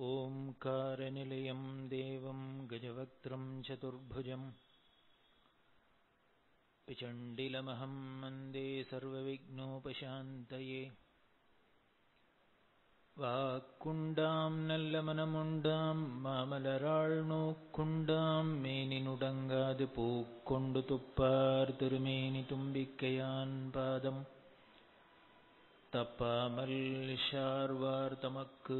ओंकारनिलयं देवं गजवक्त्रं चतुर्भुजं पिचण्डिलमहं वन्दे सर्वविघ्नोपशान्तये। वाक्कुण्डां नल्लमनमुण्डां मामलराळ्नोक्कुण्डां मेनिनुडङ्गाது பூக்கொண்டு துப்பார் திருமேனி தும்பிக்கையான் பாதம் தப்பாமல் ஷார்வார் தமக்கு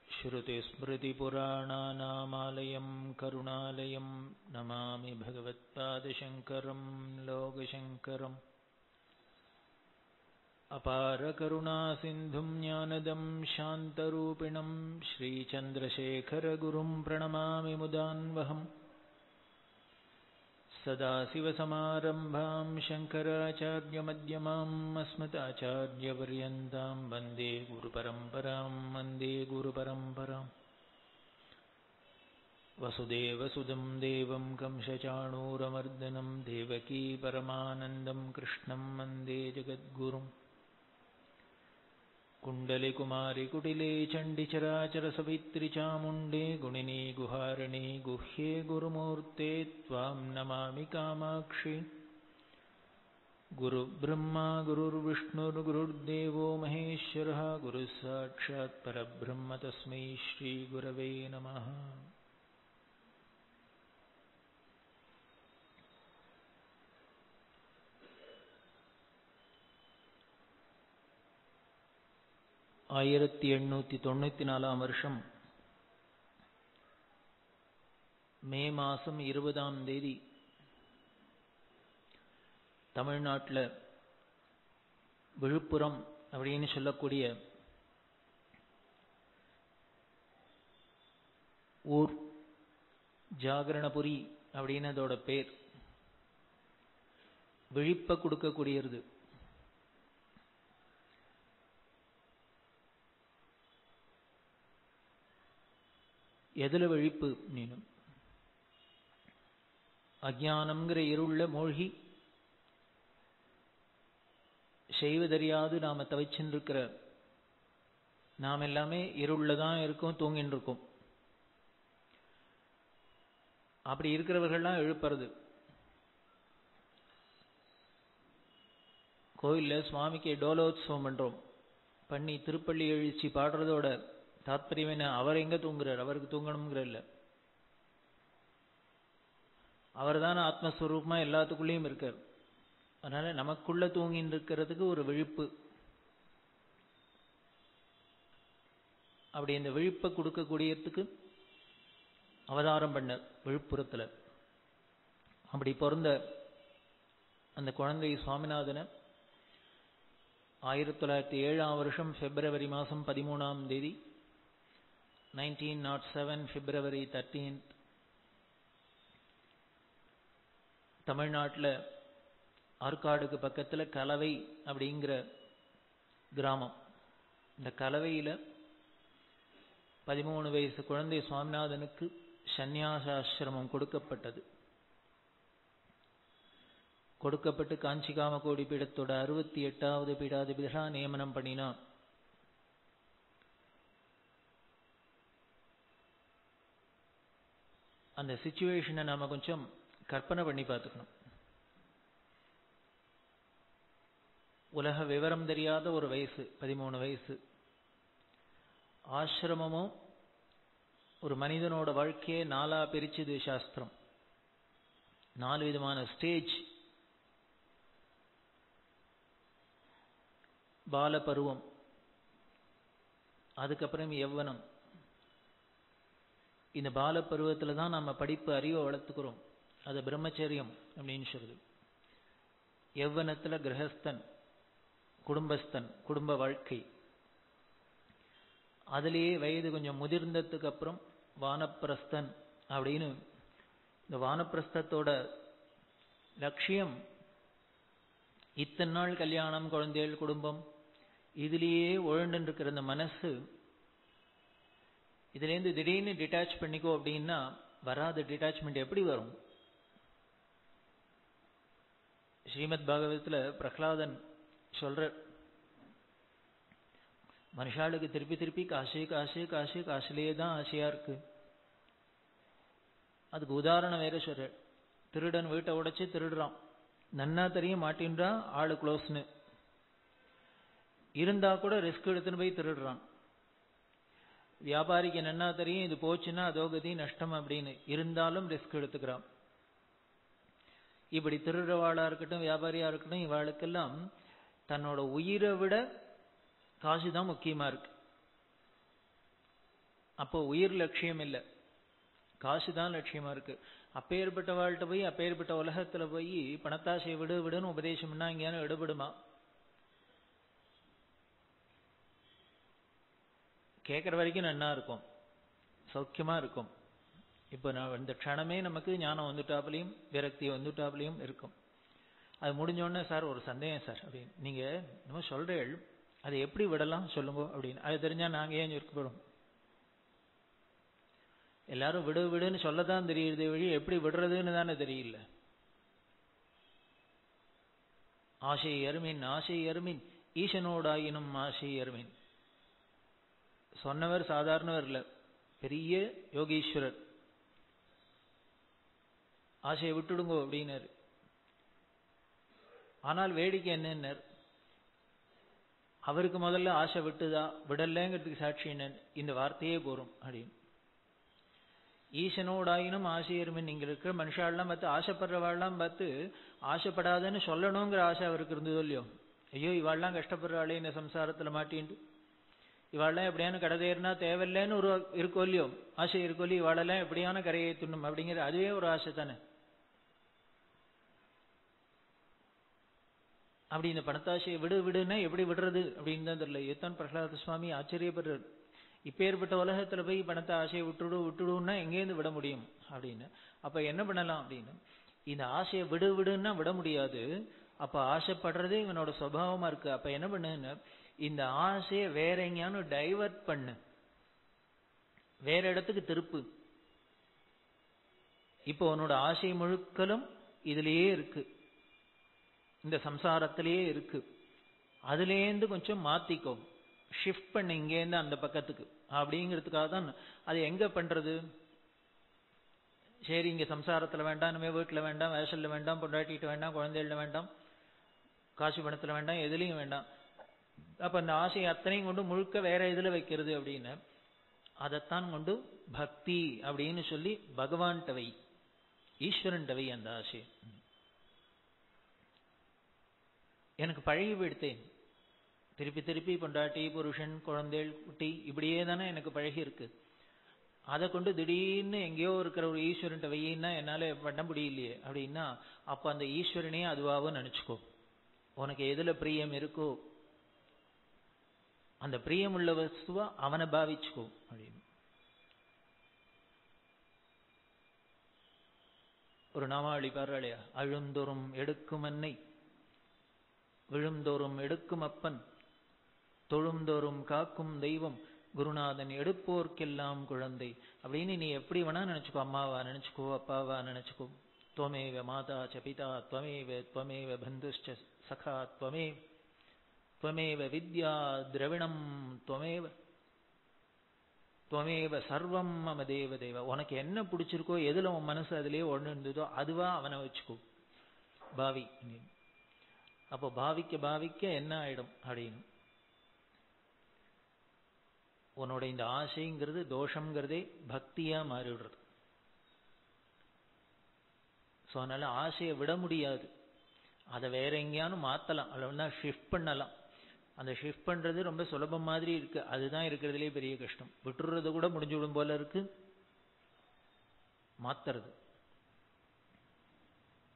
श्रुतिस्मृतिपुराणानामालयं करुणालयं नमामि भगवत्पादशङ्करं लोकशङ्करम्। अपारकरुणासिन्धुं ज्ञानदं शान्तरूपिणं श्रीचन्द्रशेखरगुरुं प्रणमामि मुदान्वहम्। सदाशिवसमारम्भां शङ्कराचार्यमध्यमाम् अस्मदाचार्यपर्यन्तां वन्दे गुरुपरम्पराम्। वसुदेवसुतं देवं कंसचाणूरमर्दनं देवकी परमानन्दं कृष्णं वन्दे जगद्गुरुम्। कुण्डलिकुमारि कुटिले चण्डिचराचरसवित्रि चामुण्डे गुणिनी गुहारिणी गुह्ये गुरुमूर्ते त्वां नमामि कामाक्षि। गुरुब्रह्मा गुरुर्विष्णुर्गुरुर्देवो महेश्वरः गुरुः साक्षात् परब्रह्म तस्मै श्रीगुरवे नमः। ஆயிரத்தி 894 வருஷம் மே மாதம் 20ஆம் தேதி தமிழ்நாட்டில் விழுப்புரம் அப்படின்னு சொல்லக்கூடிய ஊர், ஜாகரணபுரி அப்படின்னு அதோட பேர், விழிப்பை கொடுக்கக்கூடியது. எதில் விழிப்பு? நீனும் அஜானம்ங்கிற இருள மூழ்கி செய்வதறியாது நாம தவிச்சுருக்கிற நாம் எல்லாமே இருள தான் இருக்கோம், தூங்கின்னு இருக்கோம். அப்படி இருக்கிறவர்கள்லாம் எழுப்புறது. கோயிலில் சுவாமிக்கு டோலோத்சவம் பண்றோம், பண்ணி திருப்பள்ளி எழுச்சி பாடுறதோட தாத்பரியம் என்ன? அவர் எங்க தூங்குறார்? அவருக்கு தூங்கணுங்கிற இல்லை, அவர் தானே ஆத்மஸ்வரூபமா எல்லாத்துக்குள்ளேயும் இருக்கார். அதனால நமக்குள்ள தூங்கின்னு இருக்கிறதுக்கு ஒரு விழிப்பு. அப்படி இந்த விழிப்பை கொடுக்கக்கூடியதுக்கு அவதாரம் பண்ண விழுப்புரத்தில். அப்படி பிறந்த அந்த குழந்தை சுவாமிநாதனை 1907ஆம் வருஷம் பிப்ரவரி மாதம் 13ஆம் தேதி 1907 பிப்ரவரி 13th தமிழ்நாட்டில் ஆற்காடுக்கு பக்கத்தில் கலவை அப்படிங்கிற கிராமம். இந்த கலவையில் 13 வயசு குழந்தை சுவாமிநாதனுக்கு சந்நியாசாசிரமம் கொடுக்கப்பட்டது. கொடுக்கப்பட்டு காஞ்சி காமகோடி பீடத்தோட 68வது பீடாதிபதிகளாக நியமனம் பண்ணினா. அந்த சிச்சுவேஷனை நாம கொஞ்சம் கற்பனை பண்ணி பார்த்துக்கணும். உலக விவரம் தெரியாத ஒரு வயசு, 13 வயசு. ஆசிரமமும் ஒரு மனிதனோட வாழ்க்கையை 4ஆ பிரிச்சுது சாஸ்திரம். 4 விதமான ஸ்டேஜ். பாலபருவம், அதுக்கப்புறம் யௌவனம். இந்த பாலப்பருவத்தில் தான் நம்ம படிப்பு அறிவை வளர்த்துக்கிறோம், அது பிரம்மச்சரியம் அப்படின்னு சொல்றது. யௌவனத்தில் கிரகஸ்தன், குடும்பஸ்தன், குடும்ப வாழ்க்கை. அதுலேயே வயது கொஞ்சம் முதிர்ந்ததுக்கு அப்புறம் வானப்பிரஸ்தன் அப்படின்னு. இந்த வானப்பிரஸ்தத்தோட லட்சியம் இத்தனை நாள் கல்யாணம், குழந்தைகள், குடும்பம், இதுலேயே உழண்டு இருக்கிற இந்த மனசு, இதுலேருந்து திடீர்னு டிட்டாச் பண்ணிக்கோ அப்படின்னா வராத டிட்டாச்மெண்ட் எப்படி வரும்? ஸ்ரீமத் பாகவதத்தில் பிரகலாதன் சொல்ற, மனுஷாளுக்கு திருப்பி திருப்பி காசு காசு காசு காசுலேயே தான் ஆசையா இருக்கு. அதுக்கு உதாரணம் வேற சொல்ற. திருடன் வீட்டை உடைச்சு திருடுறான், நன்னா தெரிய மாட்டின்றான், ஆளு க்ளோஸ்னு இருந்தா கூட ரிஸ்க் எடுத்துன்னு போய் திருடுறான். வியாபாரிக்கு நன்னா தெரியும் இது போச்சுன்னா அதோ கதி நஷ்டம் அப்படின்னு, இருந்தாலும் ரிஸ்க் எடுத்துக்கிறான். இப்படி திருடுறவாளா இருக்கட்டும் வியாபாரியா இருக்கட்டும், இவாளுக்கெல்லாம் தன்னோட உயிரை விட காசுதான் முக்கியமா இருக்கு. அப்போ உயிர் லட்சியம் இல்லை, காசுதான் லட்சியமா இருக்கு. அப்பேற்பட்ட வாழ்கிட்ட போய் அப்பேற்பட்ட உலகத்துல போய் பணத்தாசையை விடு விடுன்னு உபதேசம்னா இங்கேயான எடுபடுமா? கேட்கற வரைக்கும் நன்னா இருக்கும், சௌக்கியமா இருக்கும். இப்போ நான் இந்த க்ஷணமே நமக்கு ஞானம் வந்துட்டாப்லையும் விரக்தி வந்துட்டாப்லையும் இருக்கும். அது முடிஞ்சோடனே சார் ஒரு சந்தேகம் சார் அப்படின்னு நீங்க நம்ம சொல்றேள், அதை எப்படி விடலாம் சொல்லுங்க அப்படின்னு. அது தெரிஞ்சா நாங்க ஏன் இருக்கப்படும்? எல்லாரும் விடு விடுன்னு சொல்லத்தான் தெரியுது வழி, எப்படி விடுறதுன்னு தானே தெரியல. ஆசை அருமின் ஆசை அருமின் ஈசனோடாயினும் ஆசை அருமின். சொன்னவர் சாதாரணவர் இல்ல, பெரிய யோகீஸ்வரர். ஆசையை விட்டுடுங்கோ அப்படின்னாரு. ஆனால் வேடிக்கை என்னன்னார், அவருக்கு முதல்ல ஆசை விட்டுதா விடலைங்கிறதுக்கு சாட்சி என்ன, இந்த வார்த்தையே போரும் அப்படின்னு. ஈசனோடாயினும் ஆசையருமின். இங்க இருக்கிற மனுஷாலாம் பார்த்து ஆசைப்படுறவாள்லாம் பார்த்து ஆசைப்படாதன்னு சொல்லணுங்கிற ஆசை அவருக்கு இருந்ததோ இல்லையோ. ஐயோ இவாள்லாம் கஷ்டப்படுறாளே இந்த சம்சாரத்துல மாட்டின்ட்டு, இவாள்லாம் எப்படியான கடதேறினா தேவையில்லைன்னு ஒரு இருக்கோ இல்லையோ, ஆசை இருக்கோ இல்லையோ, இவாளெல்லாம் எப்படியான கரையை துண்ணும் அப்படிங்கிற அதுவே ஒரு ஆசை தானே. அப்படி இந்த பணத்தாசையை விடு விடுன்னா எப்படி விடுறது அப்படின்னு தான் தெரியல. இதுதான் பிரகலாத சுவாமி ஆச்சரியப்படுறார். இப்பேற்பட்ட உலகத்துல போய் பணத்தை ஆசையை விட்டுடுன்னா எங்கேருந்து விட முடியும் அப்படின்னு. அப்ப என்ன பண்ணலாம் அப்படின்னு, இந்த ஆசையை விடு விடுன்னா விட முடியாது. அப்ப ஆசைப்படுறதே இவனோட சுபாவமா இருக்கு. அப்ப என்ன பண்ணுன்னு, இந்த ஆசையை வேற எங்கேயானு டைவர்ட் பண்ணு, வேற இடத்துக்கு திருப்பு. இப்போ உன்னோட ஆசை முழுக்கலும் இதுலயே இருக்கு, இந்த சம்சாரத்திலேயே இருக்கு. அதுலேருந்து கொஞ்சம் மாத்திக்கோ, ஷிஃப்ட் பண்ண இங்கேருந்து அந்த பக்கத்துக்கு அப்படிங்கிறதுக்காக தான். அது எங்க பண்றது? சரி இங்க சம்சாரத்துல வேண்டாம், இனிமே வீட்டுல வேண்டாம், வேஷல்ல வேண்டாம், பொண்டாட்டிட்டு வேண்டாம், குழந்தைகள வேண்டாம், காசு பணத்துல வேண்டாம், எதுலையும் வேண்டாம். அப்ப அந்த ஆசையை அத்தனையும் கொண்டு முழுக்க வேற இதுல வைக்கிறது அப்படின்னு, அதைத்தான் கொண்டு பக்தி அப்படின்னு சொல்லி பகவான்கிட்ட வை, ஈஸ்வரன்கிட்ட வை அந்த ஆசையை. எனக்கு பழகி போயிடுத்தேன், திருப்பி திருப்பி பொண்டாட்டி புருஷன் குழந்தைகள் குட்டி இப்படியே தானே எனக்கு பழகி இருக்கு. அதை கொண்டு திடீர்னு எங்கேயோ இருக்கிற ஒரு ஈஸ்வரன்ட்ட வையின்னா என்னால பண்ண முடியலையே அப்படின்னா, அப்ப அந்த ஈஸ்வரனே அதுவாகவும் நினைச்சுக்கோ. உனக்கு எதுல பிரியம் இருக்கோ அந்த பிரியம் உள்ள வஸ்துவா அவனை பாவிச்சுக்கோ அப்படின்னு. ஒரு நாமாவளி பாடுறாளையா, அழுந்தோறும் எடுக்கும் அன்னை விழுந்தோறும் எடுக்கும் அப்பன் தொழுந்தோறும் காக்கும் தெய்வம் குருநாதன் எடுப்போர்க்கெல்லாம் குழந்தை அப்படின்னு. நீ எப்படி வேணா நினைச்சுக்கோ, அம்மாவா நினைச்சுக்கோ, அப்பாவா நினைச்சுக்கோ. துவமேவ மாதா ச பிதா துவமேவ பந்துஷ்ச சகா துவமேவ வித்யா திரவிணம் துவமேவ சர்வம் மம தேவ தேவ. உனக்கு என்ன பிடிச்சிருக்கோ, எதுல உன் மனசு அதுலயே ஒண்ணு இருந்ததோ அதுவா அவனை வச்சுக்கோ பாவி. அப்போ பாவிக்க பாவிக்க என்ன ஆயிடும் அப்படின்னு, உன்னோட இந்த ஆசைங்கிறது தோஷம்ங்கிறதே பக்தியா மாறிவிடுறது. ஸோ அதனால ஆசையை விட முடியாது, அதை வேற எங்கேயானும் மாத்தலாம், அல்ல ஷிஃப்ட் பண்ணலாம். அந்த ஷிஃப்ட் பண்றது ரொம்ப சுலபம் மாதிரி இருக்கு, அதுதான் இருக்கிறதுலே பெரிய கஷ்டம். விட்டுறது கூட முடிஞ்சு விடும் போல இருக்கு, மாத்துறது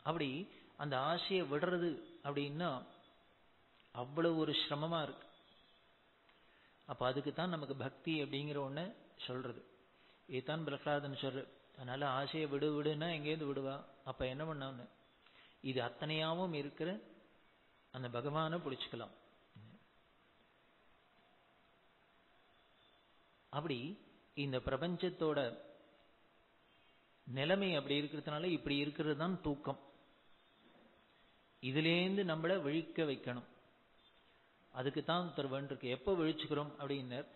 அப்படி. அந்த ஆசையை விடுறது அப்படின்னா அவ்வளவு ஒரு சிரமமா இருக்கு. அப்ப அதுக்கு தான் நமக்கு பக்தி அப்படிங்கிற ஒண்ணு சொல்றது. இதுதான் பிரகலாதன் சொல்ற. அதனால ஆசையை விடு விடுன்னா எங்கேருந்து விடுவா? அப்ப என்ன பண்ண, இது அத்தனையாவும் இருக்கிற அந்த பகவானை பிடிச்சுக்கலாம். அப்படி இந்த பிரபஞ்சத்தோட நிலைமை அப்படி இருக்கிறதுனால இப்படி இருக்கிறது தான் தூக்கம். இதுலேருந்து நம்மளை விழிக்க வைக்கணும். அதுக்கு தான் தருவன் இருக்கு. எப்போ விழிச்சுக்கிறோம் அப்படின்னர்,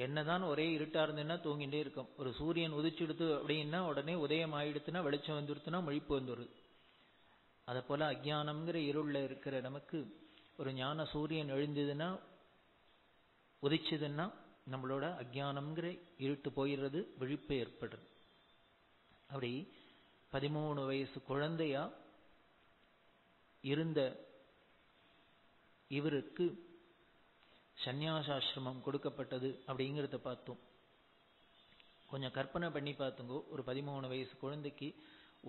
என்னதான் ஒரே இருட்டா இருந்ததுன்னா தூங்கிட்டே இருக்கும். ஒரு சூரியன் உதிச்சுடுத்து அப்படின்னா உடனே உதயம் ஆயிடுத்துன்னா வெளிச்சம் வந்துடுத்துன்னா முழிப்பு வந்துடுது. அதை போல அஜ்ஞானம்ங்கிற இருள்ல இருக்கிற நமக்கு ஒரு ஞான சூரியன் எழுந்ததுன்னா உதிச்சதுன்னா நம்மளோட அஜ்ஞானம்ங்கிற இருட்டு போயிடுறது, விழிப்பு ஏற்படுறது. அப்படி 13 வயசு குழந்தையா இருந்த இவருக்கு சந்நியாசாசிரமம் கொடுக்கப்பட்டது அப்படிங்கிறத பார்த்தோம். கொஞ்சம் கற்பனை பண்ணி பார்த்துங்கோ, ஒரு 13 வயசு குழந்தைக்கு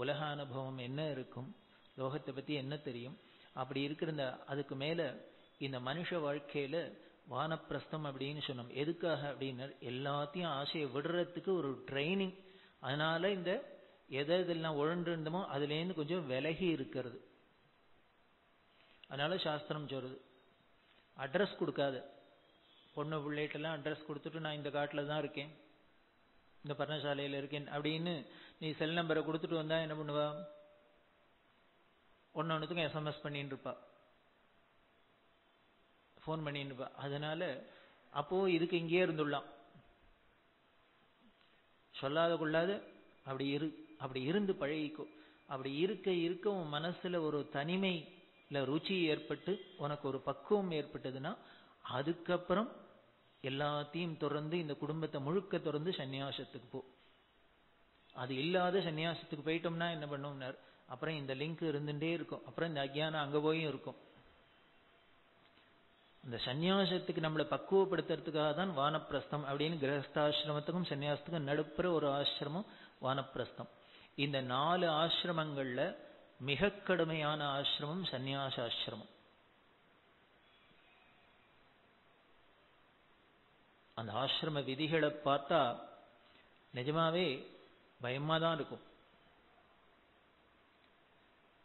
உலக அனுபவம் என்ன இருக்கும், லோகத்தை பத்தி என்ன தெரியும். அப்படி இருக்கிற அதுக்கு மேல இந்த மனுஷ வாழ்க்கையில வானப்பிரஸ்தம் அப்படின்னு சொன்னோம். எதுக்காக அப்படின்னா எல்லாத்தையும் ஆசையை விடுறதுக்கு ஒரு ட்ரைனிங். அதனால இந்த எதெல்லாம் உழன்று இருந்தமோ அதுலேருந்து கொஞ்சம் விலகி இருக்கிறது. அதனால சாஸ்திரம் சொல்றது, அட்ரஸ் கொடுக்காத. பொண்ணு பிள்ளைகிட்டெல்லாம் அட்ரஸ் கொடுத்துட்டு நான் இந்த காட்டில் தான் இருக்கேன், இந்த பர்ணசாலையில் இருக்கேன் அப்படின்னு நீ செல் நம்பரை கொடுத்துட்டு வந்தா என்ன பண்ணுவா? ஒன்னொன்னுக்கும் SMS பண்ணிட்டு இருப்பா, ஃபோன் பண்ணிட்டு இருப்பா. அதனால அப்போ இதுக்கு இங்கேயே இருந்துடலாம், சொல்லாத கொள்ளாத அப்படி இருந்து பழகிக்கோ. அப்படி இருக்க இருக்க உன் மனசுல ஒரு தனிமையில ருச்சி ஏற்பட்டு உனக்கு ஒரு பக்குவம் ஏற்பட்டதுன்னா அதுக்கப்புறம் எல்லாத்தையும் திறந்து இந்த குடும்பத்தை முழுக்க திறந்து சன்னியாசத்துக்கு போ. அது இல்லாத சன்னியாசத்துக்கு போயிட்டோம்னா என்ன பண்ணோம்னார், அப்புறம் இந்த லிங்க் இருந்துட்டே இருக்கும், அப்புறம் இந்த அஜ்ஞானம் அங்க போயும் இருக்கும். இந்த சன்னியாசத்துக்கு நம்மளை பக்குவப்படுத்துறதுக்காக தான் வானப்பிரஸ்தம் அப்படின்னு கிரகஸ்தாசிரமத்துக்கும் சன்னியாசத்துக்கும் நடுப்புற ஒரு ஆசிரமம் வானப்பிரஸ்தம். இந்த 4 ஆசிரமங்கள்ல மிக கடுமையான ஆசிரமம் சன்னியாசாசிரமம். அந்த ஆசிரம விதிகளை பார்த்தா நிஜமாவே பயமா தான் இருக்கும்.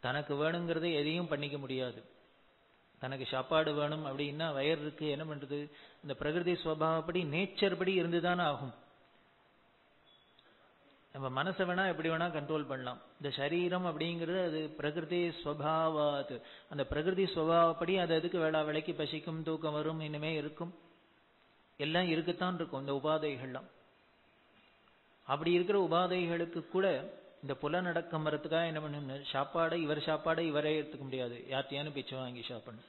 தனக்கு வேணுங்கிறத எதையும் பண்ணிக்க முடியாது. தனக்கு சாப்பாடு வேணும் அப்படின்னா வயிறு இருக்கு, என்ன பண்றது? இந்த பிரகிருதி சுவாவப்படி நேச்சர் படி இருந்துதானே ஆகும். நம்ம மனசை வேணா எப்படி வேணா கண்ட்ரோல் பண்ணலாம். இந்த சரீரம் அப்படிங்கிறது அது பிரகிருதி ஸ்வபாவாது, அந்த பிரகிருதி சுவாவப்படி அது அதுக்கு வேளைக்கு பசிக்கும், தூக்கம் வரும், இனிமே இருக்கும், எல்லாம் இருக்குத்தான் இருக்கும் இந்த உபாதைகள்லாம். அப்படி இருக்கிற உபாதைகளுக்கு கூட இந்த புலநடக்கம் வரத்துக்காக என்ன பண்ணு, சாப்பாடை இவரே எடுத்துக்க முடியாது, யார்த்தையானு பிச்சை வாங்கி சாப்பிடணும்.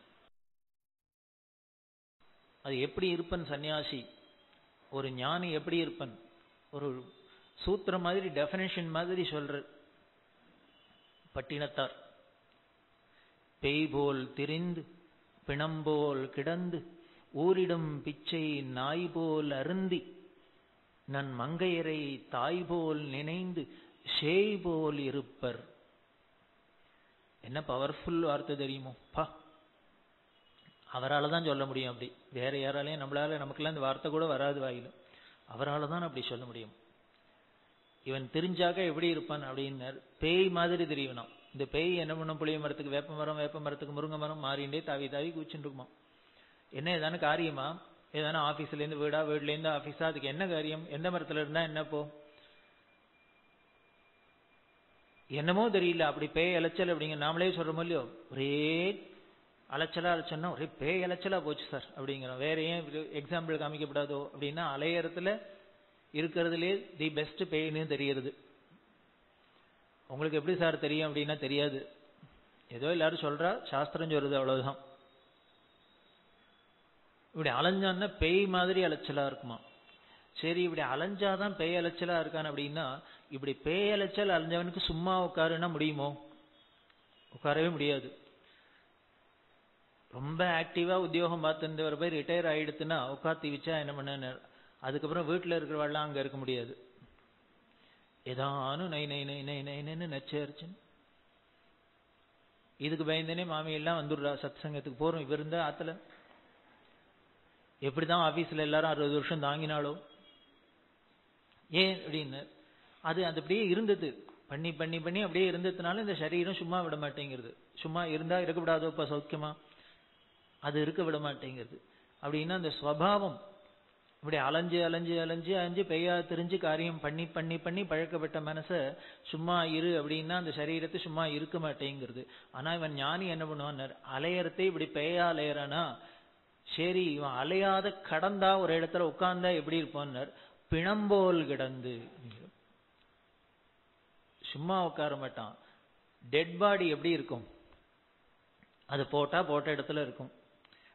அது எப்படி இருப்பன் சன்னியாசி, ஒரு ஞானி எப்படி இருப்பன், ஒரு சூத்திரம் மாதிரி டெஃபினேஷன் மாதிரி சொல்ற பட்டினத்தார். பேய் போல் திரிந்து பிணம்போல் கிடந்து ஊரிடும் பிச்சை நாய் போல் அருந்தி நன் மங்கையரை தாய் போல் நினைந்து ஷேய் போல் இருப்பர். என்ன பவர்ஃபுல் வார்த்தை தெரியுமோ பா! அவரால் தான் சொல்ல முடியும். அப்படி வேற யாராலையும் நம்மளால, நமக்கெல்லாம் இந்த வார்த்தை கூட வராது வாயில, அவரால் தான் அப்படி சொல்ல முடியும். இவன் தெரிஞ்சாக்க எப்படி இருப்பான் அப்படின்னார், பேய் மாதிரி தெரியணும். இந்த பேய் என்ன பண்ணும், புளிய மரத்துக்கு வேப்ப மரத்துக்கு முருங்கை மரம் மாறிண்டே தாவி குச்சிட்டு இருக்குமா. என்ன ஏதான காரியமா? ஏதான ஆபீஸ்லேருந்து வீடா, வீட்லேருந்து ஆபீஸா? அதுக்கு என்ன காரியம்? எந்த மரத்துல இருந்தா என்னப்போ? என்னமோ தெரியல, அப்படி பேய் அலைச்சல் அப்படிங்க நாமளே சொல்றோமோ இல்லையோ, ஒரே அலைச்சலா ஒரே பேய் அலைச்சலா போச்சு சார் அப்படிங்கிறோம். வேற ஏன் எக்ஸாம்பிள் காமிக்கப்படாதோ அப்படின்னா, அலையறதுல இருக்கிறதுலே தி பெஸ்ட் பேய்னு தெரியுது. உங்களுக்கு எப்படி சார் தெரியும் அப்படின்னா தெரியாது, ஏதோ எல்லாரும் சொல்றா, சாஸ்திரம் சொல்றது, அவ்வளவுதான். இப்படி அலைஞ்சான்னா பேய் மாதிரி அலைச்சலா இருக்குமா? சரி, இப்படி அலைஞ்சாதான் பேய் அலைச்சலா இருக்கான் அப்படின்னா, இப்படி பேய் அலைச்சல் அலைஞ்சவனுக்கு சும்மா உட்காருன்னா முடியுமோ? உட்காரவே முடியாது. ரொம்ப ஆக்டிவா உத்தியோகம் பார்த்துருந்தவர் போய் ரிட்டையர் ஆயிடுத்துன்னா உட்காத்தி வச்சா என்ன பண்ண, அதுக்கப்புறம் வீட்டில் இருக்கிறவாள்லாம் அங்க இருக்க முடியாது. ஏதானும் நை நை நை நை நைன்னு நச்சரிச்சுன்னு இதுக்கு பயந்தனே மாமியெல்லாம் வந்துடுறா, சத் சங்கத்துக்கு போறோம். இவர் இருந்தா ஆத்துல எப்படிதான் ஆபீஸ்ல எல்லாரும் 60 வருஷம் தாங்கினாலோ. ஏன் அப்படின்னு, அது அப்படியே இருந்தது, பண்ணி பண்ணி பண்ணி அப்படியே இருந்ததுனால இந்த சரீரம் சும்மா விட மாட்டேங்கிறது. சும்மா இருந்தா இருக்கக்கூடாதோ இப்ப சௌக்கியமா, அது இருக்க விட மாட்டேங்கிறது. அப்படின்னா அந்த ஸ்வபாவம் இப்படி அலைஞ்சு அலைஞ்சு அலைஞ்சு அலைஞ்சு பெய்யா தெரிஞ்சு காரியம் பண்ணி பண்ணி பண்ணி பழக்கப்பட்ட மனசை சும்மா இரு அப்படின்னா அந்த சரீரத்தை சும்மா இருக்க மாட்டேங்கிறது. ஆனா இவன் ஞானி என்ன பண்ணுவான், அலையறத்தை இப்படி பெய்யா அலையறானா சரி இவன் அலையாத கடந்தா ஒரு இடத்துல உட்கார்ந்தா எப்படி இருப்பான்னு, பிணம்போல் கிடந்து. சும்மா உட்கார மாட்டான். டெட் பாடி எப்படி இருக்கும்? அது போட்டா போட்ட இடத்துல இருக்கும்.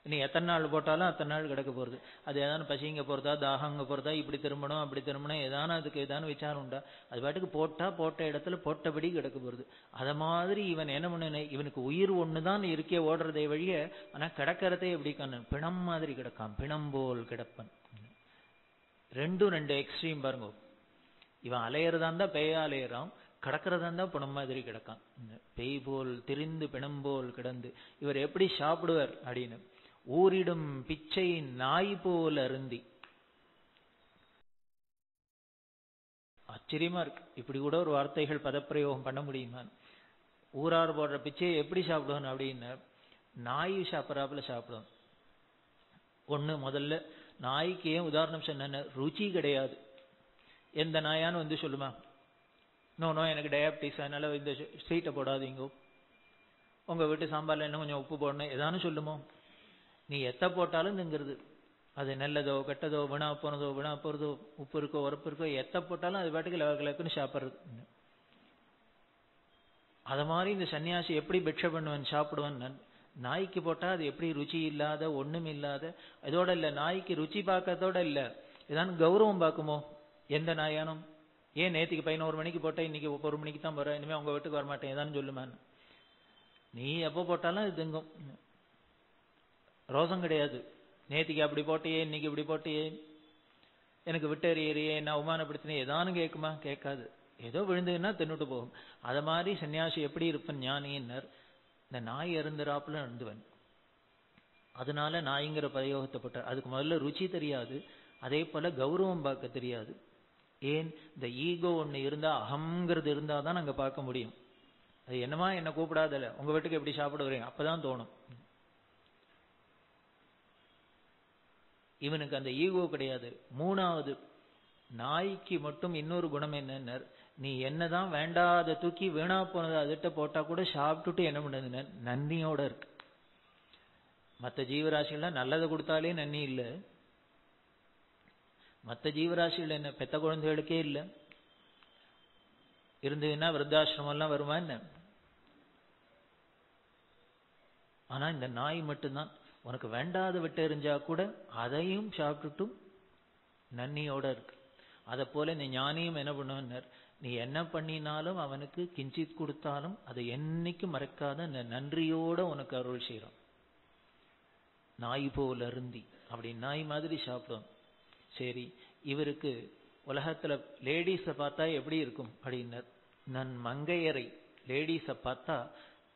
நீ எத்தனை நாள் போட்டாலும் அத்தனை நாள் கிடக்க போறது. அது ஏதாவது பசிங்க போறதா, தாகங்க போறதா, இப்படி திரும்பணும் அப்படி திரும்பணும், ஏதான அதுக்கு ஏதான விசாரம் உண்டா? அது பாட்டுக்கு போட்டா போட்ட இடத்துல போட்டபடி கிடக்க போறது. அத மாதிரி இவன் என்ன பண்ணு, இவனுக்கு உயிர் ஒண்ணுதான் இருக்கே ஓடுறதை வழிய, ஆனா கிடக்கிறதே எப்படி கண்ணன் பிணம் மாதிரி கிடக்கான். பிணம் போல் கிடப்பன். ரெண்டு எக்ஸ்ட்ரீம் பாருங்க. இவன் அலையறதா இருந்தா பேயா அலையறான், கடக்கிறதா இருந்தா பிணம் மாதிரி கிடக்கான். பேய் போல் திரிந்து பிணம் போல் கிடந்து. இவர் எப்படி சாப்பிடுவார் அப்படின்னு, ஊரிடும் பிச்சை நாய் போல் அருந்தி. ஆச்சரியமா இருக்கு. இப்படி கூட ஒரு வார்த்தைகள் பதப்பிரயோகம் பண்ண முடியுமா? ஊரார் போடுற பிச்சையை எப்படி சாப்பிடுவான் அப்படின்னு, நாய் சாப்பிட்றாப்புல சாப்பிடும். ஒண்ணு முதல்ல நாய்க்கு ஏன் உதாரணம் சொன்ன, ருச்சி கிடையாது. எந்த நாயான்னு வந்து சொல்லுமா, நோ எனக்கு டயாபிட்டிஸ் அதனால இந்த ஸ்வீட்டை போடாதீங்க, உங்க வீட்டு சாம்பார்ல என்ன கொஞ்சம் உப்பு போடணும், ஏதானு சொல்லுமோ? நீ எத்த போட்டாலும் திங்கிறது. அது நல்லதோ கெட்டதோ, வீணா போனதோ வீணா போறதோ, உப்பு இருக்கோ உரப்பு இருக்கோ, எத்த போட்டாலும் அது பாட்டுக்கு லக்குன்னு சாப்பிட்றது. அத மாதிரி இந்த சன்னியாசி எப்படி பிக்ஷை பண்ணுவன் சாப்பிடுவன், நாய்க்கு போட்டா அது எப்படி ருச்சி இல்லாத ஒண்ணும் இல்லாத. இதோட இல்ல, நாய்க்கு ருச்சி பார்க்கறதோட இல்ல, ஏதாவது கௌரவம் பார்க்குமோ? எந்த நாயானும் ஏன் நேற்றுக்கு 11 மணிக்கு போட்டேன், இன்னைக்கு 1 மணிக்கு தான் போறேன், இனிமே உங்க வீட்டுக்கு வரமாட்டேன் ஏதான்னு சொல்லுமான்னு? நீ எப்போ போட்டாலும் அது திங்கும். ரோசம் கிடையாது. நேற்றுக்கு அப்படி போட்டியே, இன்னைக்கு இப்படி போட்டியே, எனக்கு விட்டு எறியறியே, என்ன அவமானப்படுத்தினே, ஏதானு கேட்குமா? கேட்காது. ஏதோ விழுந்துன்னா தின்னுட்டு போகும். அத மாதிரி சன்னியாசி எப்படி இருப்பன் ஞானின்னர், இந்த நாய் அருந்துறாப்புல இருந்துவன். அதனால நாய்ங்கிற பிரயோகத்தை போட்டார். அதுக்கு முதல்ல ருச்சி தெரியாது, அதே போல கௌரவம் பார்க்க தெரியாது. ஏன், இந்த ஈகோ ஒண்ணு இருந்தா, அகங்கிறது இருந்தாதான் அங்க பார்க்க முடியும். அது என்னமா என்ன கூப்பிடாதல, உங்க வீட்டுக்கு எப்படி சாப்பிடுறீங்க, அப்பதான் தோணும். இவனுக்கு அந்த ஈகோ கிடையாது. மூணாவது, நாய்க்கு மட்டும் இன்னொரு குணம் என்னன்னு, நீ என்னதான் வேண்டாத தூக்கி வீணா போனதை அதிட்ட போட்டா கூட சாப்பிட்டுட்டு என்ன பண்ணுது, நன்னியோட இருக்கு. மற்ற ஜீவராசிகள்லாம் நல்லதை கொடுத்தாலே நன்னி இல்ல. மற்ற ஜீவராசிகள் என்ன, பெத்த குழந்தைகளுக்கே இல்ல, இருந்ததுன்னா விருத்தாசிரமம் எல்லாம் வருமா என்ன? ஆனா இந்த நாய் மட்டும்தான், உனக்கு வேண்டாத விட்டு எறிஞ்சா கூட அதையும் சாப்பிட்டுட்டும் நன்னியோட இருக்கு. அதை போல இந்த ஞானியும் என்ன பண்ணுவனர், நீ என்ன பண்ணினாலும் அவனுக்கு கிஞ்சித் கொடுத்தாலும் அதை என்னைக்கும் மறக்காத அந்த நன்றியோட உனக்கு அருள் செய்யறான். நாய் போல் அருந்தி, அப்படி நாய் மாதிரி சாப்பிடும். சரி, இவருக்கு உலகத்துல லேடிஸை பார்த்தா எப்படி இருக்கும் அப்படின்னர், நன் மங்கையரை லேடிஸை பார்த்தா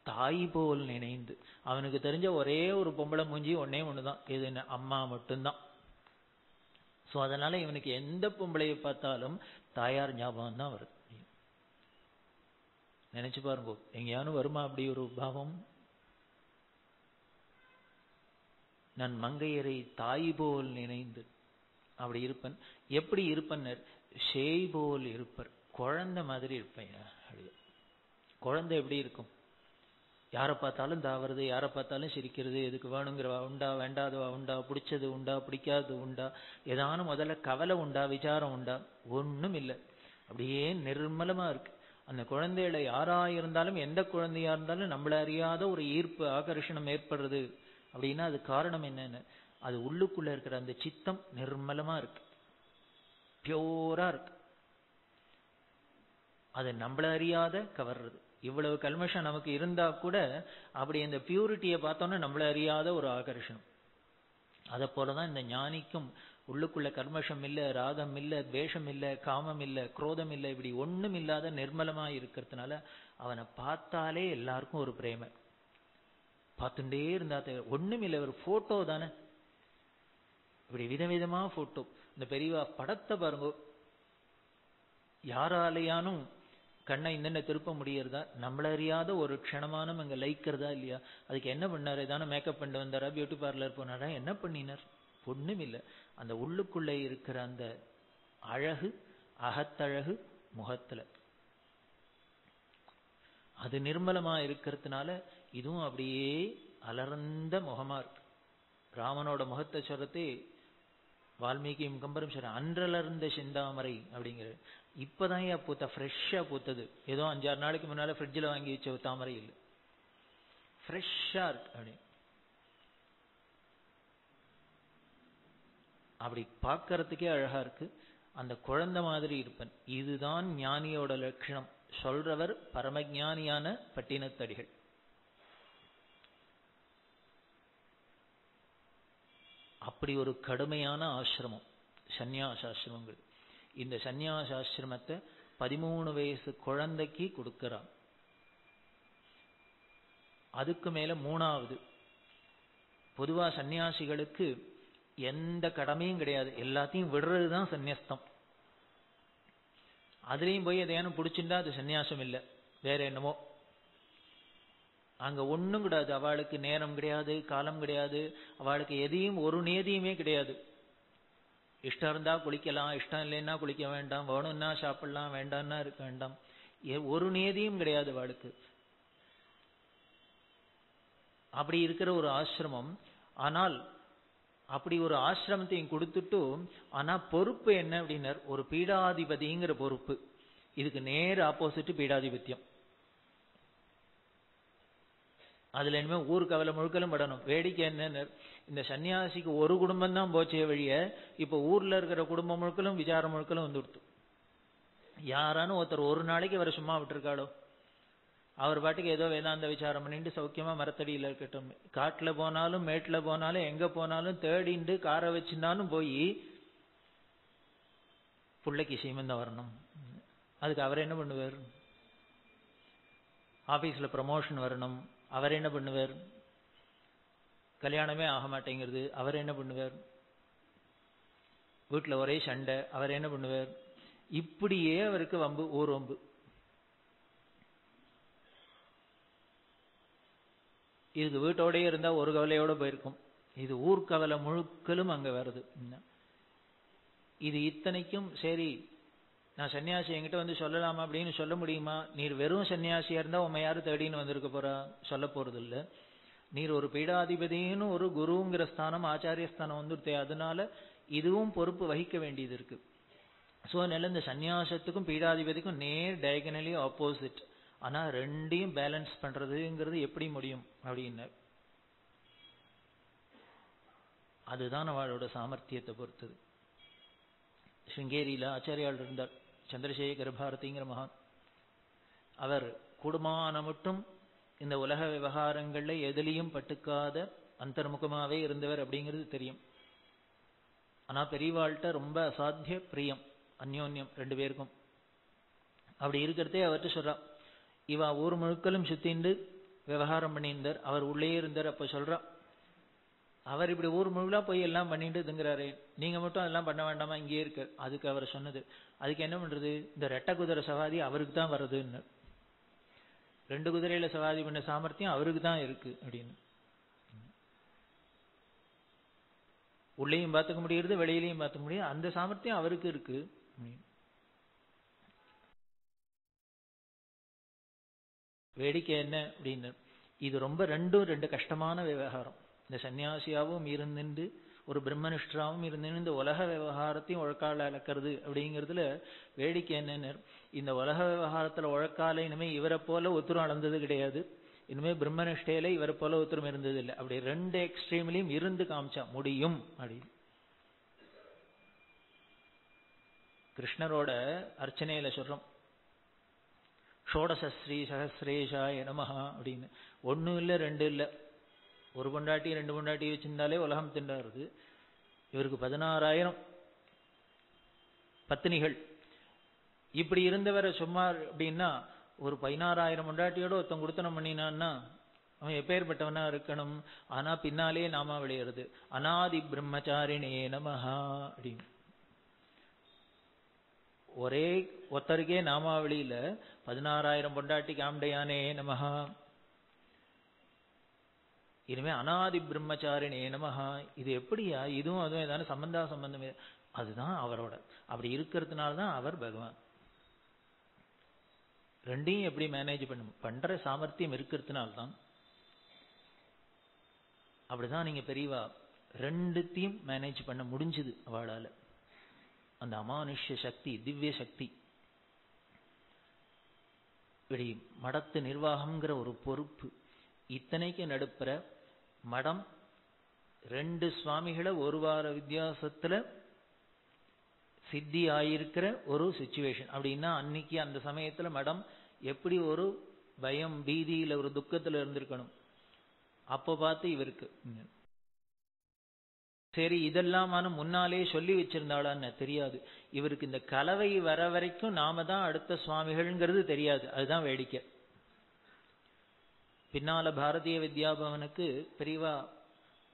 தாய் போல் நினைந்து. அவனுக்கு தெரிஞ்ச ஒரே ஒரு பொம்பளை மூஞ்சி ஒன்னே ஒண்ணுதான், எது, அம்மா மட்டும்தான். சோ அதனால இவனுக்கு எந்த பொம்பளையை பார்த்தாலும் தாயார் ஞாபகம் தான் வருது. நினைச்சு பாருங்க, எங்கேயானு வருமா அப்படி ஒரு பாவம்? நான் மங்கையரை தாய் போல் நினைந்து அப்படி இருப்பன். எப்படி இருப்பன், ஷேய் போல் இருப்பர், குழந்தை மாதிரி இருப்பேன். குழந்தை எப்படி இருக்கும், யாரை பார்த்தாலும் தாவறது, யாரை பார்த்தாலும் சிரிக்கிறது, எதுக்கு வேணுங்கிறவா உண்டா, வேண்டாதவா உண்டா, பிடிச்சது உண்டா, பிடிக்காதது உண்டா, ஏதான முதல்ல கவலை உண்டா, விசாரம் உண்டா, ஒண்ணும் இல்லை. அப்படியே நிர்மலமா இருக்கு. அந்த குழந்தைகளை யாரா இருந்தாலும், எந்த குழந்தையா இருந்தாலும் நம்மள அறியாத ஒரு ஈர்ப்பு ஆகர்ஷணம் ஏற்படுறது அப்படின்னா அது காரணம் என்னன்னு, அது உள்ளுக்குள்ள இருக்கிற அந்த சித்தம் நிர்மலமா இருக்கு, பியூரா இருக்கு. அது நம்மள அறியாத கவர்றது. இவ்வளவு கல்மஷம் நமக்கு இருந்தா கூட அப்படி இந்த பியூரிட்டியை பார்த்தோன்னா நம்மள அறியாத ஒரு ஆகர்ஷணம். அதை போலதான் இந்த ஞானிக்கும் உள்ளுக்குள்ள கர்மஷம் இல்ல, ராகம் இல்ல, துவேஷம் இல்ல, காமம் இல்ல, குரோதம் இல்ல, இப்படி ஒண்ணும் இல்லாத நிர்மலமா இருக்கிறதுனால அவனை பார்த்தாலே எல்லாருக்கும் ஒரு பிரேம. பார்த்துட்டே இருந்தா ஒண்ணும் இல்லை, ஒரு போட்டோ தானே, இப்படி விதவிதமா போட்டோ. இந்த பெரியவா படத்தை பாருங்க, யாராலையானும் கண்ணை இந்த திருப்ப முடியறதா, நம்மள அறியாத ஒரு க்ஷணமானும் அங்க லைக்கிறதா இல்லையா? அதுக்கு என்ன பண்ணாரு, ஏதான மேக்கப் பண்ணிட்டு வந்தாரா, பியூட்டி பார்லர் போனாரா, என்ன பண்ணினார்? ஒண்ணும் இல்லை. அந்த உள்ளுக்குள்ள இருக்கிற அந்த அழகு, அகத்தழகு முகத்துல அது நிர்மலமா இருக்கிறதுனால இதுவும் அப்படியே அலர்ந்த முகமா இருக்கு. ராமனோட முகத்தை சொல்றதே வால்மீகியும் கம்பரும் சொல்ற அன்றலர்ந்த செந்தாமரை அப்படிங்கிற. இப்பதான் பூத்த, ஃப்ரெஷ்ஷா பூத்தது. ஏதோ 5-6 நாளைக்கு முன்னால ஃப்ரிட்ஜில் வாங்கி வச்ச தாமரை இல்லை, ஃப்ரெஷ்ஷா இருக்கு. அப்படி பார்க்கறதுக்கே அழகா இருக்கு. அந்த குழந்தை மாதிரி இருப்பன். இதுதான் ஞானியோட லட்சணம். சொல்றவர் பரமஞானியான பட்டினத்தடிகள். அப்படி ஒரு கடுமையான ஆசிரமம் சந்நியாசாசிரமங்கள். இந்த சந்நியாசாசிரமத்தை 13 வயசு குழந்தைக்கு கொடுக்கிறான். அதுக்கு மேல 3வது, பொதுவா சன்னியாசிகளுக்கு எந்த கடமையும் கிடையாது, எல்லாத்தையும் விடுறதுதான் சந்நியஸ்தம். அதுலயும் போய் எதையானு பிடிச்சிருந்தா அது சன்னியாசம் இல்லை, வேற என்னமோ. அங்க ஒண்ணும் கிடையாது. அவளுக்கு நேரம் கிடையாது, காலம் கிடையாது, அவளுக்கு எதையும் ஒரு நேதியுமே கிடையாது. இஷ்டம் இருந்தா குளிக்கலாம், இஷ்டம் இல்லைன்னா குளிக்க வேண்டாம், வேணும்னா சாப்பிடலாம், வேண்டாம்னா இருக்க வேண்டாம், ஒரு நேதியும் கிடையாது அவளுக்கு. அப்படி இருக்கிற ஒரு ஆசிரமம். ஆனால் அப்படி ஒரு ஆசிரமத்தையும் கொடுத்துட்டு, ஆனா பொறுப்பு என்ன அப்படின்னா ஒரு பீடாதிபதிங்கிற பொறுப்பு. இதுக்கு நேர் ஆப்போசிட் பீடாதிபத்தியம். அதுல இனிமே ஊர் கவலை முழுக்கலும் படணும். வேடிக்கை என்ன, இந்த சன்னியாசிக்கு ஒரு குடும்பம் தான் போச்சே வழிய இப்ப ஊர்ல இருக்கிற குடும்பம் முழுக்கலும் விசாரம் முழுக்கலும் வந்துடுத்து. யாரானு ஒருத்தர் ஒரு நாளைக்கு அவரை சும்மா விட்டுருக்காளோ? அவர் பாட்டுக்கு ஏதோ வேதாந்த விசாரம் பண்ணிட்டு சௌக்கியமா மரத்தடியில இருக்கட்டும். காட்டுல போனாலும் மேட்டுல போனாலும் எங்க போனாலும் தேடிண்டு காரை வச்சுனாலும் போய் பிள்ளைக்கு சீமந்தம் வரணும். அதுக்கு அவர் என்ன பண்ணுவார்? ஆபீஸ்ல ப்ரமோஷன் வரணும், அவர் என்ன பண்ணுவார்? கல்யாணமே ஆக மாட்டேங்கிறது, அவர் என்ன பண்ணுவார்? வீட்டுல ஒரே சண்டை, அவர் என்ன பண்ணுவார்? இப்படியே அவருக்கு வம்பு, ஊர் வம்பு. இதுக்கு வீட்டோடய இருந்தா ஒரு கவலையோட போயிருக்கும். இது ஊர்கவலை முழுக்கலும் அங்க வருது. இது இத்தனைக்கும் சரி, நான் சன்னியாசி என்கிட்ட வந்து சொல்லலாமா அப்படின்னு சொல்ல முடியுமா? நீர் வெறும் சன்னியாசியா இருந்தா உண்மை யாரு தேடின்னு வந்திருக்க போறா? சொல்ல போறது இல்ல. நீர் ஒரு பீடாதிபதினு ஒரு குருங்கிற ஸ்தானம், ஆச்சாரிய ஸ்தானம் வந்துருத்தே, அதனால இதுவும் பொறுப்பு வகிக்க வேண்டியது இருக்கு. சோ அதனால இந்த சன்னியாசத்துக்கும் பீடாதிபதிக்கும் நேர் டயகனலி ஆப்போசிட். ஆனா ரெண்டையும் பேலன்ஸ் பண்றதுங்கிறது எப்படி முடியும் அப்படின்னு, அதுதான் அவளோட சாமர்த்தியத்தை பொறுத்தது. ஸ்ருங்கேரியில ஆச்சாரியால் இருந்தார், சந்திரசேகர பாரதிங்கிற மகான். அவர் குடும்பமான மட்டும் இந்த உலக விவகாரங்கள்ல எதிலையும் பட்டுக்காத அந்தர்முகமாவே இருந்தவர் அப்படிங்கிறது தெரியும். ஆனா பெரியவாள்கிட்ட ரொம்ப அசாத்திய பிரியம், அந்யோன்யம் 2 பேருக்கும். அப்படி இருக்கிறதே அவர்கிட்ட சொல்றா, இவா ஊர் முழுக்கலும் சுத்திண்டு விவகாரம் பண்ணியிருந்தார், அவர் உள்ளே இருந்தார். அப்ப சொல்றா, அவர் இப்படி ஊர் முழுலா போய் எல்லாம் பண்ணிட்டு இதுங்கிறாரு, நீங்க மட்டும் அதெல்லாம் பண்ண வேண்டாமா, இங்கே இருக்கு. அதுக்கு அவர் சொன்னது, அதுக்கு என்ன பண்றது, இந்த ரெட்டை குதிரை சவாரி அவருக்கு தான் வருதுன்னு. 2 குதிரையில சவாரி பண்ண சாமர்த்தியம் அவருக்கு தான் இருக்கு அப்படின்னு. உள்ளேயும் பார்த்துக்க முடியுது, வெளியிலையும் பார்த்துக்க முடியும், அந்த சாமர்த்தியம் அவருக்கு இருக்கு. வேடிக்கை என்ன அப்படின்னு, இது ரொம்ப 2 கஷ்டமான விவகாரம். இந்த சன்னியாசியாவும் இருந்துட்டு ஒரு பிரம்மனிஷ்டராவும் இருந்துட்டு இந்த உலக விவகாரத்தையும் உழக்கால அளக்கிறது அப்படிங்கிறதுல வேடிக்கை என்னன்னு, இந்த உலக விவகாரத்துல உழக்கால இனிமே இவரை போல ஒத்துரும் அளந்தது கிடையாது, இனிமே பிரம்மனிஷ்டையில இவரை போல ஒத்துரும் இருந்தது இல்லை. அப்படி 2 எக்ஸ்ட்ரீம்லயும் இருந்து காமிச்சா முடியும் அப்படின்னு. கிருஷ்ணரோட அர்ச்சனையில சொல்றோம், ஷோடசஸ்ரீ சகசிரேஷாய நமஹ அப்படின்னு. 1 இல்லை 2 இல்லை, ஒரு பொண்டாட்டி 2 பொண்டாட்டி வச்சிருந்தாலே உலகம் திண்டாருது. இவருக்கு 16,000 பத்தினிகள். இப்படி இருந்தவரை சும்மா அப்படின்னா, ஒரு 16,000 பொண்டாட்டியோட ஒருத்தன் கொடுத்தனம் பண்ணினான்னா அவன் எப்பேற்பட்டவனா இருக்கணும். ஆனா பின்னாலே நாமா விளையிறது, அநாதி பிரம்மச்சாரிணே நமஹா அப்படின்னு. ஒரே ஒருத்தருக்கே நாமாவளியில 16,000 பொண்டாட்டி காம்டையானே நமஹா, இனிமே அநாதி பிரம்மச்சாரிணே நமஹா. இது எப்படியா, இதுவும் அதுவும் ஏதான சம்பந்தமே. அதுதான் அவரோட, அப்படி இருக்கிறதுனால்தான் அவர் பகவான். 2ஐயும் எப்படி மேனேஜ் பண்ற சாமர்த்தியம் இருக்கிறதுனால்தான். அப்படிதான் நீங்க பெரியவா ரெண்டுத்தையும் மேனேஜ் பண்ண முடிஞ்சது அவளால. அந்த அமானுஷ்ய சக்தி, திவ்ய சக்தி. இப்படி மடத்து நிர்வாகம்ங்கிற ஒரு பொறுப்பு இத்தனைக்கு நடுப்புற மடம் 2 சுவாமிகளை ஒரு வார வித்தியாசத்துல சித்தி ஆயிருக்கிற ஒரு சிச்சுவேஷன். அப்படின்னா அன்னைக்கு அந்த சமயத்துல மடம் எப்படி ஒரு பயம், பீதியில, ஒரு துக்கத்துல இருந்திருக்கணும். அப்போ பார்த்து இவருக்கு சரி இதெல்லாம் முன்னாலே சொல்லி வச்சிருந்தாளான்னு தெரியாது. இவருக்கு இந்த கலவை வர வரைக்கும் நாம தான் அடுத்த சுவாமிகள்ங்கிறது தெரியாது. அதுதான் வேடிக்கை. பின்னால பாரதிய வித்யாபவனுக்கு பெரியவா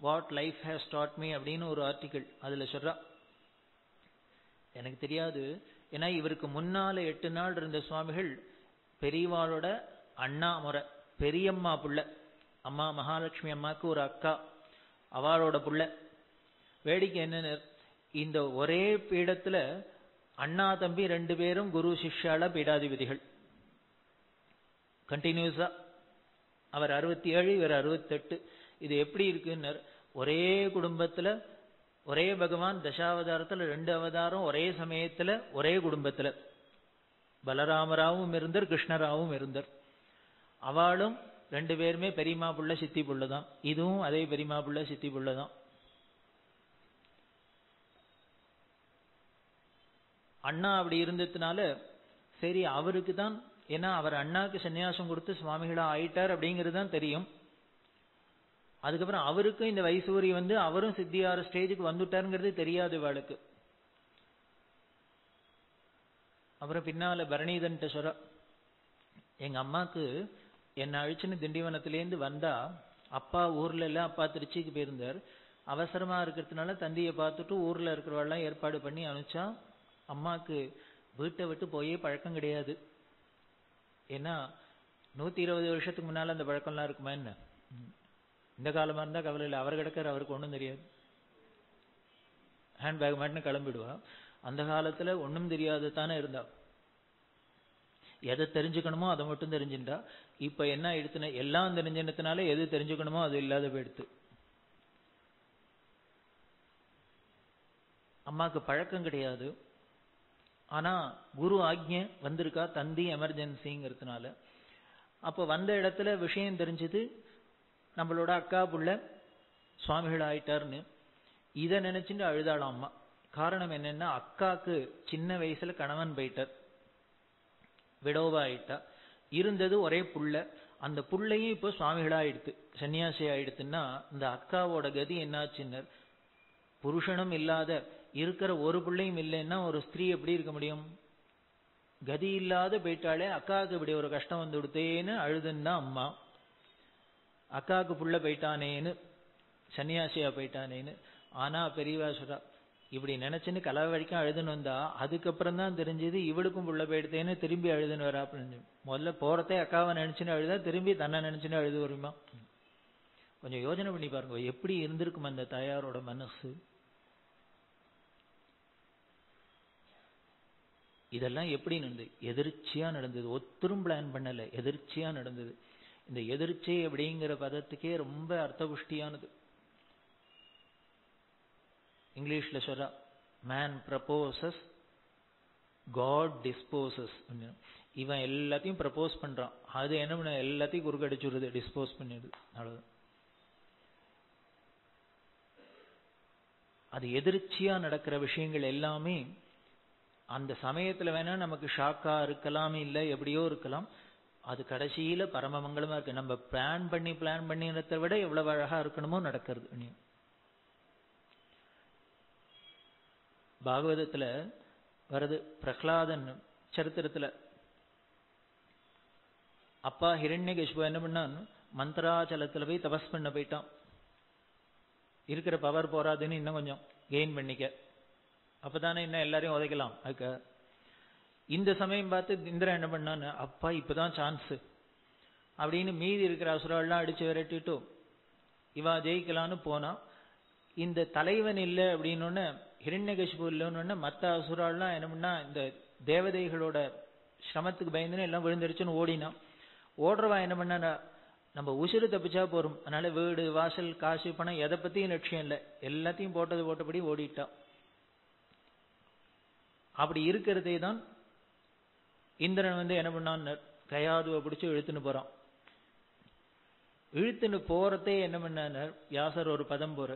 what life has dot me அப்படின்னு ஒரு ஆர்டிகிள் அதுல சொல்றா. எனக்கு தெரியாது. ஏன்னா இவருக்கு முன்னால 8 நாள் இருந்த சுவாமிகள் பெரியவாளோட அண்ணா முறை, பெரியம்மா புள்ள, அம்மா மகாலட்சுமி அம்மாக்கு ஒரு அக்கா, அவளோட புள்ள. வேடிக்கை என்னன்னு, இந்த ஒரே பீடத்துல அண்ணா தம்பி 2 பேரும் குரு சிஷ்யால பீடாதிபதிகள் கண்டினியூஸா. அவர் 67, இவர் 68. இது எப்படி இருக்குன்னு, ஒரே குடும்பத்துல ஒரே பகவான் தசாவதாரத்துல 2 அவதாரம் ஒரே சமயத்துல ஒரே குடும்பத்துல. பலராமராவும் இருந்தார், கிருஷ்ணராவும் இருந்தார். அவளும் 2 பேருமே பெரியமா புள்ள சித்தி புள்ளதான். இதுவும் அதே பெரியமா புள்ள சித்தி புள்ளதான். அண்ணா அப்படி இருந்ததுனால சரி அவருக்கு தான், ஏன்னா அவர் அண்ணாக்கு சன்னியாசம் கொடுத்து சுவாமிகளா ஆயிட்டார் அப்படிங்கிறது தான் தெரியும். அதுக்கப்புறம் அவருக்கும் இந்த வைசூரி அவரும் சித்தியார ஸ்டேஜுக்கு வந்துட்டாருங்கிறது தெரியாது இவளுக்கு. அப்புறம் பின்னால பரணிதன்ட்ட சொல்ற, எங்க அம்மாக்கு என்ன அழிச்சுன்னு திண்டிவனத்திலேருந்து வந்தா, அப்பா ஊர்ல எல்லாம், அப்பா திருச்சிக்கு போயிருந்தார், அவசரமா இருக்கிறதுனால தந்தியை பார்த்துட்டு ஊர்ல இருக்கிறவெல்லாம் ஏற்பாடு பண்ணி அனுப்பிச்சா. அம்மாக்கு வீட்டை விட்டு போயே பழக்கம் கிடையாது. ஏன்னா 120 வருஷத்துக்கு முன்னால அந்த பழக்கம்லாம் இருக்குமா என்ன? இந்த காலமா இருந்தா கவலை இல்லை, அவர் கிடக்கிற அவருக்கு ஒன்றும் தெரியாது, ஹேண்ட்பேக் மாட்டின்னு கிளம்பிடுவா. அந்த காலத்துல ஒன்றும் தெரியாது தானே இருந்தா, எதை தெரிஞ்சுக்கணுமோ அதை மட்டும் தெரிஞ்சுட்டா. இப்ப என்ன எடுத்துன, எல்லாம் தெரிஞ்சினதுனால எது தெரிஞ்சுக்கணுமோ அது இல்லாத போயிடுத்து. அம்மாக்கு பழக்கம் கிடையாது. ஆனா குரு ஆக்ஞை வந்திருக்கா, தந்தி எமர்ஜென்சிங்கிறதுனால. அப்ப வந்த இடத்துல விஷயம் தெரிஞ்சது, நம்மளோட அக்கா புள்ள சுவாமிகள் ஆயிட்டார்னு. இதை நினைச்சுட்டு அழுதாளாம் அம்மா. காரணம் என்னன்னா, அக்காக்கு சின்ன வயசுல கணவன் போயிட்டார், விடோவா ஆயிட்டா. இருந்தது ஒரே புள்ள, அந்த புள்ளையும் இப்போ சுவாமிகளா ஆயிடுத்து, சன்னியாசி ஆயிடுத்துன்னா இந்த அக்காவோட கதி என்னாச்சுன்னு, புருஷனும் இல்லாத இருக்கிற ஒரு பிள்ளையும் இல்லைன்னா ஒரு ஸ்திரீ எப்படி இருக்க முடியும்? கதி இல்லாத போயிட்டாலே, அக்காவுக்கு இப்படி ஒரு கஷ்டம் வந்து கொடுத்தேன்னு அழுதுன்னா அம்மா. அக்காவுக்கு புள்ள போயிட்டானேன்னு, சன்னியாசியா போயிட்டானேன்னு. ஆனா பெரியவா சொல்றா, இப்படி நினைச்சுன்னு கலவை வரைக்கும் அழுதுன்னு வந்தா, அதுக்கப்புறம் தான் தெரிஞ்சது இவளுக்கும் புள்ள போயிடுத்தேன்னு திரும்பி அழுதுன்னு வரா. முதல்ல போறதே அக்காவை நினைச்சுன்னு அழுதா, திரும்பி தன்னை நினைச்சுன்னு அழுது வருமா? கொஞ்சம் யோசனை பண்ணி பாருங்க, எப்படி இருந்திருக்கும் அந்த தாயாரோட மனசு. இதெல்லாம் எப்படி நடந்தது? எதிர்ச்சியா நடந்தது. ஒத்தரும் பிளான் பண்ணல, எதிர்ச்சியா நடந்தது. இந்த எதிர்ச்சி அப்படிங்கிற பதத்துக்கே ரொம்ப அர்த்தபுஷ்டியானது. இங்கிலீஷ்ல சொல்றா, மேன் ப்ரப்போசஸ், காட் டிஸ்போசஸ். இவன் எல்லாத்தையும் ப்ரப்போஸ் பண்றான், அது என்ன பண்ண, எல்லாத்தையும் குறுக்கடிச்சுடுது, டிஸ்போஸ் பண்ணிடுது. அவ்வளவுதான். அது எதிர்ச்சியா நடக்கிற விஷயங்கள் எல்லாமே அந்த சமயத்துல வேணா நமக்கு ஷாக்கா இருக்கலாம், இல்ல எப்படியோ இருக்கலாம். அது கடைசியில பரமமங்கலமா இருக்கு. நம்ம பிளான் பண்ணினதை விட எவ்வளவு அழகா இருக்கணுமோ நடக்கிறது. பாகவதத்துல வருது, பிரகலாதன் சரித்திரத்துல அப்பா ஹிரண்யகசிபு என்ன பண்ணான், மந்திராச்சலத்துல போய் தபஸ் பண்ண போயிட்டான். இருக்கிற பவர் போராதுன்னு இன்னும் கொஞ்சம் கெயின் பண்ணிக்க, அப்பதானே இன்னும் எல்லாரையும் உதைக்கலாம். அதுக்கு இந்த சமயம் பார்த்து இந்திரன் என்ன பண்ணான்னு, அப்பா இப்பதான் சான்ஸ் அப்படின்னு மீதி இருக்கிற அசுராலாம் அடிச்சு விரட்டிட்டு இவா ஜெயிக்கலான்னு போனா, இந்த தலைவன் இல்லை அப்படின்னு ஹிரண்யகசிபு இல்லைன்னு மற்ற அசுராலாம் என்ன பண்ணா, இந்த தேவதைகளோட சிரமத்துக்கு பயந்துன்னு எல்லாம் விழுந்துருச்சுன்னு ஓடினா. ஓடுறவா என்ன பண்ணா, நம்ம உசுறு தப்பிச்சா போறோம். அதனால வீடு வாசல் காசு பணம் எதை பத்தியும் லட்சியம் இல்லை, எல்லாத்தையும் போட்டபடி ஓடிட்டா. அப்படி இருக்கிறதே தான் இந்திரன் என்ன பண்ணான், கயாதுவை பிடிச்சு இழுத்துன்னு போறான். இழுத்துன்னு போறதே என்ன பண்ணார் வியாசர் ஒரு பதம் போற,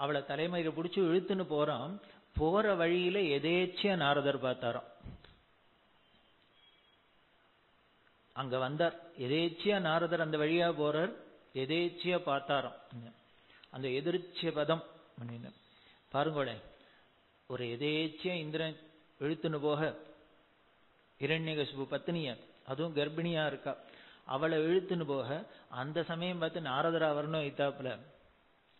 அவளை தலைமையில பிடிச்சு இழுத்துன்னு போறான். போற வழியில எதேச்சியா நாரதர் பார்த்தாராம். அங்க வந்தார் எதேச்சியா நாரதர், அந்த வழியா போறார், எதேச்சியா பார்த்தாராம். அந்த எதிர்ச்சிய பதம் பாருங்களேன். ஒரு எதேச்சியா இந்திரன் இழுத்துன்னு போக, இரண்யகசிபு பத்னிய, அதுவும் கர்ப்பிணியா இருக்கா, அவளை இழுத்துன்னு போக, அந்த சமயம் பார்த்து நாரதரா வரணும் இத்தாப்புல,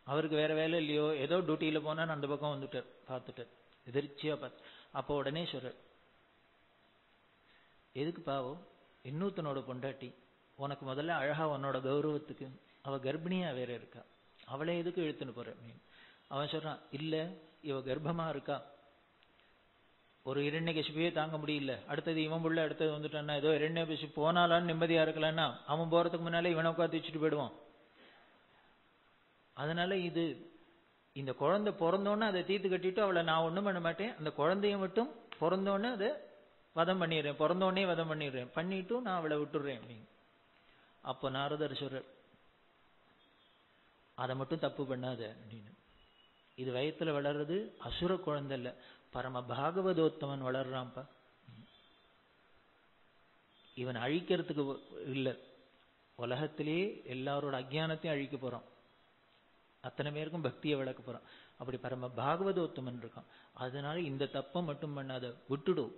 அவருக்கு வேற வேலை இல்லையோ, ஏதோ டியூட்டியில போனா அந்த பக்கம் வந்துட்டார், பார்த்துட்டார் எதிர்ச்சியா பார்த்து. அப்போ உடனே சொல்றார், எதுக்கு பாவம் இன்னொருத்தனோட பொண்டாட்டி, உனக்கு முதல்ல அழகா உன்னோட கௌரவத்துக்கு, அவ கர்ப்பிணியா வேற இருக்கா, அவளை எதுக்கு இழுத்துன்னு போற அப்படின்னு. அவன் சொல்றான், இல்ல இவ கர்ப்பமா இருக்கா, ஒரு இரண்யகசிபையே தாங்க முடியல, அடுத்தது இவன் புள்ள அடுத்தது வந்துட்டான்னா, ஏதோ இரண்யகசிபு போனாலான்னு நிம்மதியா இருக்கலான்னா அவன் போறதுக்கு முன்னாலே இவனை உட்காந்து வச்சுட்டு போயிடுவான். அதனால இந்த குழந்தை பிறந்தோன்னு அதை தீர்த்து கட்டிட்டு அவளை நான் ஒண்ணும் பண்ண மாட்டேன், அந்த குழந்தைய மட்டும் பிறந்தோன்னு அதை வதம் பண்ணிடுறேன், பிறந்தோடனே வதம் பண்ணிடுறேன், பண்ணிட்டு நான் அவளை விட்டுடுறேன் அப்படின்னு. அப்போ நாரதர் சொல்றார், அதை மட்டும் தப்பு பண்ணாத அப்படின்னு. இது வயத்துல வளர்றது அசுர குழந்தை இல்ல, பரம பாகவதோத்தமன் வளர்றான்ப்பா. இவன் அழிக்கிறதுக்கு இல்ல, உலகத்திலேயே எல்லாரோட அஜ்ஞானத்தையும் அழிக்க போறான், அத்தனை பேருக்கும் பக்தியை விளக்க போறான். அப்படி பரம பாகவதோத்தமன் இருக்கான். அதனால இந்த தப்பை மட்டும் பண்ணாத, விட்டுடும்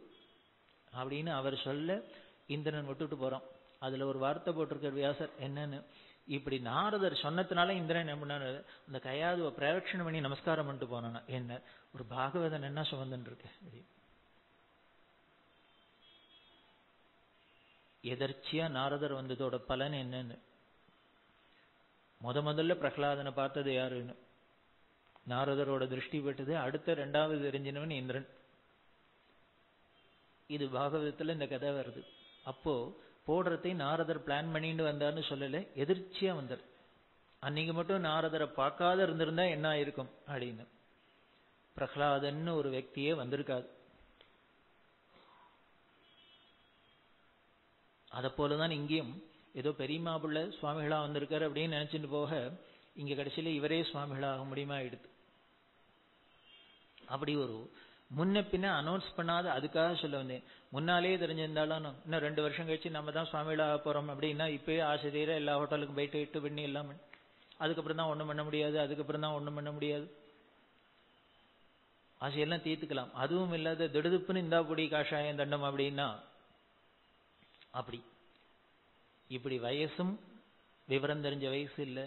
அப்படின்னு அவர் சொல்ல இந்திரன் விட்டுட்டு போறான். அதுல ஒரு வார்த்தை போட்டிருக்கார் வியாசர், என்னன்னு, இப்படி நாரதர் சொன்னதுனால இந்திரன் என்ன பண்ணாரு, அந்த கயாதுவை பிரதட்சணம் பண்ணி நமஸ்காரம் பண்ணிட்டு போனானா. என்ன ஒரு பாகவதன் என்ன சுமந்துன்னு இருக்கு. எதர்ச்சியா நாரதர் வந்ததோட பலன் என்னன்னு, முதல்ல பிரகலாதனை பார்த்தது யாருன்னு நாரதரோட திருஷ்டி பெற்றது, அடுத்த ரெண்டாவது தெரிஞ்சினவன் இந்திரன். இது பாகவதத்துல இந்த கதை வருது. அப்போ போடுறதை நாரதர் பிளான் பண்ணிட்டு வந்தார்னு சொல்லல, எதிர்ச்சியா வந்தார். அன்னைக்கு மட்டும் நாரதரை பார்க்காத இருந்திருந்தா என்ன ஆயிருக்கும் அப்படின்னு. பிரகலாதன்னு ஒரு వ్యక్తిயே வந்திருக்காது. அதை போலதான் இங்கேயும் ஏதோ பெரியமா பிள்ளை சுவாமிகளா வந்திருக்காரு அப்படின்னு நினைச்சிட்டு போக, இங்க கடைசியில இவரே சுவாமிகளா ஆக முடியுமா எடுத்து. அப்படி ஒரு முன்ன பின்ன அனௌன்ஸ் பண்ணாத, அதுக்காக சொல்ல வந்தேன். முன்னாலே தெரிஞ்சிருந்தாலும் இன்னும் 2 வருஷம் கழிச்சு நம்ம தான் சுவாமிகளாக போறோம் அப்படின்னா, இப்பயே ஆசை தீர எல்லா ஹோட்டலுக்கும் போயிட்டு இட்டு பண்ணி எல்லாம் அதுக்கப்புறம் தான் ஒண்ணும் பண்ண முடியாது, அதுக்கப்புறம் தான் ஒண்ணும் பண்ண முடியாது. ஆசையெல்லாம் தீர்த்துக்கலாம். அதுவும் இல்லாத திடுதுப்புன்னு இந்தா பொடி காஷாயம் தண்டம் அப்படின்னா அப்படி. இப்படி வயசும் விவரம் தெரிஞ்ச வயசு இல்லை,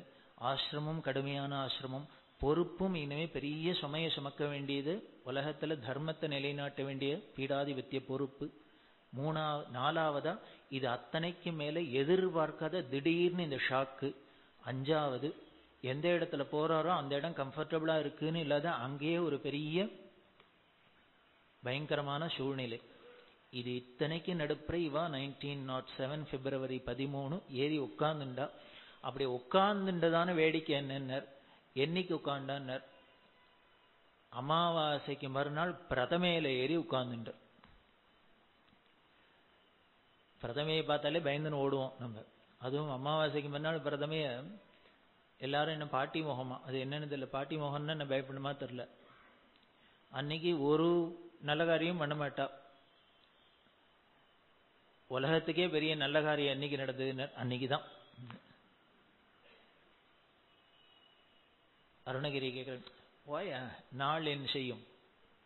ஆசிரமம் கடுமையான ஆசிரமம், பொறுப்பும் இனிமே பெரிய சுமையை சுமக்க வேண்டியது, உலகத்துல தர்மத்தை நிலைநாட்ட வேண்டிய பீடாதிபத்திய பொறுப்பு. 4வதா இது அத்தனைக்கு மேல எதிர்பார்க்காத திடீர்னு இந்த ஷாக்கு. 5வது எந்த இடத்துல போறாரோ அந்த இடம் கம்ஃபர்டபுளா இருக்குன்னு இல்லாத அங்கேயே ஒரு பெரிய பயங்கரமான சூழ்நிலை. இது இத்தனைக்கு நடுப்புற இவா 1907 பிப்ரவரி 13 ஏறி உட்கார்ந்துண்டா. அப்படி உட்கார்ந்துண்டதான வேடிக்கை என்னன்னர், என்னைக்கு உட்கார்ந்தார், அமாவாசைக்கு மறுநாள் பிரதமையில ஏறி உட்கார்ந்துட்டார். பிரதமையை பார்த்தாலே பயந்துன்னு ஓடுவோம் நம்ம. அதுவும் அமாவாசைக்கு மறுநாள் பிரதமைய எல்லாரும் என்ன பாட்டி மோகமா, அது என்னன்னு தெரியல, பாட்டி மோகம்னா என்ன பயப்படுமா தெரியல. அன்னைக்கு ஒரு நல்ல காரியம் பண்ண மாட்டா. உலகத்துக்கே பெரிய நல்ல காரியம் என்னைக்கு நடந்ததுன்னு அன்னைக்குதான். அருணகிரி கேட்கிறேன், ஓயா நாள் என் செய்யும்,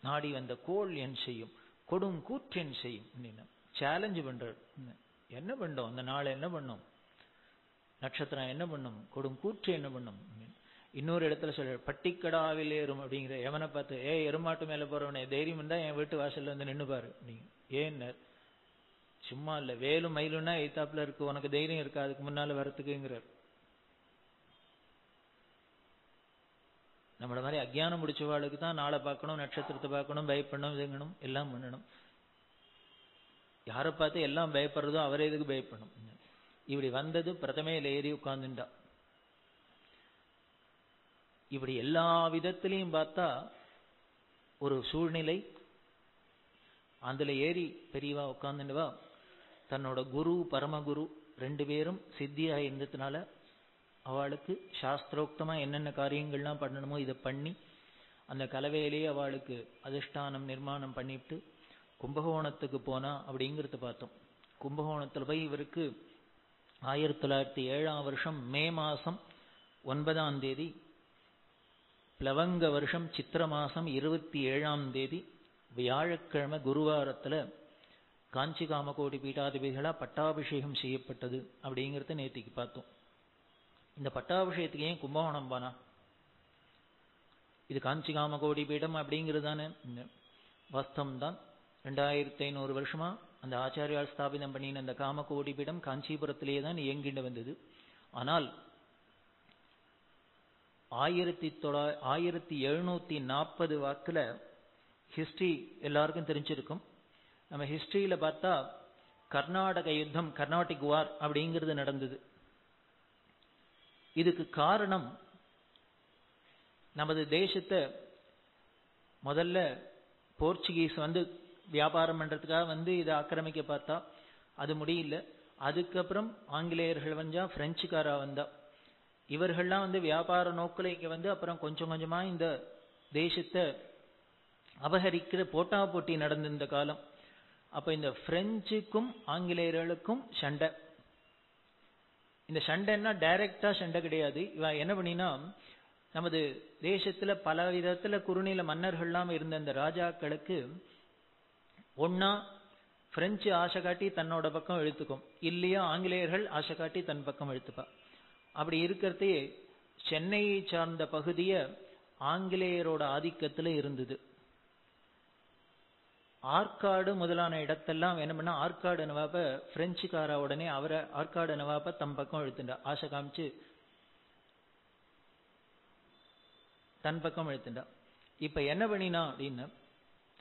நாடி வந்த கோள் என் செய்யும், கொடும் கூற்றென் செய்யும் அப்படின்னு சேலஞ்சு பண்றாரு. என்ன பண்ணோம் அந்த நாள், என்ன பண்ணோம் நட்சத்திரம், என்ன பண்ணும் கொடும் கூற்று, என்ன பண்ணும். இன்னொரு இடத்துல சொல்ற, பட்டிக்கடாவில் ஏறும் அப்படிங்கிற எவனை பார்த்து, எருமாட்டு மேல போறவனே தைரியம் இருந்தா என் வீட்டு வாசல்ல வந்து நின்று பாரு அப்படிங்க. ஏன்னு சும்மா இல்ல, வேலும் மயிலும்னா எய்தாப்புல இருக்கு, உனக்கு தைரியம் இருக்கா அதுக்கு முன்னால வரத்துக்குங்கிறார். நம்மள மாதிரி அஜ்ஞானம் முடிச்சவாளுக்கு தான் நாளை பார்க்கணும், நட்சத்திரத்தை பார்க்கணும், பயப்படணும், இதுங்கணும், எல்லாம் பண்ணணும். யாரை பார்த்து எல்லாம் பயப்படுறதோ அவரே எதுக்கு பயப்படணும். இப்படி வந்தது பிரதமையில ஏறி உட்கார்ந்துட்டா. இப்படி எல்லா விதத்திலையும் பார்த்தா ஒரு சூழ்நிலை. அதுல ஏறி பெரியவா உட்கார்ந்துடுவா. தன்னோட குரு பரமகுரு 2 பேரும் சித்தியா இருந்ததுனால அவளுக்கு சாஸ்திரோக்தமா என்னென்ன காரியங்கள்லாம் பண்ணணுமோ இதை பண்ணி அந்த கலவையிலேயே அவளுக்கு அதிஷ்டானம் நிர்மாணம் பண்ணிவிட்டு கும்பகோணத்துக்கு போனா அப்படிங்கிறத பார்த்தோம். கும்பகோணத்துல போய் இவருக்கு 1907 மே மாசம் 9ஆம் தேதி, பிளவங்க வருஷம் சித்திர மாசம் 27ஆம் தேதி வியாழக்கிழமை குருவாரத்துல காஞ்சி காமகோடி பீட்டாதிபதிகளா பட்டாபிஷேகம் செய்யப்பட்டது அப்படிங்கிறத நேத்திக்கு பார்த்தோம். இந்த பட்டாபிஷேகத்துக்கு ஏன் கும்பகோணம் போனா? இது காஞ்சி காமகோடி பீடம் அப்படிங்கிறது தானே வாஸ்தவம் தான். 2500 வருஷமா அந்த ஆச்சாரியால் ஸ்தாபிதம் பண்ணின அந்த காமகோடி பீடம் காஞ்சிபுரத்திலேயே தான் இயங்கிட்டு வந்தது. ஆனால் 1740 வாக்குல ஹிஸ்டரி எல்லாருக்கும் தெரிஞ்சிருக்கும். நம்ம ஹிஸ்டரியில பார்த்தா கர்நாடக யுத்தம், கர்நாடிக் வார் அப்படிங்கிறது நடந்தது. இதுக்கு காரணம் நமது தேசத்தை முதல்ல போர்ச்சுகீஸ் வியாபாரம் பண்றதுக்காக இதை ஆக்கிரமிக்க பார்த்தா அது முடியல. அதுக்கப்புறம் ஆங்கிலேயர்கள் பிரெஞ்சுக்காரா வந்தா. இவர்கள்லாம் வியாபார நோக்கில் இங்க அப்புறம் கொஞ்சம் கொஞ்சமா இந்த தேசத்தை அபகரிக்கிற போட்டா போட்டி நடந்த இந்த காலம். அப்ப இந்த பிரெஞ்சுக்கும் ஆங்கிலேயர்களுக்கும் சண்டை. இந்த சண்டைன்னா டைரக்டா சண்டை கிடையாது. இவ என்ன பண்ணினா, நமது தேசத்துல பல விதத்துல குறுநில மன்னர்கள்லாம் இருந்த அந்த ராஜாக்களுக்கு ஒன்னா பிரெஞ்சு ஆசை காட்டி தன்னோட பக்கம் இழுத்துக்கும், இல்லையா ஆங்கிலேயர்கள் ஆசை காட்டி தன் பக்கம் இழுத்துப்பா. அப்படி இருக்கிறதே சென்னையை சார்ந்த பகுதிய ஆங்கிலேயரோட ஆதிக்கத்துல இருந்தது. ஆற்காடு முதலான இடத்தெல்லாம் என்ன பண்ணா, ஆற்காடு நவாப பிரெஞ்சுக்காரா உடனே அவரை ஆற்காடு நவாப தம் பக்கம் இழுத்துண்டா, ஆசை காமிச்சு தன் பக்கம் இழுத்துண்டா. இப்ப என்ன பண்ணினா அப்படின்னா,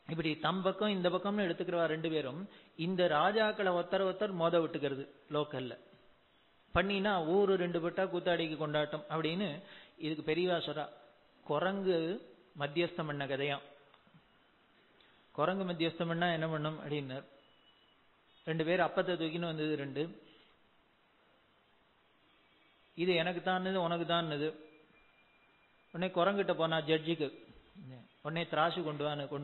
இப்படி தம் பக்கம் இந்த பக்கம்னு எடுத்துக்கிறவா 2 பேரும் இந்த ராஜாக்களை ஒருத்தர் மோத விட்டுக்கிறது லோக்கல்ல பண்ணினா ஊரு 2 பட்டா கூத்தாடிக்கு கொண்டாட்டம் அப்படின்னு. இதுக்கு பெரியவா சொல்றா, குரங்கு மத்தியஸ்தம் பண்ண கதையாம். குரங்கு மத்தியஸ்தம் பண்ணா என்ன பண்ணும் அப்படின்னார். 2 பேர் அப்பத்தை தூக்கின்னு வந்தது 2. இது எனக்கு தானது உனக்கு தானது. உடனே குரங்கிட்ட போனா ஜட்ஜுக்கு, உடனே திராசு கொண்டு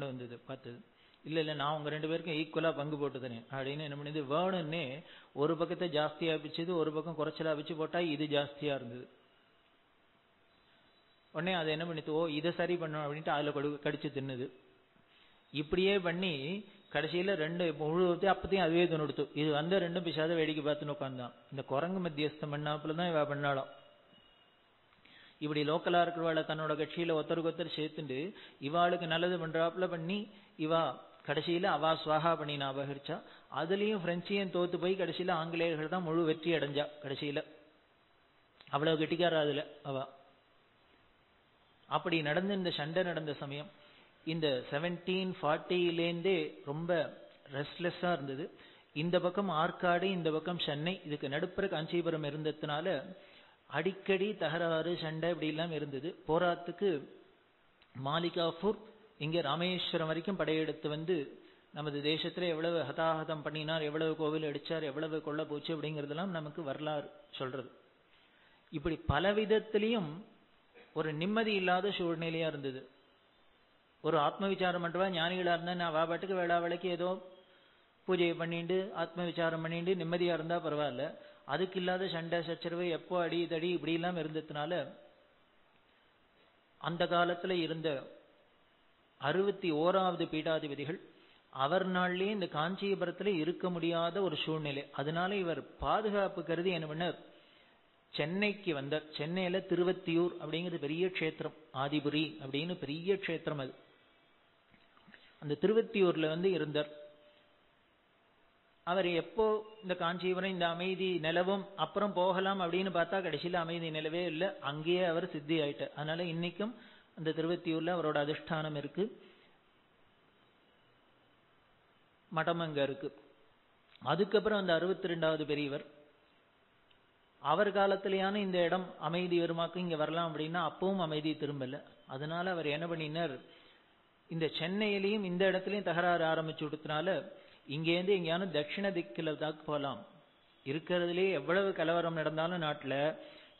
வந்தது பார்த்தது. இல்ல நான் உங்க 2 பேருக்கும் ஈக்குவலா பங்கு போட்டுதனே அப்படின்னு என்ன பண்ணிது, வேணும்னே ஒரு பக்கத்தை ஜாஸ்தியா பிச்சது, ஒரு பக்கம் குறைச்சலா பிச்சு போட்டா இது ஜாஸ்தியா இருந்தது. உடனே அதை என்ன பண்ணிட்டு, ஓ இதை சரி பண்ணும் அப்படின்ட்டு அதுல கடிச்சு தின்னுது. இப்படியே பண்ணி கடைசியில 2 முழு அப்பத்தையும் அதுவே தின்னுடுத்து. இது 2 பிசாத வேடிக்கை பார்த்துன்னு உட்காந்தான். இந்த குரங்கு மத்தியஸ்தம் பண்ணாப்புலதான் இவ பண்ணாலும். இப்படி லோக்கலா இருக்கிறவாளை தன்னோட கட்சியில ஒருத்தருக்கு சேர்த்துண்டு இவாளுக்கு நல்லது பண்றாப்புல பண்ணி இவா கடைசியில அவா சுவாகா பண்ணினா அபகரிச்சா. அதுலயும் பிரெஞ்சையும் தோத்து போய் கடைசியில ஆங்கிலேயர்கள் தான் முழு வெற்றி அடைஞ்சா. கடைசியில அவ்வளவு கெட்டிக்காரா அதுல அவ. அப்படி நடந்த இந்த சண்டை நடந்த சமயம் இந்த 1740 ரொம்ப ரெஸ்ட்லெஸ்ஸா இருந்தது. இந்த பக்கம் ஆற்காடு, இந்த பக்கம் சென்னை, இதுக்கு நடுப்புற காஞ்சிபுரம் இருந்ததுனால அடிக்கடி தகராறு சண்டை இப்படி எல்லாம் இருந்தது. போராத்துக்கு மாலிகாபூர் இங்க ராமேஸ்வரம் வரைக்கும் படையெடுத்து நமது தேசத்துல எவ்வளவு ஹதாஹதம் பண்ணினார், எவ்வளவு கோவில் அடிச்சார், எவ்வளவு கொள்ள போச்சு அப்படிங்கறதெல்லாம் நமக்கு வரலாறு சொல்றது. இப்படி பல விதத்திலையும் ஒரு நிம்மதி இல்லாத சூழ்நிலையா இருந்தது. ஒரு ஆத்ம விசாரம் பண்றவா ஞானிகளா இருந்தா நான் பாட்டுக்கு வேளா வேலைக்கு ஏதோ பூஜையை பண்ணிட்டு ஆத்ம விசாரம் பண்ணிட்டு நிம்மதியா இருந்தா பரவாயில்ல. அதுக்கு இல்லாத சண்டை சச்சரவு எப்போ அடி தடி இப்படி எல்லாம் இருந்ததுனால அந்த காலத்துல இருந்த 61வது பீடாதிபதிகள் அவர் நாள்லயே இந்த காஞ்சிபுரத்துல இருக்க முடியாத ஒரு சூழ்நிலை. அதனால இவர் பாதுகாப்பு கருதி என்ன பண்ணார், சென்னைக்கு வந்தார். சென்னையில திருவத்தியூர் அப்படிங்கிறது பெரிய க்ஷேத்திரம், ஆதிபுரி அப்படின்னு பெரிய க்ஷேத்திரம் அது. அந்த திருவத்தியூர்ல இருந்தார். அவர் எப்போ இந்த காஞ்சிபுரம் இந்த அமைதி நிலவும் அப்புறம் போகலாம் அப்படின்னு பார்த்தா கடைசியில அமைதி நிலவே இல்லை. அங்கேயே அவர் சித்தி ஆயிட்டார். அதனால இன்னைக்கும் அந்த திருவத்தியூர்ல அவரோட அதிஷ்டானம் இருக்கு, மடம் அங்க இருக்கு. அதுக்கப்புறம் அந்த 62வது பெரியவர் அவர் காலத்திலேயான இந்த இடம் அமைதி வருமாக்கு இங்க வரலாம் அப்படின்னா அப்பவும் அமைதி திரும்பல. அதனால அவர் என்ன பண்ணினார், இந்த சென்னையிலையும் இந்த இடத்துலயும் தகராறு ஆரம்பிச்சு விட்டதுனால இங்கேருந்து எங்கேயானு தட்சிண திக்கில தான் போகலாம். இருக்கிறதுலே எவ்வளவு கலவரம் நடந்தாலும் நாட்டுல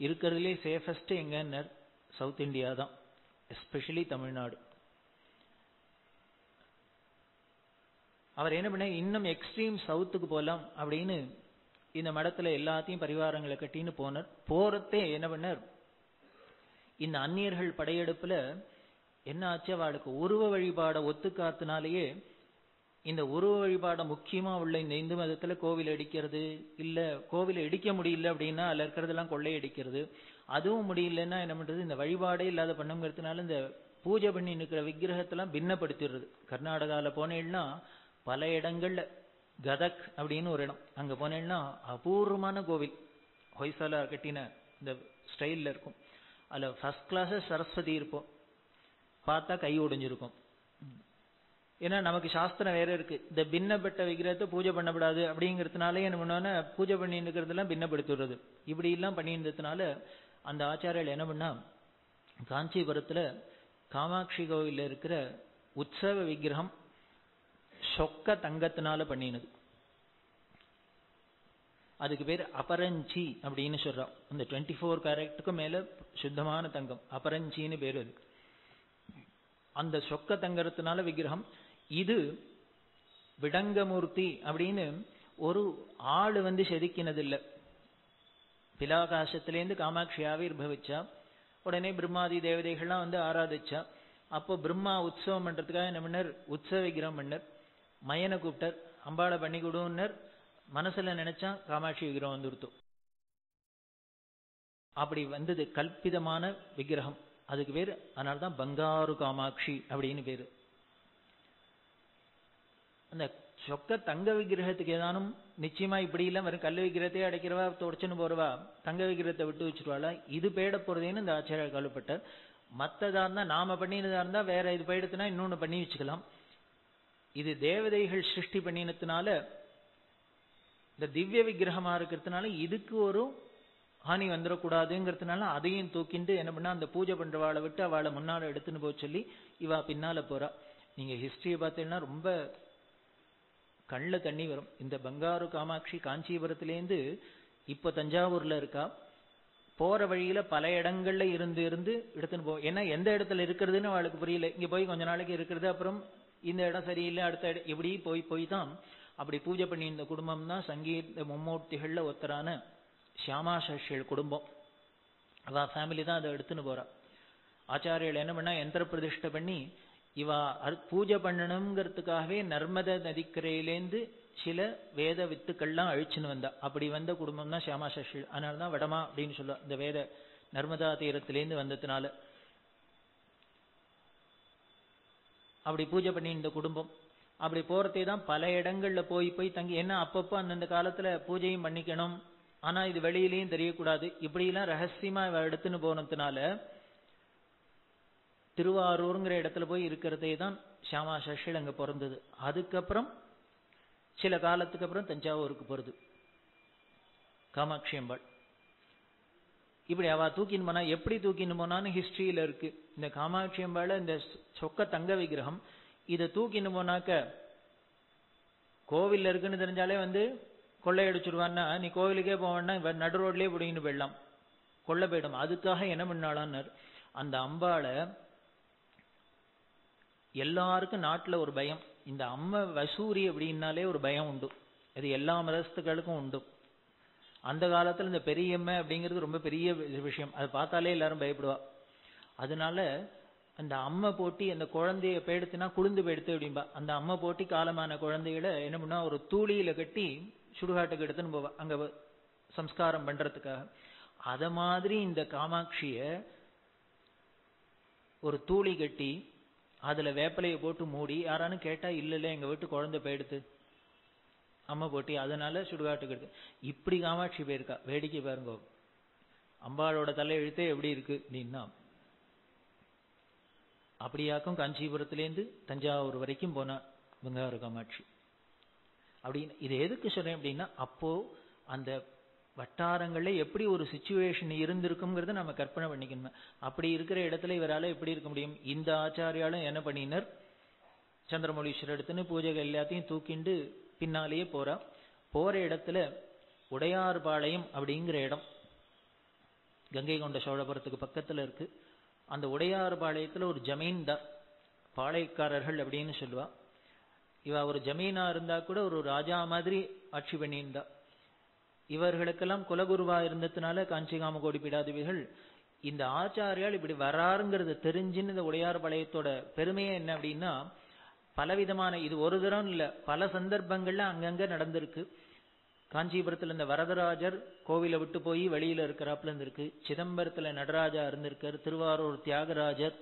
இருக்கிறதுலே சேஃபஸ்ட் எங்கன்னா சவுத் இந்தியா தான், எஸ்பெஷலி தமிழ்நாடு. அவர் என்ன பண்ண, இன்னும் எக்ஸ்ட்ரீம் சவுத்துக்கு போகலாம் அப்படின்னு இந்த மடத்துல எல்லாத்தையும் பரிவாரங்களை கட்டின்னு போனார். போறதே என்ன பண்ணார், இந்த அந்நியர்கள் படையெடுப்புல என்ன ஆச்சு, அவளுக்கு உருவ வழிபாடை ஒத்துக்காத்தினாலேயே இந்த உருவ வழிபாடை முக்கியமா உள்ள இந்த இந்து மதத்துல கோவில் அடிக்கிறது, இல்ல கோவிலை இடிக்க முடியல அப்படின்னா அதுல இருக்கிறதெல்லாம் கொள்ளையடிக்கிறது, அதுவும் முடியலன்னா என்ன பண்றது, இந்த வழிபாடே இல்லாத பண்ணுங்கிறதுனால இந்த பூஜை பண்ணி நிற்கிற விக்கிரகத்தெல்லாம் பின்னப்படுத்திடுறது. கர்நாடகாவில் போனேன்னா பல இடங்கள்ல, கதக் அப்படின்னு ஒரு இடம், அங்க போனேன்னா அபூர்வமான கோவில், ஹொய்சாலா கட்டின இந்த ஸ்டைல்ல இருக்கும். அதுல ஃபர்ஸ்ட் கிளாஸ் சரஸ்வதி இருப்போம், பார்த்தா கை ஒடிஞ்சிருக்கும். ஏன்னா நமக்கு சாஸ்திரம் வேற இருக்கு, இந்த பின்னப்பட்ட விக்கிரகத்தை பூஜை பண்ணப்படாது அப்படிங்கிறதுனாலே என்ன பண்ணுவாங்கன்னா பூஜை பண்ணி இருக்கிறதெல்லாம் பின்னப்படுத்திடுறது. இப்படி எல்லாம் பண்ணியிருந்ததுனால அந்த ஆச்சாரியர்கள் என்ன பண்ணா, காஞ்சிபுரத்துல காமாட்சி கோவில்ல இருக்கிற உற்சவ விக்கிரகம் சொக்க தங்கத்தினால பண்ணினது. அதுக்கு பேர் அபரஞ்சி அப்படின்னு சொல்றோம். அந்த 24 கேரட்டுக்கு மேல சுத்தமான தங்கம், அபரஞ்சின்னு பேரு. அது அந்த சொக்க தங்கத்தினால விக்கிரகம். இது விடங்கமூர்த்தி அப்படின்னு ஒரு ஆளு செதுக்கினது இல்ல. பிலாகாசத்திலேருந்து காமாட்சி ஆவிர்பவிச்சா, உடனே பிரம்மாதி தேவதைகள்லாம் ஆராதிச்சா. அப்போ பிரம்மா உற்சவம் பண்றதுக்காக என்ன பண்ணார், உற்சவ விக்கிரகம் பண்ணார். மயனை கூப்பிட்டார், அம்பாளை பண்ணி கொடுன்னர். மனசுல நினைச்சா காமாட்சி விக்கிரகம் வந்துருத்தோம். அப்படி வந்தது கல்பிதமான விக்கிரகம். அதுக்கு பேரு, அதனால்தான் பங்காரு காமாட்சி அப்படின்னு பேரு. அந்த சொக்க தங்க விக்கிரகத்துக்கு ஏதானும் நிச்சயமா இப்படி இல்ல, வெறும் கல் விக்கிரகத்தையே அடைக்கிறவா தொடச்சுன்னு போறவா தங்க விக்கிரகத்தை விட்டு வச்சுருவாளா, இது பேட போறதேன்னு இந்த ஆச்சாரியர் கவலைப்பட்டார். மற்றதா இருந்தா, நாம பண்ணினதா இருந்தா வேற இது போயிடுத்துனா இன்னொன்னு பண்ணி வச்சுக்கலாம். இது தேவதைகள் சிருஷ்டி பண்ணினதுனால, இந்த திவ்ய விக்கிரகமா இருக்கிறதுனால இதுக்கு ஒரு ஹானி வந்துடக்கூடாதுங்கிறதுனால அதையும் தூக்கிண்டு என்ன பண்ணா, அந்த பூஜை பண்றவாளை விட்டு அவளை முன்னால எடுத்துன்னு போக சொல்லி இவா பின்னால போறா. நீங்க ஹிஸ்டரியை பார்த்தீங்கன்னா ரொம்ப கண்ணுல தண்ணி வரும். இந்த பங்காரு காமாட்சி காஞ்சிபுரத்திலேருந்து இப்ப தஞ்சாவூர்ல இருக்கா. போற வழியில பல இடங்கள்ல இருந்து எடுத்துன்னு போ. ஏன்னா எந்த இடத்துல இருக்கிறதுன்னு அவளுக்கு புரியல. இங்க போய் கொஞ்ச நாளைக்கு இருக்கிறது, அப்புறம் இந்த இடம் சரியில்லை, அடுத்த இடம், இப்படி போய் தான் அப்படி பூஜை பண்ணி இந்த குடும்பம் தான் சங்கீத மும்மூர்த்திகள்ல ஒருத்தரான சியாமா சஷ்யல் குடும்பம். அவ ஃபேமிலி தான் அதை எடுத்துன்னு போறா. ஆச்சாரியர்கள் என்ன பண்ணா, யந்திர பிரதிஷ்டை பண்ணி இவா பூஜை பண்ணணுங்கிறதுக்காகவே நர்மத நதிக்கரையிலேருந்து சில வேத வித்துக்கள்லாம் அழிச்சுன்னு வந்தா. அப்படி வந்த குடும்பம் தான் சியாமா சஷ்யல். அதனாலதான் வடமா அப்படின்னு சொல்லுவா, இந்த வேத நர்மதா தீரத்திலேருந்து வந்ததுனால. அப்படி பூஜை பண்ணி இந்த குடும்பம் அப்படி போறதே தான் பல இடங்கள்ல போய் தங்கி, என்ன அப்பப்போ அந்தந்த காலத்துல பூஜையும் பண்ணிக்கணும், ஆனா இது வெளியிலையும் தெரியக்கூடாது, இப்படி எல்லாம் ரகசியமா எடுத்துன்னு போனதுனால திருவாரூருங்கிற இடத்துல போய் இருக்கிறதே தான் சியாமா சஷ்யல் அங்க பிறந்தது. அதுக்கப்புறம் சில காலத்துக்கு அப்புறம் தஞ்சாவூருக்கு போறது காமாட்சி அம்பாள். இப்படி அவ தூக்கின்னு போனா, எப்படி தூக்கின்னு போனான்னு ஹிஸ்டரியில இருக்கு. இந்த காமாட்சி அம்பாள இந்த சொக்க தங்க விக்கிரகம் இதை தூக்கின்னு போனாக்க, கோவில்ல இருக்குன்னு தெரிஞ்சாலே கொள்ளையடிச்சிருவான்னா, நீ கோவிலுக்கே போவேன்னா நடு ரோட்லயே பிடிங்கின்னு போயிடலாம், கொள்ளை போயிடும். அதுக்காக என்ன பண்ணாளான்னு, அந்த அம்பாளை எல்லாருக்கும் நாட்டுல ஒரு பயம். இந்த அம்மை வசூரி அப்படின்னாலே ஒரு பயம் உண்டு, அது எல்லா மதஸ்துக்களுக்கும் உண்டு. அந்த காலத்துல இந்த பெரியம்மை அப்படிங்கிறது ரொம்ப பெரிய விஷயம், அதை பார்த்தாலே எல்லாரும் பயப்படுவா. அதனால அந்த அம்மை போட்டி அந்த குழந்தைய போயிடுத்துனா குளிர்ந்து போயிடுத்து அப்படின்பா. அந்த அம்மை போட்டி காலமான குழந்தைகளை என்ன பண்ணா, ஒரு தூளியில கட்டி சுடுகாட்டுக்கு எடுத்துன்னு போவா அங்க சம்ஸ்காரம் பண்றதுக்காக. அத மாதிரி இந்த காமாட்சிய ஒரு தூளி கட்டி அதுல வேப்பலையை போட்டு மூடி, யாரானு கேட்டா இல்ல எங்க வீட்டு குழந்தை போயிடுத்து அம்மா போட்டி, அதனால சுடுகாட்டுக்கு எடுத்து. இப்படி காமாட்சி போயிருக்கா. வேடிக்கை பாருங்க, அம்பாளோட தலை எழுத்தே எப்படி இருக்கு அப்படின்னா. அப்படியாக்கும் காஞ்சிபுரத்திலேருந்து தஞ்சாவூர் வரைக்கும் போனா பங்காரு காமாட்சி. அப்படின்னு இதை எதுக்கு சொல்றேன் அப்படின்னா, அப்போ அந்த வட்டாரங்கள்ல எப்படி ஒரு சிச்சுவேஷன் இருந்திருக்குங்கிறத நம்ம கற்பனை பண்ணிக்கணும். அப்படி இருக்கிற இடத்துல இவரால எப்படி இருக்க முடியும்? இந்த ஆச்சாரியாலும் என்ன பண்ணினர், சந்திரமௌலீஸ்வரர் எடுத்துன்னு பூஜைகள் எல்லாத்தையும் தூக்கிண்டு பின்னாலேயே போறா. போற இடத்துல உடையார்பாளையம் அப்படிங்கிற இடம் கங்கை கொண்ட சோழபுரத்துக்கு பக்கத்துல இருக்கு. அந்த உடையார்பாளையத்துல ஒரு ஜமீன்தார், பாளையக்காரர்கள் அப்படின்னு சொல்லுவா. இவ ஒரு ஜமீனா இருந்தா கூட ஒரு ராஜா மாதிரி ஆட்சி பண்ணியிருந்தா. இவர்களுக்கெல்லாம் குலகுருவா இருந்ததுனால காஞ்சி காமகோடி பீடாதிபதிகள் இந்த ஆச்சாரியால் இப்படி வராருங்கிறத தெரிஞ்சுன்னு இந்த உடையார்பாளையத்தோட பெருமையே என்ன அப்படின்னா, பலவிதமான, இது ஒரு தரம் இல்ல, பல சந்தர்ப்பங்கள்ல அங்கங்க நடந்திருக்கு. காஞ்சிபுரத்துல இந்த வரதராஜர் கோவிலை விட்டு போய் வெளியில இருக்கிறாப்புல இருந்திருக்கு. சிதம்பரத்துல நடராஜா இருந்திருக்கார், திருவாரூர் தியாகராஜர்,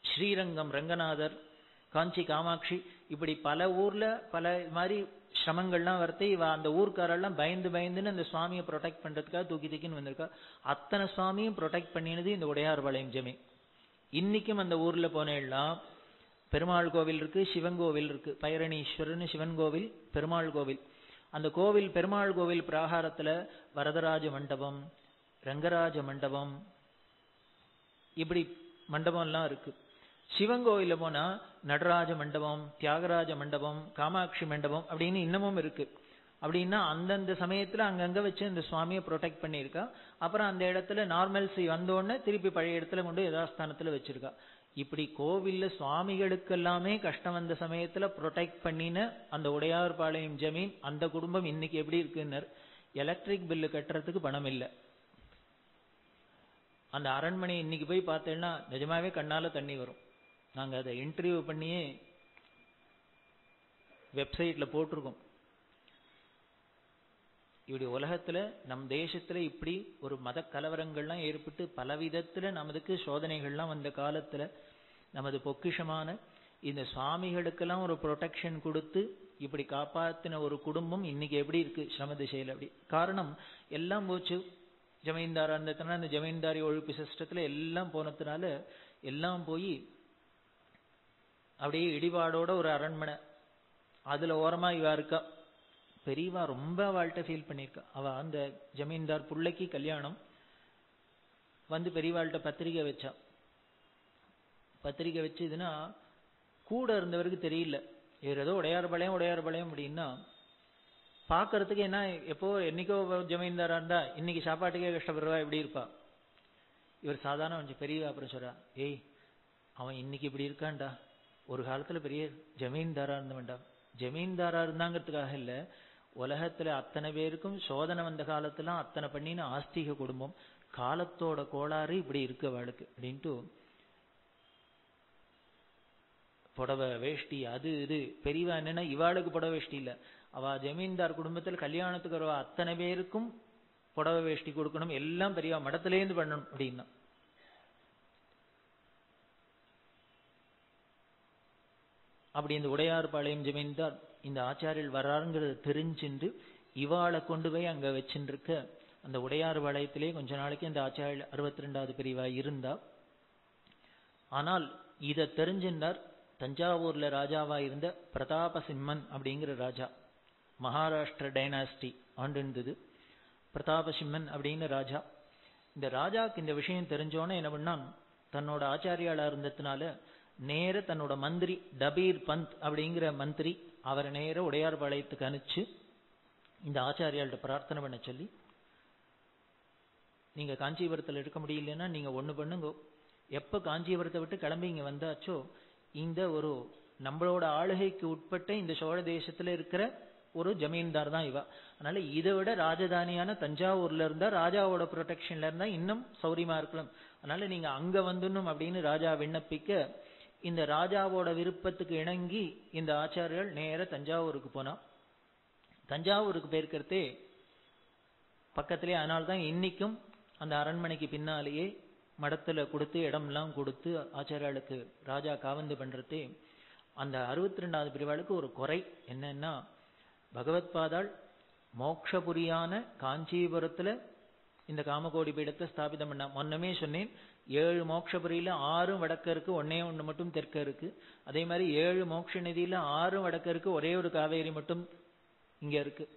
ஸ்ரீரங்கம் ரங்கநாதர், காஞ்சி காமாட்சி, இப்படி பல ஊர்ல பல மாதிரி சிரமங்கள்லாம் வரத்தை இவ அந்த ஊர்க்காரெல்லாம் பயந்து பயந்துன்னு அந்த சுவாமியை ப்ரொடெக்ட் பண்றதுக்காக தூக்கி தூக்கின்னு வந்திருக்கா. அத்தனை சுவாமியும் ப்ரொடெக்ட் பண்ணினது இந்த உடையார்பாளையம் ஜமீன். இன்னைக்கும் அந்த ஊர்ல போனேலாம் பெருமாள் கோவில் இருக்கு, சிவன் கோவில் இருக்கு. பைரணீஸ்வரன் சிவன் கோவில், பெருமாள் கோவில். அந்த கோவில் பெருமாள் கோவில் பிராகாரத்துல வரதராஜ மண்டபம், ரங்கராஜ மண்டபம், இப்படி மண்டபம் எல்லாம் இருக்கு. சிவன் கோயில போனா நடராஜ மண்டபம், தியாகராஜ மண்டபம், காமாட்சி மண்டபம் அப்படின்னு இன்னமும் இருக்கு. அப்படின்னா அந்தந்த சமயத்துல அங்கங்க வச்சு இந்த சுவாமியை ப்ரொடெக்ட் பண்ணியிருக்கா. அப்புறம் அந்த இடத்துல நார்மல்சி வந்தோடனே திருப்பி பழைய இடத்துல கொண்டு யதாஸ்தானத்துல வச்சிருக்கா. இப்படி கோவில்ல சுவாமிகளுக்கு எல்லாமே கஷ்டம் வந்த சமயத்துல ப்ரொடெக்ட் பண்ணின அந்த உடையார்பாளையம் ஜமீன், அந்த குடும்பம் இன்னைக்கு எப்படி இருக்குன்னு, எலக்ட்ரிக் பில்லு கட்டுறதுக்கு பணம் இல்லை. அந்த அரண்மனை இன்னைக்கு போய் பார்த்தேன்னா நிஜமாவே கண்ணால தண்ணி வரும். நாங்க அதை இன்டர்வியூ பண்ணியே வெப்சைட்ல போட்டிருக்கோம். இப்படி உலகத்துல நம் தேசத்துல இப்படி ஒரு மத கலவரங்கள்லாம் ஏற்பட்டு பலவிதத்துல நமதுக்கு சோதனைகள்லாம் வந்த காலத்துல நமது பொக்கிஷமான இந்த சுவாமிகளுக்கெல்லாம் ஒரு ப்ரொடெக்ஷன் கொடுத்து இப்படி காப்பாத்தின ஒரு குடும்பம் இன்னைக்கு எப்படி இருக்கு சிரம திசையில. அப்படி காரணம் எல்லாம் போச்சு. ஜமீன்தாரா இருந்ததுனால அந்த ஜமீன்தாரி ஒழிப்பு சிஸ்டத்துல எல்லாம் போனதுனால எல்லாம் போய் அப்படியே இடிபாடோட ஒரு அரண்மனை, அதுல ஓரமா இவா இருக்கா. பெரியவா ரொம்ப அவள்கிட்ட ஃபீல் பண்ணியிருக்கா. அவ அந்த ஜமீன்தார் பிள்ளைக்கு கல்யாணம் வந்து பெரியவாள்கிட்ட பத்திரிகை வச்சா. பத்திரிகை வச்சதுன்னா கூட இருந்தவருக்கு தெரியல, இவர் ஏதோ உடையார்பாளையம் உடையார்பாளையம் அப்படின்னா பாக்குறதுக்கு என்ன எப்போ என்னைக்கோ ஜமீன்தாரா இருந்தா இன்னைக்கு சாப்பாட்டுக்கே கஷ்டப்படுறவா எப்படி இருப்பா. இவர் சாதாரண கொஞ்சம் பெரியவா. அப்புறம் சொல்றா, ஏய் அவன் இன்னைக்கு இப்படி இருக்கான்டா, ஒரு காலத்துல பெரிய ஜமீன்தாரா இருந்தவன்டா. ஜமீன்தாரா இருந்தாங்கிறதுக்காக இல்ல, உலகத்துல அத்தனை பேருக்கும் சோதனை வந்த காலத்துல அத்தனை பண்ணின ஆஸ்திக குடும்பம், காலத்தோட கோளாறு இப்படி இருக்கு அவளுக்கு அப்படின்ட்டு புடவை வேஷ்டி அது இது. பெரியவா என்னன்னா இவாளுக்கு புடவை வேஷ்டி இல்ல, அவ ஜமீன்தார் குடும்பத்துல கல்யாணத்துக்கு வருவா அத்தனை பேருக்கும் புடவை வேஷ்டி கொடுக்கணும், எல்லாம் பெரியவா மடத்திலேருந்து பண்ணணும் அப்படின்னா. அப்படி இந்த உடையார்பாளையம் ஜமீன்தார் இந்த ஆச்சாரியர் வர்றாருங்கிறத தெரிஞ்சுண்டு இவாளை கொண்டு போய் அங்க வச்சுருக்க அந்த உடையார்பாளையத்திலே கொஞ்ச நாளைக்கு அந்த ஆச்சாரியர் 62வது பிரிவா இருந்தா. ஆனால் இதை தெரிஞ்சின்றார் தஞ்சாவூர்ல ராஜாவா இருந்த பிரதாபசிம்மன் அப்படிங்கிற ராஜா, மகாராஷ்டிர டைனாஸ்டி ஆண்டு இருந்தது. பிரதாபசிம்மன் அப்படின்னு ராஜா. இந்த ராஜாக்கு இந்த விஷயம் தெரிஞ்சோன்னே என்ன பண்ணான், தன்னோட ஆச்சாரியாளா இருந்ததுனால நேர தன்னோட மந்திரி டபீர் பந்த் அப்படிங்கிற மந்திரி அவரை நேர உடையார்பாளையத்துக்கு அனுப்பிச்சு இந்த ஆச்சாரியாள்கிட்ட பிரார்த்தனை பண்ண சொல்லி, நீங்க காஞ்சிபுரத்தில் இருக்க முடியலன்னா நீங்க ஒண்ணு பண்ணுங்க, எப்ப காஞ்சிபுரத்தை விட்டு கிளம்பி இங்க வந்தாச்சோ இந்த ஒரு நம்மளோட ஆளுகைக்கு உட்பட்ட இந்த சோழ தேசத்துல இருக்கிற ஒரு ஜமீன்தார் தான் இவா. அதனால இதை விட ராஜதானியான தஞ்சாவூர்ல இருந்தா ராஜாவோட ப்ரொடெக்ஷன்ல இருந்தா இன்னும் சௌரியமா இருக்கலாம். அதனால நீங்க அங்க வந்துடணும் அப்படின்னு ராஜா விண்ணப்பிக்க, இந்த ராஜாவோட விருப்பத்துக்கு இணங்கி இந்த ஆச்சாரியர்கள் நேர தஞ்சாவூருக்கு போனா. தஞ்சாவூருக்கு போயிருக்கிறதே பக்கத்திலே. அதனால்தான் இன்னைக்கும் அந்த அரண்மனைக்கு பின்னாலேயே மடத்துல கொடுத்து இடம்லாம் கொடுத்து ஆச்சாரியாளுக்கு ராஜா காவந்து பண்றதே. அந்த 62வது பிரிவாளுக்கு ஒரு குறை என்னன்னா, பகவத் பாதாள் மோட்சபுரியான காஞ்சிபுரத்துல இந்த காமகோடி பீடத்தை ஸ்தாபிதம் பண்ண. முன்னமே சொன்னேன், 7 மோட்சபுரியில 6 வடக்க இருக்கு, 1 மட்டும் தெற்க இருக்கு. அதே மாதிரி 7 மோட்ச நிதியில 6 வடக்க இருக்கு, ஒரே ஒரு காவேரி மட்டும் இங்க இருக்கு.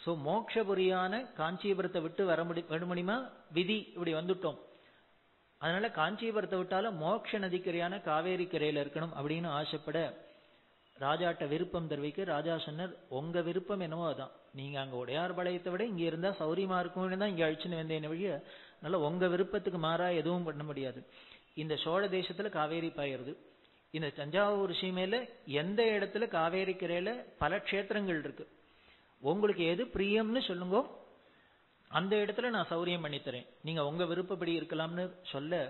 சோ மோட்சபுரியான காஞ்சிபுரத்தை விட்டு வர முடியுமா? விதி இப்படி வந்துட்டோம். அதனால காஞ்சிபுரத்தை விட்டாலும் மோட்ச நதிக்கரையான காவேரி கரையில இருக்கணும் அப்படின்னு ஆசைப்பட ராஜாட்ட விருப்பம் தெரிவிக்க ராஜா சொன்னார், உங்க விருப்பம் என்னவோ அதான். நீங்க அங்க உடையார்பாளையத்தை விட இங்க இருந்தா சௌரியமா இருக்கும்னு தான் இங்க அழிச்சுன்னு வந்தேன் வழிய. அதனால உங்க விருப்பத்துக்கு மாறா எதுவும் பண்ண முடியாது. இந்த சோழ தேசத்துல காவேரி பாயிருது. இந்த தஞ்சாவூர் சீமையில எந்த இடத்துல காவேரி கரையில பல க்ஷேத்திரங்கள் இருக்கு. உங்களுக்கு எது பிரியம்னு சொல்லுங்க, அந்த இடத்துல நான் சௌரியம் பண்ணித்தரேன். நீங்க உங்க விருப்பப்படி இருக்கலாம்னு சொல்ல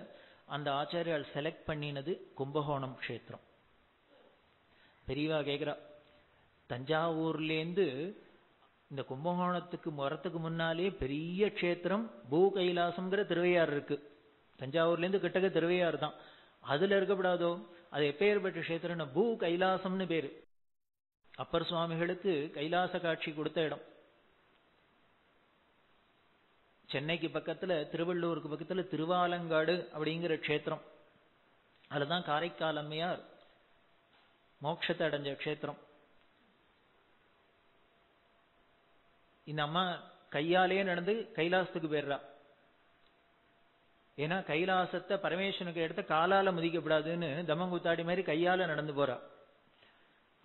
அந்த ஆச்சாரியால் செலக்ட் பண்ணினது கும்பகோணம் க்ஷேத்திரம். பெரியவா கேக்குறா, தஞ்சாவூர்லேருந்து இந்த கும்பகோணத்துக்கு வரத்துக்கு முன்னாலே பெரிய க்ஷேத்திரம் பூ கைலாசம்ங்கிற திருவையாறு இருக்கு. தஞ்சாவூர்ல இருந்து கிட்டக்க திருவையாறு தான். அதுல இருக்கப்படாதோ? அது எப்பேற்பட்ட க்ஷேத்திரம்னா பூ கைலாசம்னு பேரு. அப்பர் சுவாமிகளுக்கு கைலாச காட்சி கொடுத்த இடம். சென்னைக்கு பக்கத்துல திருவள்ளூருக்கு பக்கத்துல திருவாலங்காடு அப்படிங்கிற க்ஷேத்திரம். அதுதான் காரைக்கால் அம்மையார் மோட்சத்தை அடைஞ்ச க்ஷேத்திரம். இந்த அம்மா கையாலே நடந்து கைலாசத்துக்கு போயிடுறா. ஏன்னா கைலாசத்தை பரமேஸ்வரனுக்கு எடுத்து காலால முதிக்கப்படாதுன்னு தம்மங்குத்தாடி மாதிரி கையால நடந்து போறா.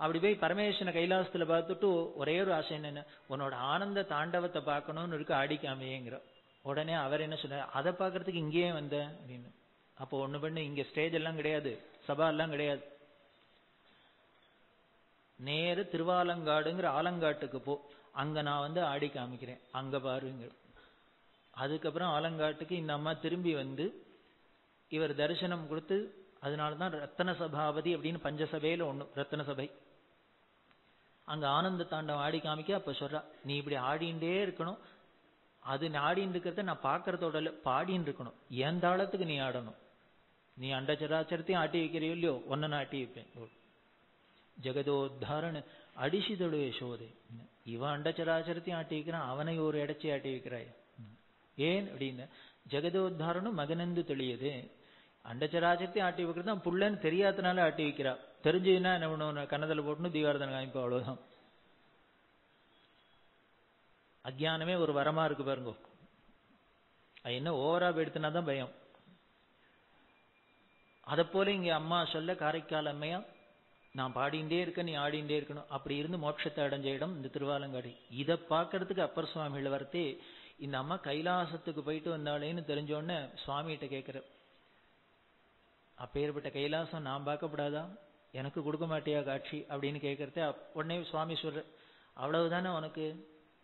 அப்படி போய் பரமேஸ்வரனை கைலாசத்துல பார்த்துட்டு ஒரே ஒரு ஆசை என்னன்னு, உன்னோட ஆனந்த தாண்டவத்தை பார்க்கணும்னு இருக்கு, ஆடிக்காமையேங்கிற. உடனே அவர் என்ன சொன்னார், அதை பார்க்கறதுக்கு இங்கேயே வந்த அப்படின்னு. அப்போ ஒண்ணு பண்ணு, இங்க ஸ்டேஜ் எல்லாம் கிடையாது, சபா எல்லாம் கிடையாது, நேரு திருவாலங்காடுங்கிற ஆலங்காட்டுக்கு போ, அங்க நான் ஆடி காமிக்கிறேன், அங்க பாருங்க. அதுக்கப்புறம் ஆலங்காட்டுக்கு இந்த அம்மா திரும்பி வந்து இவர் தரிசனம் கொடுத்து, அதனாலதான் ரத்தன சபாபதி அப்படின்னு பஞ்சசபையில ஒண்ணு ரத்தன சபை. அங்க ஆனந்த தாண்டவம் ஆடி காமிக்க. அப்ப சொல்றா, நீ இப்படி ஆடிண்டே இருக்கணும், அது ஆடின்னு இருக்கிறத நான் பாக்குறதோட பாடின்னு இருக்கணும், என் தாளத்துக்கு நீ ஆடணும். நீ அண்டச்சராச்சரத்தையும் ஆட்டி வைக்கிறியோ இல்லையோ, ஒன்ன நான் ஆட்டி வைப்பேன். ஜெகதோத்தாரண அடிசிதழு யசோதே, இவன் அண்டச்சராச்சரத்தையும் ஆட்டி வைக்கிறான், அவனை ஒரு இடச்சி ஆட்டி வைக்கிறாய் ஏன் அப்படின்னு. ஜெகதோத்தாரணம் மகனந்து தெளியுது. அண்டச்சராச்சரத்தையும் ஆட்டி வைக்கிறது தான் புள்ளன்னு தெரியாதனால ஆட்டி வைக்கிறா. தெரிஞ்சதுன்னா என்ன பண்ணுவோம், கன்னதல போட்டுன்னு தீவாரதனை காமிப்பா, அவ்வளவுதான். அஜ்ஞானமே ஒரு வரமா இருக்கு பாருங்க. என்ன ஓவரா எடுத்துனா தான் பயம். அதை போல இங்க அம்மா சொல்ல, காரைக்கால் அம்மையா நான் பாடிண்டே இருக்க, நீ ஆடிண்டே இருக்கணும். அப்படி இருந்து மோட்சத்தை அடைஞ்ச இடம் இந்த திருவாலங்காடு. இதை பார்க்கறதுக்கு அப்பர் சுவாமிகள் வரத்தே இந்த அம்மா கைலாசத்துக்கு போயிட்டு வந்தாளேன்னு தெரிஞ்சோடனே சுவாமிகிட்ட கேட்கிற, அப்பேற்பட்ட கைலாசம் நான் பார்க்கப்படாதா, எனக்கு கொடுக்க மாட்டியா காட்சி அப்படின்னு கேட்கறத. உடனே சுவாமி சொல்ற, அவ்வளவுதானே உனக்கு,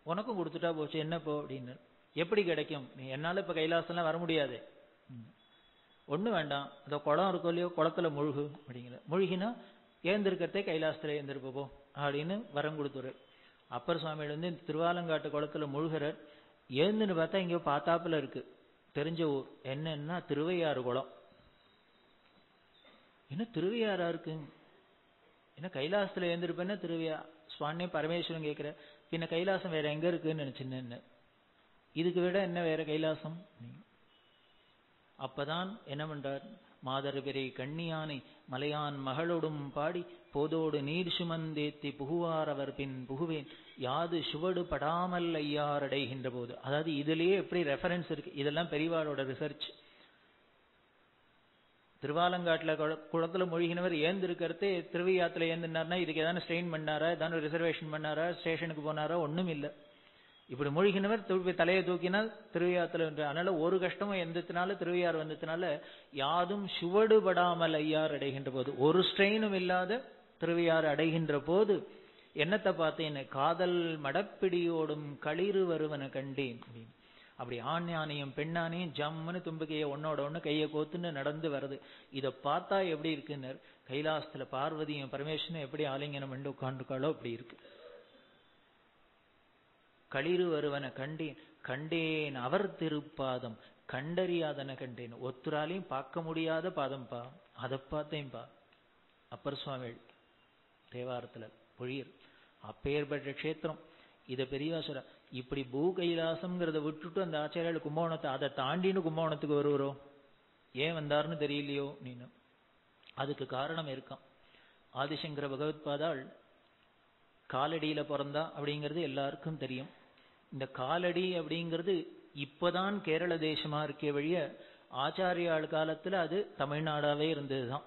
உனக்கும் கொடுத்துட்டா போச்சு, என்ன போ அப்படின்னு. எப்படி கிடைக்கும், நீ என்னால இப்ப கைலாசம்லாம் வர முடியாது, ஒண்ணு வேண்டாம், அந்த குளம் இருக்கோ இல்லையோ, குளத்துல முழுகு அப்படிங்கிற. முழுகினா ஏந்திருக்கிறதே கைலாசத்துல ஏந்திருப்போ அப்படின்னு வரம் கொடுத்துரு. அப்பர் சுவாமியில திருவாலங்காட்டு குளத்துல முழுகிறார். ஏந்துன்னு பார்த்தா இங்க பார்த்தாப்புல இருக்கு தெரிஞ்ச ஊர், என்னன்னா திருவையாறு குளம். என்ன திருவையாறா இருக்கு, என்ன கைலாசத்துல ஏந்திருப்பேன்னா திருவையா சுவாமி பரமேஸ்வரன் கேட்கிற, பின்ன கைலாசம் வேற எங்க இருக்குன்னு நினைச்சுன்னு, இதுக்கு விட என்ன வேற கைலாசம். அப்பதான் என்ன பண்றார், மாதர் பிறை கண்ணியானை மலையான் மகளோடும் பாடி போதோடு நீர் சுமந்தேத்தி புகுவார் அவர் பின் புகுவேன் யாது சுவடு படாமல் ஐயார் அடைகின்ற போது. அதாவது இதுலயே எப்படி ரெஃபரன்ஸ் இருக்கு, இதெல்லாம் பெரியவாளோட ரிசர்ச். திருவாலங்காட்டுல குளத்துல மூழ்கினவர் ஏந்திருக்கிறதே திருவையாத்துல ஏந்தினார்னா இதுக்கு ஏதாவது ஸ்ட்ரெயின் பண்ணாரா, ஏதாவது ரிசர்வேஷன் பண்ணாரா, ஸ்டேஷனுக்கு போனாரா, ஒண்ணும் இல்லை. இப்படி மூழ்கினவர் தலையை தூக்கினால் திருவையாத்துல. அதனால ஒரு கஷ்டமும் எந்தத்தினால திருவையாறு வந்ததுனால யாதும் சுவடுபடாமல் ஐயார் அடைகின்ற போது, ஒரு ஸ்ட்ரெயினும் இல்லாத திருவையாறு அடைகின்ற போது என்னத்தை பார்த்தேன், காதல் மடப்பிடியோடும் களிறு வருவன கண்டேன் அப்படின்னு. அப்படி ஆண் யானையும் பெண்ணானையும் ஜம்முன்னு தும்பிக்கைய ஒன்னோட ஒண்ணு கையை கோத்துன்னு நடந்து வருது. இதை பார்த்தா எப்படி இருக்குன்னு, கைலாசத்துல பார்வதியும் பரமேஸ்வரனும் எப்படி ஆலிங்கனம் பண்ணி உட்காந்துக்காளோ அப்படி இருக்கு. களிறு வருவன கண்டேன் கண்டேன் அவர் திருப்பாதம் கண்டறியாதன கண்டேன். ஒத்துராலையும் பார்க்க முடியாத பாதம்பா, அதை பார்த்தேன்பா. அப்பர் சுவாமிகள் தேவாரத்துல பொழியர். அப்பேற்பட்ட க்ஷேத்திரம் இதை பெரியவா சொல்ற. இப்படி பூ கைலாசம்ங்கிறத விட்டுட்டு அந்த ஆச்சாரியால் கும்பகோணத்தை அதை தாண்டின்னு கும்பகோணத்துக்கு வருவரும், ஏன் வந்தாருன்னு தெரியலையோ நீனு. அதுக்கு காரணம் இருக்கான். ஆதிசங்கர பகவத்பாதாள் காலடியில பிறந்தா அப்படிங்கிறது எல்லாருக்கும் தெரியும். இந்த காலடி அப்படிங்கிறது இப்பதான் கேரள தேசமா இருக்கே வழிய ஆச்சாரியாள் காலத்துல அது தமிழ்நாடாவே இருந்ததுதான்.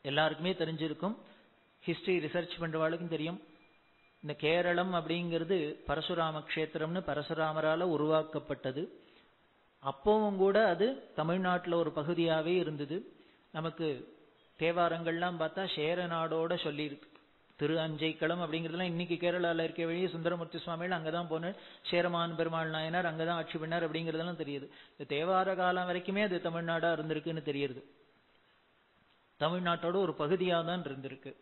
எல்லாருக்குமே தெரிஞ்சிருக்கும், ஹிஸ்டரி ரிசர்ச் பண்றவாளுக்கும் தெரியும். இந்த கேரளம் அப்படிங்கிறது பரசுராம கஷேத்திரம்னு பரசுராமரால உருவாக்கப்பட்டது. அப்பவும் கூட அது தமிழ்நாட்டுல ஒரு பகுதியாவே இருந்தது. நமக்கு தேவாரங்கள்லாம் பார்த்தா சேர நாடோட சொல்லியிருக்கு. திரு அஞ்சைக்களம் அப்படிங்கிறதுலாம் இன்னைக்கு கேரளால இருக்க வழியே சுந்தரமூர்த்தி சுவாமிகள் அங்கதான் போன, சேரமான் பெருமாள் நாயனார் அங்கதான் ஆட்சி பண்ணார் அப்படிங்கிறதெல்லாம் தெரியுது. இந்த தேவார காலம் வரைக்குமே அது தமிழ்நாடா இருந்திருக்குன்னு தெரியுது. தமிழ்நாட்டோட ஒரு பகுதியாக தான் இருந்திருக்கு.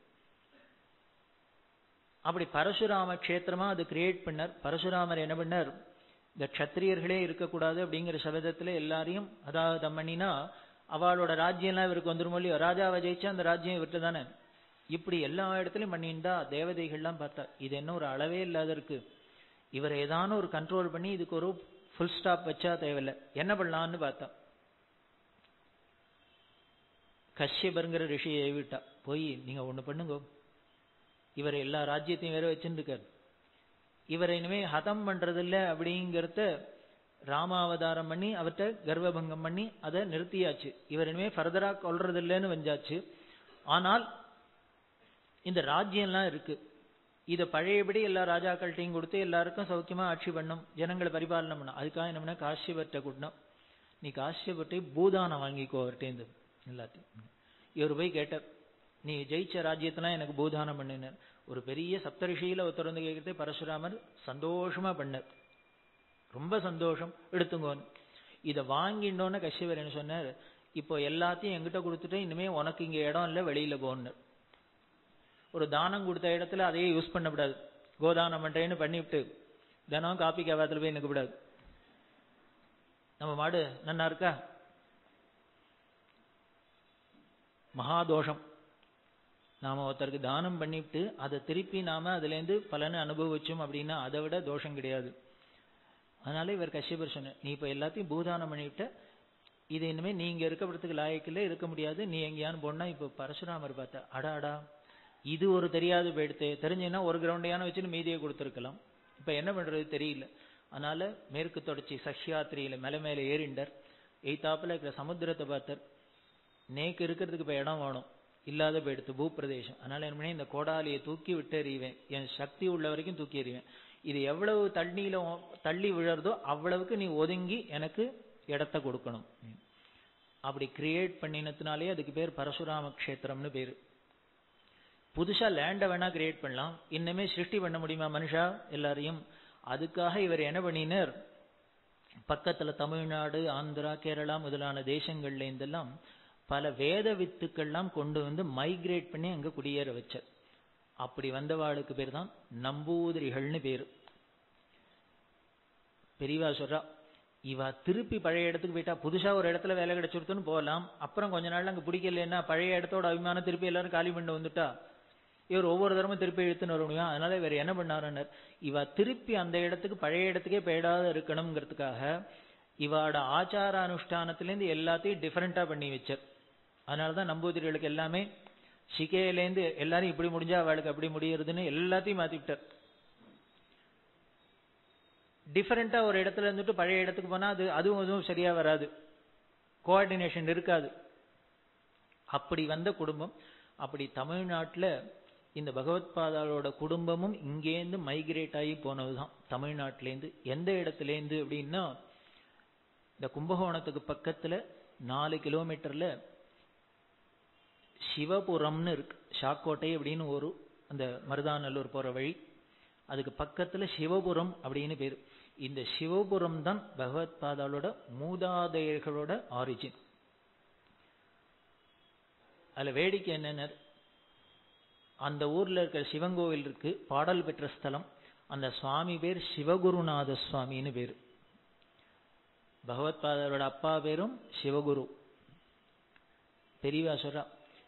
அப்படி பரசுராம கஷேத்திரமா அது கிரியேட் பண்ணார். பரசுராமர் என்ன பண்ணார், இந்த க்ஷத்திரியர்களே இருக்கக்கூடாது அப்படிங்கிற சபதத்துல எல்லாரையும், அதாவது தம்மணினா அவளோட ராஜ்யம்லாம் இவருக்கு வந்துருமோ இல்லையோ, ராஜாவை ஜெயிச்சா அந்த ராஜ்யம் இவர்கிட்ட தானே. இப்படி எல்லா இடத்துலயும் பண்ணியிருந்தா தேவதைகள்லாம் பார்த்தா இது என்ன ஒரு அளவே இல்லாத இருக்கு, இவர் ஏதான ஒரு கண்ட்ரோல் பண்ணி இதுக்கு ஒரு ஃபுல் ஸ்டாப் வச்சா தேவையில்லை, என்ன பண்ணலான்னு பார்த்தா கஷ்யபருங்கிற ரிஷியை ஏவிட்டா. போய் நீங்க ஒண்ணு பண்ணுங்க, இவர் எல்லா ராஜ்யத்தையும் வேற வச்சுருக்காரு, இவரை இனிமே ஹதம் பண்றது இல்லை அப்படிங்கிறத ராமாவதாரம் பண்ணி அவர்கிட்ட கர்வபங்கம் பண்ணி அதை நிறுத்தியாச்சு. இவர் இனிமே ஃபர்தரா கொல்றது இல்லைன்னு வந்தாச்சு. ஆனால் இந்த ராஜ்யம்லாம் இருக்கு, இதை பழையபடி எல்லா ராஜாக்கள்கிட்டையும் கொடுத்து எல்லாருக்கும் சௌக்கியமா ஆட்சி பண்ணும், ஜனங்களை பரிபாலனை பண்ணும். அதுக்காக என்ன பண்ண, காஷ்யபர்கிட்ட கூட்டினோம். நீ காஷ்யபர்கிட்ட பூதானம் வாங்கிக்கோ அவர்கிட்டேருந்து எல்லாத்தையும். இவர் போய் கேட்டார், நீ ஜெயிச்ச ராஜ்யத்தெல்லாம் எனக்கு பூதானம் பண்ணினார். ஒரு பெரிய சப்தரிஷியில ஒருத்தர் வந்து கேட்கறதே பரசுராமர் சந்தோஷமா பண்ணார். ரொம்ப சந்தோஷம், எடுத்துங்கோன்னு. இதை வாங்கிட்டோன்னு கஷ்யபர் என்ன சொன்னார், இப்போ எல்லாத்தையும் எங்கிட்ட கொடுத்துட்டு இனிமே உனக்கு இங்க இடம் இல்லை, வெளியில போன்னு. ஒரு தானம் கொடுத்த இடத்துல அதையே யூஸ் பண்ணக்கூடாது, கோதானம் பண்றேன்னு பண்ணிவிட்டு தினம் காப்பி கேவாத்துல போய் நிற்க கூடாது. நம்ம மாடு நன்னா இருக்கா, மகாதோஷம். நாம ஒருத்தருக்கு தானம் பண்ணிவிட்டு அதை திருப்பி நாம அதுல இருந்து பலனை அனுபவிச்சோம் அப்படின்னா அதை விட தோஷம் கிடையாது. அதனால இவர் கஷ்யபர் சொன்ன, நீ இப்ப எல்லாத்தையும் பூதானம் பண்ணிவிட்ட, இது இனிமே நீங்க இருக்கப்படுறதுக்கு லாயக்கில்ல, இருக்க முடியாது, நீ எங்கேயான்னு போனா. இப்ப பரசுராமர் பார்த்தா, அடாடா இது ஒரு தெரியாது போயிடுத்து, தெரிஞ்சுன்னா ஒரு கிரவுண்டையான வச்சுன்னு மீதியை கொடுத்துருக்கலாம், இப்ப என்ன பண்றது தெரியல. அதனால மேற்கு தொடர்ச்சி சஹ்யாத்திரியில மேல மேல ஏறிண்டார். எய்தாப்புல இருக்கிற சமுத்திரத்தை பார்த்தார். நேக்கு இருக்கிறதுக்கு இப்ப இடம் வேணும், இல்லாத போயிடுத்து பூப்பிரதேசம். அதனால என்ன பண்ணி, இந்த கோடாலியை தூக்கி விட்டு எறிவேன், என் சக்தி உள்ள வரைக்கும் தூக்கி எறிவேன். இது எவ்வளவு தள்ளி விழறதோ அவ்வளவுக்கு நீ ஒதுங்கி எனக்கு இடத்த கொடுக்கணும். அப்படி கிரியேட் பண்ணினதுனாலே அதுக்கு பேர் பரசுராம கஷேத்திரம்னு பேரு. புதுசா லேண்ட வேணா கிரியேட் பண்ணலாம், இன்னுமே சிருஷ்டி பண்ண முடியுமா மனுஷா எல்லாரையும்? அதுக்காக இவர் என்ன பண்ணினார், பக்கத்துல தமிழ்நாடு, ஆந்திரா, கேரளா முதலான தேசங்கள்ல இருந்தெல்லாம் பல வேத வித்துக்கள்லாம் கொண்டு வந்து மைக்ரேட் பண்ணி அங்க குடியேற வச்சார். அப்படி வந்தவாளுக்கு பேர் தான் நம்பூதிரிகள்னு பேரு. பெரியவா சொல்றா, இவ திருப்பி பழைய இடத்துக்கு போயிட்டா, புதுசா ஒரு இடத்துல வேலை கிடைச்சிருத்துன்னு போகலாம், அப்புறம் கொஞ்ச நாள் அங்க பிடிக்கலன்னா பழைய இடத்தோட அபிமானம் திருப்பி எல்லாரும் காலி பண்ணி வந்துட்டா இவர் ஒவ்வொரு தரமும் திருப்பி இழுத்துன்னு வர முடியும். அதனால இவர் என்ன பண்ணாருன்னு, இவ திருப்பி அந்த இடத்துக்கு பழைய இடத்துக்கே போயிடாத இருக்கணுங்கிறதுக்காக இவாட ஆச்சார அனுஷ்டானத்திலேருந்து எல்லாத்தையும் டிஃபரெண்டா பண்ணி வச்சார். அதனாலதான் நம்பூதிரிகளுக்கு எல்லாமே சிகையிலேருந்து எல்லாரும் இப்படி முடிஞ்சா அவளுக்கு அப்படி முடியறதுன்னு எல்லாத்தையும் மாத்திவிட்டார். டிஃபரெண்டா ஒரு இடத்துல இருந்துட்டு பழைய இடத்துக்கு போனா அதுவும் சரியா வராது, கோஆர்டினேஷன் இருக்காது. அப்படி வந்த குடும்பம். அப்படி தமிழ்நாட்டுல இந்த பகவத் பாதாளோட குடும்பமும் இங்கேருந்து மைக்ரேட் ஆகி போனதுதான் தமிழ்நாட்டிலேருந்து. எந்த இடத்துலேருந்து அப்படின்னா, இந்த கும்பகோணத்துக்கு பக்கத்துல 4 கிலோமீட்டர்ல சிவபுரம்னு இருக்கு. ஷாக்கோட்டை அப்படின்னு ஒரு அந்த மருதாநல்லூர் போற வழி, அதுக்கு பக்கத்துல சிவபுரம் அப்படின்னு பேரு. இந்த சிவபுரம் தான் பகவத் பாதாளோட மூதாதையர்களோட ஆரிஜின். அதுல வேடிக்கை என்னன்னா, அந்த ஊர்ல இருக்கிற சிவன் கோவில் இருக்கு, பாடல் பெற்ற ஸ்தலம். அந்த சுவாமி பேர் சிவகுருநாத சுவாமின்னு பேரு. பகவத் பாதாளோட அப்பா பேரும் சிவகுரு. பெரியவா சொல்றா,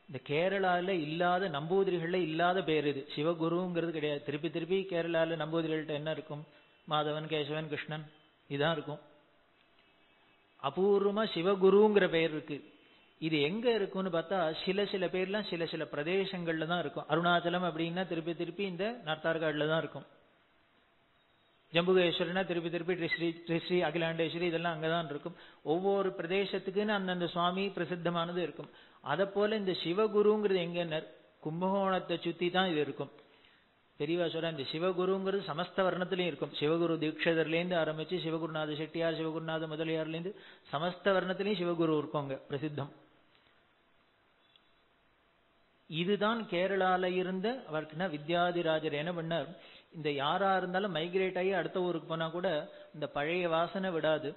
இந்த கேரளால இல்லாத நம்பூதிரிகள்ல இல்லாத பேர் இது. சிவகுருங்கிறது கிடையாது. திருப்பி திருப்பி கேரளால நம்பூதிரிகள்ட்ட என்ன இருக்கும், மாதவன், கேசவன், கிருஷ்ணன் இதான் இருக்கும். அபூர்வமா சிவகுருங்கிற பெயர் இருக்கு. இது எங்க இருக்குன்னு பார்த்தா, சில பேர்லாம் சில பிரதேசங்கள்ல தான் இருக்கும். அருணாச்சலம் அப்படின்னா திருப்பி திருப்பி இந்த நார்த்தார்காடுல தான் இருக்கும். ஜம்புகேஸ்வரனா திருப்பி திருப்பி ஸ்ரீ அகிலாண்டேஸ்வரி இதெல்லாம் அங்கதான் இருக்கும். ஒவ்வொரு பிரதேசத்துக்குன்னு அந்தந்த சுவாமி பிரசித்தமானது இருக்கும். அதை போல இந்த சிவகுருங்கிறது எங்க கும்பகோணத்தை சுத்தி தான் இது இருக்கும். பெரியவா சொல்ற இந்த சிவகுருங்கிறது சமஸ்த வர்ணத்திலையும் இருக்கும். சிவகுரு தீட்சிதர்லேருந்து ஆரம்பிச்சு சிவகுருநாத செட்டியார், சிவகுருநாத முதலியார்லேருந்து சமஸ்த வர்ணத்திலையும் சிவகுரு இருக்கோங்க பிரசித்தம். இதுதான் கேரளால இருந்த அவருக்குன்னா வித்யாதிராஜர் என்ன பண்ணார், இந்த யாரா இருந்தாலும் மைக்ரேட் ஆகி அடுத்த ஊருக்கு போனா கூட இந்த பழைய வாசனை விடாது.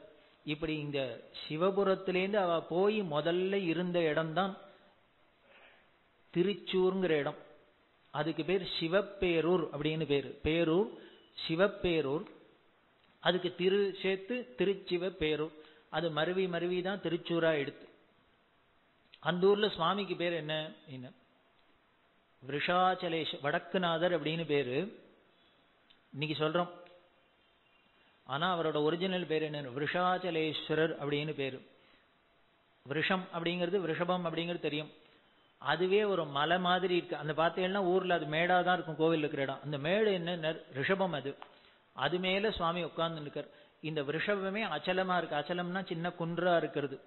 இப்படி இந்த சிவபுரத்திலேருந்து அவ போய் முதல்ல இருந்த இடம்தான் திருச்சூர்ங்கிற இடம். அதுக்கு பேர் சிவப்பேரூர் அப்படின்னு பேரு. பேரூர் சிவப்பேரூர், அதுக்கு திரு சேர்த்து திருச்சிவப்பேரூர். அது மருவி மருவி தான் திருச்சூரா எடுத்து. அந்த ஊர்ல சுவாமிக்கு பேர் என்ன, விருஷாச்சலேஷ் வடக்குநாதர் அப்படின்னு பேரு இன்னைக்கு சொல்றோம். ஆனா அவரோட ஒரிஜினல் பேர் என்ன, விருஷாச்சலேஸ்வரர் அப்படின்னு பேரு. விருஷம் அப்படிங்கிறது விருஷபம் அப்படிங்கிறது தெரியும். அதுவே ஒரு மலை மாதிரி இருக்கு. அந்த பார்த்தீங்கன்னா ஊர்ல அது மேடாதான் இருக்கும், கோவில் இருக்கிற இடம். அந்த மேடு என்ன ரிஷபம், அது மேல சுவாமி உட்கார்ந்து இருக்கார். இந்த ரிஷபமே அச்சலமா இருக்கு. அச்சலம்னா சின்ன குன்றா இருக்கிறது.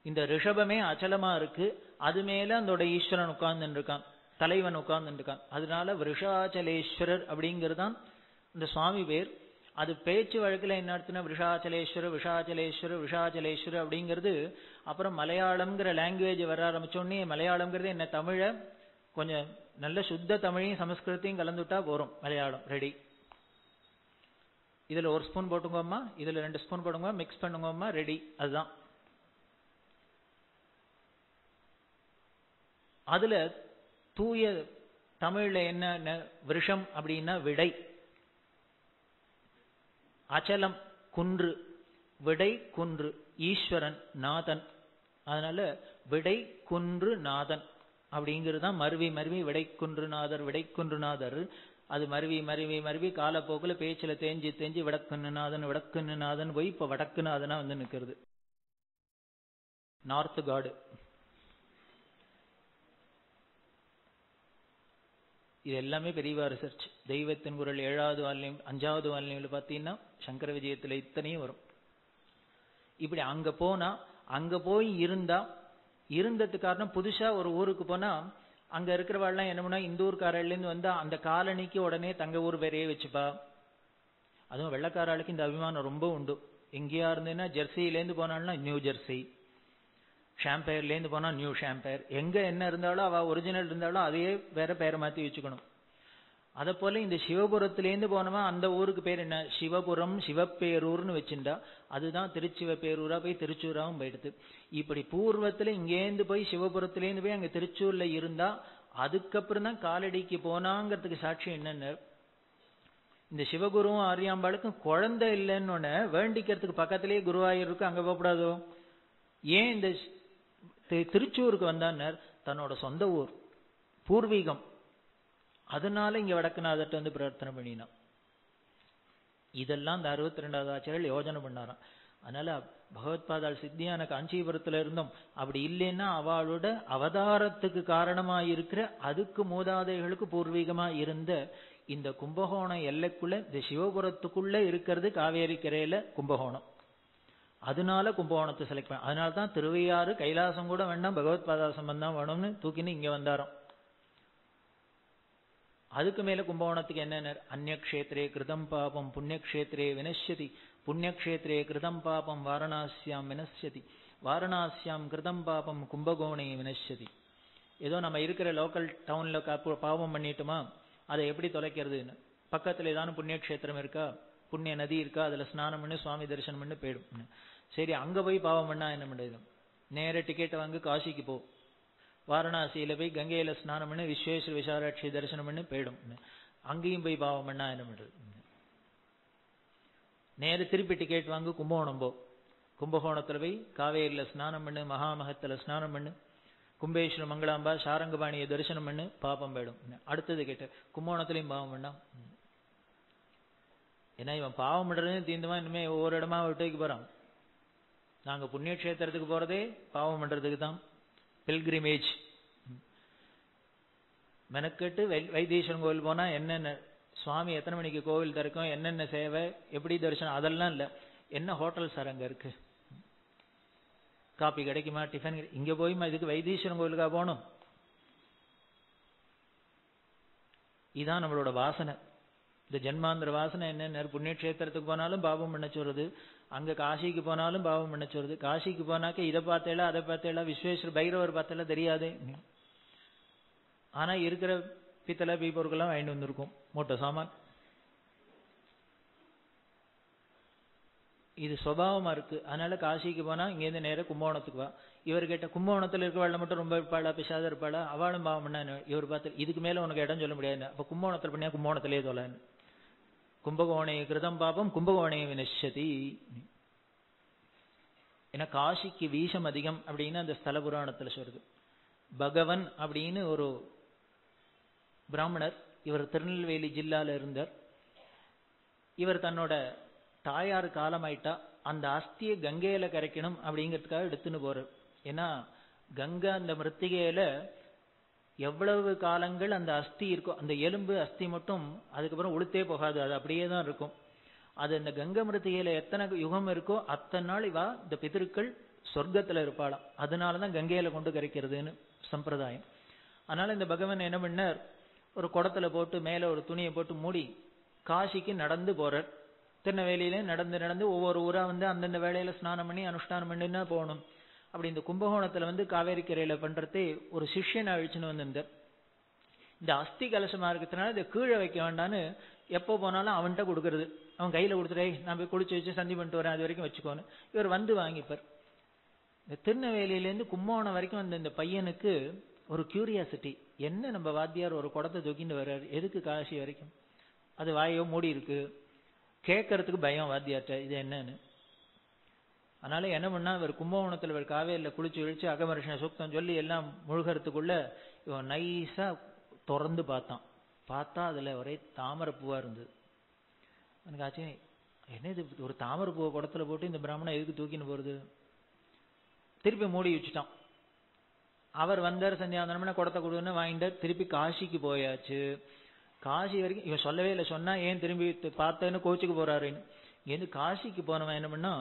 இந்த ரிஷபமே அச்சலமா இருக்கு. அது மேல அதோட ஈஸ்வரன் உட்கார்ந்து இருக்கான், தலைவன் உட்கார்ந்து இருக்கான். அதனால விருஷாச்சலேஸ்வரர் அப்படிங்கிறதான் இந்த சுவாமி பேர். அது பேச்சு வழக்குல என்ன அர்த்தம்னா விருஷாச்சலேஸ்வரர் விஷாச்சலேஸ்வரர் விஷாச்சலேஸ்வரர் அப்படிங்கிறது. அப்புறம் மலையாளம்ங்கிற லாங்குவேஜ் வர ஆரம்பிச்சோடனே மலையாளம்ங்கிறது என்ன, தமிழ கொஞ்சம் நல்ல சுத்த தமிழையும் சமஸ்கிருதத்தையும் கலந்துட்டா போறோம், மலையாளம் ரெடி. இதுல 1 ஸ்பூன் போட்டுங்கோம்மா, இதுல 2 ஸ்பூன் போடுங்க, மிக்ஸ் பண்ணுங்கோம்மா, ரெடி. அதுதான். அதுல தூய தமிழ்ல என்ன, விருஷம் அப்படின்னா விடை, அச்சலம் குன்று, விடை குன்று, ஈஸ்வரன் நாதன். அதனால விடை குன்று நாதன் அப்படிங்கிறதுதான் மருவி மருவி விடை குன்றுநாதர் விடை குன்றுநாதர். அது மருவி மருவி மருவி காலப்போக்குல பேச்சுல தேஞ்சு தேஞ்சு விடக்குன்னுநாதன் போய் இப்ப வடக்குநாதனா வந்து நிக்கிறது. நார்த் காடு. இது எல்லாமே பெரியவா ரிசர்ச். தெய்வத்தின் குரல் 7வது வால்யூம் 5வது வால்யூம்ல பார்த்தீங்கன்னா சங்கர விஜயத்துல இத்தனையும் வரும். இப்படி அங்க போனா, அங்க போய் இருந்ததுக்கு காரணம் புதுசா ஒரு ஊருக்கு போனா அங்க இருக்கிறவாள்லாம் என்ன பண்ணா, இந்த ஊர்காரர்ல இருந்து வந்தா அந்த காலனிக்கு உடனே தங்க ஊர் பேரையே வச்சுப்பா. அதுவும் வெள்ளக்காரர்களுக்கு இந்த அபிமானம் ரொம்ப உண்டு. எங்கேயா இருந்தேன்னா ஜெர்சியிலேருந்து போனாள்னா நியூ ஜெர்சி, ஷாம்பேர்லேருந்து போனா நியூ ஷாம்பேர். எங்க என்ன இருந்தாலும் அவ ஒரிஜினல் இருந்தாலும் அதையே வேற பேரை மாத்தி வச்சுக்கணும். அதை போல இந்த சிவபுரத்திலேருந்து போனவன் அந்த ஊருக்கு பேர் என்ன, சிவபுரம் சிவப்பேரூர்னு வச்சுட்டா அதுதான் திருச்சிவப்பேரூரா போய் திருச்சூராவும் போயிடுது. இப்படி பூர்வத்துல இங்கேருந்து போய் சிவபுரத்திலேருந்து போய் அங்க திருச்சூர்ல இருந்தா அதுக்கப்புறம் தான் காலடிக்கு போனாங்கிறதுக்கு சாட்சி என்னன்னு, இந்த சிவகுருவும் ஆரியாம்பாளுக்கும் குழந்தை இல்லைன்னு வேண்டிக்கிறதுக்கு பக்கத்திலேயே குருவாயூர் இருக்கு, அங்க போகக்கூடாதோ? ஏன் இந்த திருச்சூருக்கு வந்தார், தன்னோட சொந்த ஊர் பூர்வீகம், அதனால இங்க வடக்குநாதர்ட்ட வந்து பிரார்த்தனை பண்ணினான். இதெல்லாம் இந்த 62வது ஆச்சாரியர் யோஜனை பண்ணாராம். அதனால பகவத்பாதாள் சித்தியான காஞ்சிபுரத்துல இருந்தோம். அப்படி இல்லைன்னா அவளோட அவதாரத்துக்கு காரணமா இருக்கிற அதுக்கு மூதாதைகளுக்கு பூர்வீகமா இருந்த இந்த கும்பகோணம் எல்லைக்குள்ள இந்த சிவபுரத்துக்குள்ள இருக்கிறது காவேரி கரையில கும்பகோணம். அதனால கும்பகோணத்தை செலக்ட் பண்ண. அதனால்தான் திருவையாறு கைலாசம் கூட வேண்டாம், பகவத்பாதா சம்பந்தம் வேணும்னு தூக்கின்னு இங்க வந்தாரோம். அதுக்கு மேல கும்பகோணத்துக்கு என்ன, அந்நியக்ஷேத்ரே கிருதம் பாபம் புண்ணியக்ஷேத்ரே வினஷ்யதி, புண்ணியக்ஷேத்ரே கிருதம் பாபம் வாரணாசியாம் வினஷ்யதி, வாரணாசியாம் கிருதம் பாபம் கும்பகோணே வினஷ்யதி. ஏதோ நம்ம இருக்கிற லோக்கல் டவுன்ல பாவம் பண்ணிட்டோமா, அதை எப்படி தொலைக்கிறதுன்னு பக்கத்துல ஏதாவது புண்ணியக்ஷேத்திரம் இருக்கா, புண்ணிய நதி இருக்கா, அதுல ஸ்நானம் பண்ணி சுவாமி தரிசனம் பண்ணி போயிடும். சரி, அங்க போய் பாவம் பண்ணா என்ன பண்ணுறது, நேர டிக்கெட்டை வாங்கி காசிக்கு போ, வாரணாசியில போய் கங்கையில ஸ்நானம் பண்ணி விஸ்வேஸ்வர விசாலாட்சி தரிசனம் பண்ணி போயிடும். அங்கேயும் போய் பாவம் பண்ணா என்ன பண்றது, நேர திருப்பி டிக்கெட் வாங்கி கும்பகோணம் போ, கும்பகோணத்துல போய் காவேரியில ஸ்நானம் பண்ணு, மகாமகத்துல ஸ்நானம் பண்ணு, கும்பேஸ்வர மங்களாம்பா சாரங்கபாணியை தரிசனம் பண்ணு, பாப்பம் போயிடும். அடுத்தது கேட்ட கும்பகோணத்திலையும் பாவம் பண்ணா, ஏன்னா இவன் பாவம் பண்றதுன்னு தீர்ந்தமா இனிமே ஒவ்வொரு இடமா விட்டுக்கு போறான். நாங்க புண்ணியக்ஷேத்திரத்துக்கு போறதே பாவம் பண்றதுக்கு தான், பில்கிரிமேஜ். மெனக்கெட்டு வைத்தீஸ்வரன் கோவில் போனா என்னென்ன சுவாமி எத்தனை மணிக்கு கோவில் திறக்கும், என்னென்ன சேவை, எப்படி தரிசனம், அதெல்லாம் இல்லை. என்ன ஹோட்டல் சார் அங்கே இருக்கு, காப்பி கிடைக்குமா, டிஃபன், இங்கே போயுமா, இதுக்கு வைத்தீஸ்வரன் கோவிலுக்காக போகணும். இதுதான் நம்மளோட வாசனை. இந்த ஜென்மாந்திர வாசனை என்ன, புண்ணியக்ஷேத்திரத்துக்கு போனாலும் பாவம் பண்ண சொல்றது, அங்க காசிக்கு போனாலும் பாவம் பண்ண சொல்றது. காசிக்கு போனாக்க இதை பார்த்தேல அதை பார்த்தேல, விஸ்வேஸ்வர பைரவர் பார்த்தேல தெரியாது. ஆனா இருக்கிற பித்தளை பீப்பொருக்கெல்லாம் வாங்கிட்டு வந்திருக்கும் மூட்டை சாமான். இது சுபாவமா இருக்கு. அதனால காசிக்கு போனா இங்கேருந்து நேரம் கும்பகோணத்துக்கு வா. இவர் கேட்ட கும்பகோணத்துல இருக்கிறவாள் மட்டும் ரொம்ப இருப்பாளா, பிசாத இருப்பாளா, அவளும் பாவம் பண்ண. இவர் பார்த்து இதுக்கு மேல உனக்கு இடம் சொல்ல முடியாது. அப்ப கும்பகோணத்துல பண்ணியா கும்பகோணத்திலே தொலைன்னு. கும்பகோணே கிருதம் பாபம் கும்பகோணே வினஷ்யதி. ஏன்னா காசிக்கு வீசம் அதிகம் அப்படின்னு அந்த ஸ்தல புராணத்துல சொல்றது. பகவன் அப்படின்னு ஒரு பிராமணர், இவர் திருநெல்வேலி ஜில்லால இருந்தார். இவர் தன்னோட தாயார் காலமாயிட்டா, அந்த அஸ்தியை கங்கையில கரைக்கணும் அப்படிங்கிறதுக்காக எடுத்துன்னு போறார். ஏன்னா கங்கை அந்த மிருத்திகையில எவ்வளவு காலங்கள் அந்த அஸ்தி இருக்கோ, அந்த எலும்பு அஸ்தி மட்டும் அதுக்கப்புறம் உளுத்தே போகாது, அது அப்படியே தான் இருக்கும். அது அந்த கங்கை மிருத்திகையில எத்தனை யுகம் இருக்கோ அத்தனை நாள் இவா இந்த பிதற்கள் சொர்க்கத்துல இருப்பாளாம். அதனாலதான் கங்கையில கொண்டு கரைக்கிறதுன்னு சம்பிரதாயம். அதனால இந்த பகவான் என்ன பண்ணார், ஒரு குடத்துல போட்டு மேல ஒரு துணியை போட்டு மூடி காசிக்கு நடந்து போறார். திருநெல்வேலியில நடந்து நடந்து ஒவ்வொரு ஊரா வந்து அந்தந்த வேளையில ஸ்நானம் பண்ணி அனுஷ்டானம் பண்ணினா போகணும். அப்படி இந்த கும்பகோணத்துல காவேரி கரையில பண்றதே ஒரு சிஷ்யனை அழிச்சுன்னு வந்திருந்தார். இந்த அஸ்தி கலசமா இருக்கிறதுனால இதை கீழே வைக்க வேண்டான்னு எப்போ போனாலும் அவன்கிட்ட கொடுக்கறது. அவன் கையில கொடுத்துட்டே, நான் போய் குளிச்சு வச்சு சந்தி பண்ணிட்டு வரேன், அது வரைக்கும் வச்சுக்கோன்னு இவர் வந்து வாங்கிப்பார். இந்த திருநெல்வேலியிலேருந்து கும்பகோணம் வரைக்கும் வந்த இந்த பையனுக்கு ஒரு கியூரியாசிட்டி, என்ன நம்ம வாத்தியார் ஒரு குடத்தை தூக்கிட்டு வர்றாரு, எதுக்கு காசி வரைக்கும், அது வாயோ மூடி இருக்கு, கேட்கறதுக்கு பயம் வாத்தியார்ட்ட இது என்னன்னு. அதனால என்ன பண்ணா, இவர் கும்பகோணத்துல இவர் காவேரியில குளிச்சு இழிச்சு அகமரிஷன சூக்தம் சொல்லி எல்லாம் முழுகிறதுக்குள்ள இவன் நைஸா திறந்து பார்த்தான். பார்த்தா அதுல ஒரே தாமரை பூவா இருந்தது. எனக்கு ஆச்சு, என்ன இது ஒரு தாமரை பூவை குடத்துல போட்டு இந்த பிராமணன் எதுக்கு தூக்கின்னு போறது. திருப்பி மூடி வச்சுட்டான். அவர் வந்தார், சந்தியாவந்தனம்னா குடத்தை கொடுன்னு வாங்கிட்டார். திருப்பி காசிக்கு போயாச்சு. காசி வரைக்கும் இவன் சொல்லவே இல்லை. சொன்னா ஏன் திரும்பி பார்த்தேன்னு கோச்சுக்கு போறாருன்னு. இங்கேருந்து காசிக்கு போனவன் என்ன பண்ணா,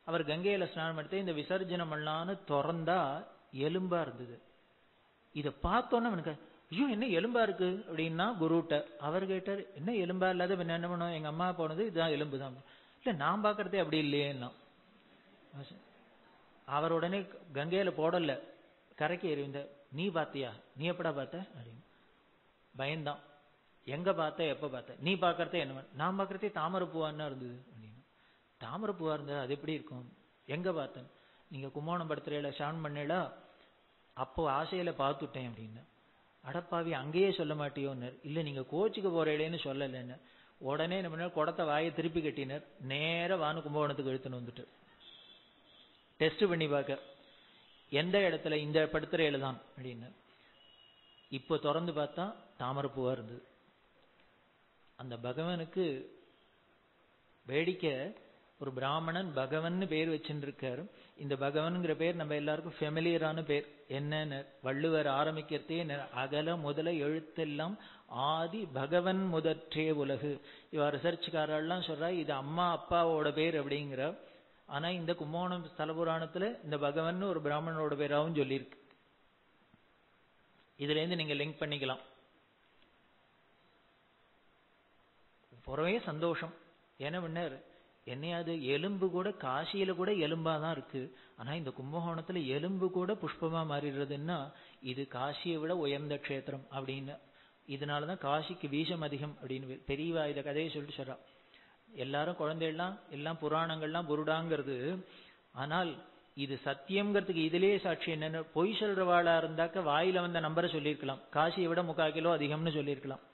அவர் கங்கையில ஸ்நானம் எடுத்து இந்த விசர்ஜனம் பண்ணலான்னு திறந்தா எலும்பா இருந்தது. இதை பார்த்தோன்னா அவனுக்கு ஐயோ என்ன எலும்பா இருக்கு அப்படின்னா குருட்ட அவர் கேட்டார், என்ன எலும்பா இல்லாத என்ன பண்ணுவோம், எங்க அம்மா போனது இதுதான் எலும்பு தான். இல்ல நான் பாக்குறதே அப்படி இல்லையேன்னா. அவர் உடனே கங்கையில போடல, கரைக்கு எறிந்த, நீ பாத்தியா, நீ எப்படா பார்த்த அப்படின்னு பயந்தான். எங்க பார்த்த, எப்ப பார்த்த, நீ பாக்குறதே என்ன, நான் பாக்குறதே தாமரை பூவான்னா இருந்தது அப்படின்னு. தாமரை பூவா இருந்தது அது எப்படி இருக்கும், எங்க பார்த்தேன், நீங்க கும்போணம் படுத்துறையில ஷான் பண்ணல அப்போ ஆசையில பார்த்துட்டேன் அப்படின்னு. அடப்பாவி அங்கேயே சொல்ல மாட்டியோன்னு. இல்ல நீங்க கோச்சுக்கு போறேன்னு சொல்லலன்னு. உடனே என்ன பண்ண, குடத்தை வாயை திருப்பி கட்டினர், நேர வானு கும்பகோணத்துக்கு எடுத்துன்னு வந்துட்டு டெஸ்ட் பண்ணி பார்க்க எந்த இடத்துல, இந்த படுத்துறையில தான் அப்படின்னு. இப்போ திறந்து பார்த்தா தாமரை பூவா இருந்தது. அந்த பகவானுக்கு வேடிக்கை, ஒரு பிராமணன் பகவன் பேர் வச்சுருக்காரு. இந்த பகவன்கிற பேர் நம்ம எல்லாருக்கும் ஃபெமிலியரான பேர். என்னன்னு வள்ளுவர் ஆரம்பிக்கிறதே அகல முதல எழுத்தெல்லாம் ஆதி பகவன் முதற்றே உலகு. இவ ரிசர்ச்காரெல்லாம் சொல்றா இது அம்மா அப்பாவோட பேர் அப்படிங்கிற. ஆனா இந்த கும்பகோணம் ஸ்தல புராணத்துல இந்த பகவன் ஒரு பிராமணனோட பேராகவும் சொல்லியிருக்கு. இதுல இருந்து நீங்க லிங்க் பண்ணிக்கலாம். புறவே சந்தோஷம். ஏன்னா முன்னர் என்னையாது எலும்பு கூட காசியில கூட எலும்பாதான் இருக்கு. ஆனா இந்த கும்பகோணத்துல எலும்பு கூட புஷ்பமா மாறிடுறதுன்னா இது காசியை விட உயர்ந்த க்ஷேத்திரம் அப்படின்னு. இதனாலதான் காசிக்கு வீசம் அதிகம் அப்படின்னு பெரியவா இத கதையை சொல்லிட்டு சொல்றா. எல்லாரும் குழந்தைகள்லாம் எல்லாம் புராணங்கள்லாம் புருடாங்கிறது. ஆனால் இது சத்தியம்ங்கிறதுக்கு இதுலயே சாட்சி என்னன்னு, பொய் சொல்றவாளா இருந்தாக்க வாயில வந்த நம்பரை சொல்லியிருக்கலாம், காசியை விட 3/4 கிலோ அதிகம்னு சொல்லியிருக்கலாம்.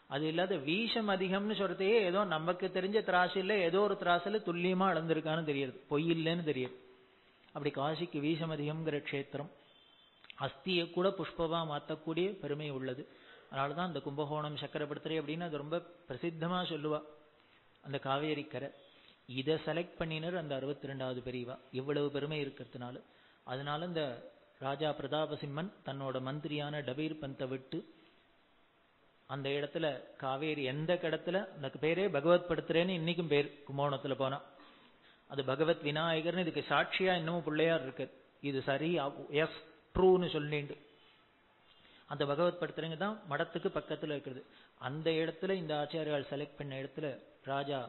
அது இல்லாத வீசம் அதிகம்னு சொல்றதையே ஏதோ நமக்கு தெரிஞ்ச திராசில ஏதோ ஒரு திராசில துல்லியமா அளந்திருக்கான்னு தெரியுது, பொய் இல்லைன்னு தெரியுது. அப்படி காசிக்கு வீசம் அதிகம்ங்கிற க்ஷேத்திரம் அஸ்தியை கூட புஷ்பமா மாற்றக்கூடிய பெருமை உள்ளது. அதனாலதான் அந்த கும்பகோணம் சக்கரப்படுத்துறை அப்படின்னு அது ரொம்ப பிரசித்தமா சொல்லுவா அந்த காவேரி கரை. இதை செலக்ட் பண்ணினர் அந்த 62வது பெரியவா, இவ்வளவு பெருமை இருக்கிறதுனால. அதனால இந்த ராஜா பிரதாபசிம்மன் தன்னோட மந்திரியான டபீர் பந்தை விட்டு அந்த இடத்துல காவேரி எந்த இடத்துல அந்த பேரே பகவத் படுத்துறேன்னு இன்னைக்கும் பேர் கும்பகோணத்துல போனா. அது பகவத் விநாயகர்னு இதுக்கு சாட்சியா இன்னமும் பிள்ளையார் இருக்கு. இது சரி எஸ் ட்ரூன்னு சொல்லிட்டு அந்த பகவத் படுத்துறங்க தான் மடத்துக்கு பக்கத்துல இருக்கிறது. அந்த இடத்துல இந்த ஆச்சாரியால் செலக்ட் பண்ண இடத்துல ராஜா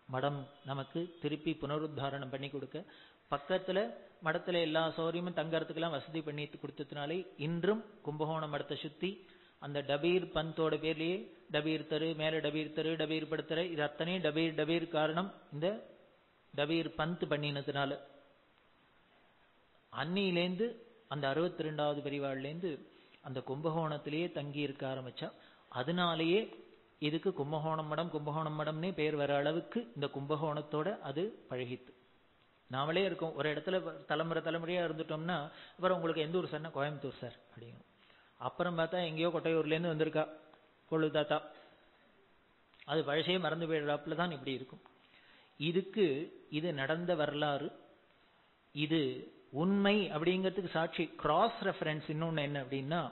மடம் நமக்கு திருப்பி புனருத்தாரணம் பண்ணி கொடுக்க, பக்கத்துல மடத்துல எல்லா சௌகரியமும் தங்கறதுக்கெல்லாம் வசதி பண்ணி கொடுத்ததுனாலே இன்றும் கும்பகோணம் மடத்தை சுத்தி அந்த டபீர் பந்தோட பேர்லயே டபீர் தெரு, மேல டபீர் தெரு, டபீர் படுத்துறை, இது அத்தனையும் டபீர் டபீர் காரணம் இந்த டபீர் பந்த் பண்ணினதுனால. அன்னியிலேந்து அந்த 62வது பெரிவாள்லேருந்து அந்த கும்பகோணத்திலேயே தங்கி இருக்க ஆரம்பிச்சா. அதனாலேயே இதுக்கு கும்பகோணம் மடம்னே பேர் வர அளவுக்கு இந்த கும்பகோணத்தோட அது பழகித்து. நாமளே இருக்கோம் ஒரு இடத்துல தலைமுறையா இருந்துட்டோம்னா, அப்புறம் உங்களுக்கு எந்த ஊர் சார்னா கோயம்புத்தூர் சார் அப்படிங்க. அப்புறம் பார்த்தா எங்கேயோ கொட்டையூர்லேருந்து வந்திருக்கா கொள்ளு தாத்தா, அது பழசையே மறந்து போயிடுறாப்புல தான் இப்படி இருக்கும். இதுக்கு இது நடந்த வரலாறு, இது உண்மை அப்படிங்கிறதுக்கு சாட்சி கிராஸ் ரெஃபரன்ஸ் இன்னொன்னு என்ன அப்படின்னா,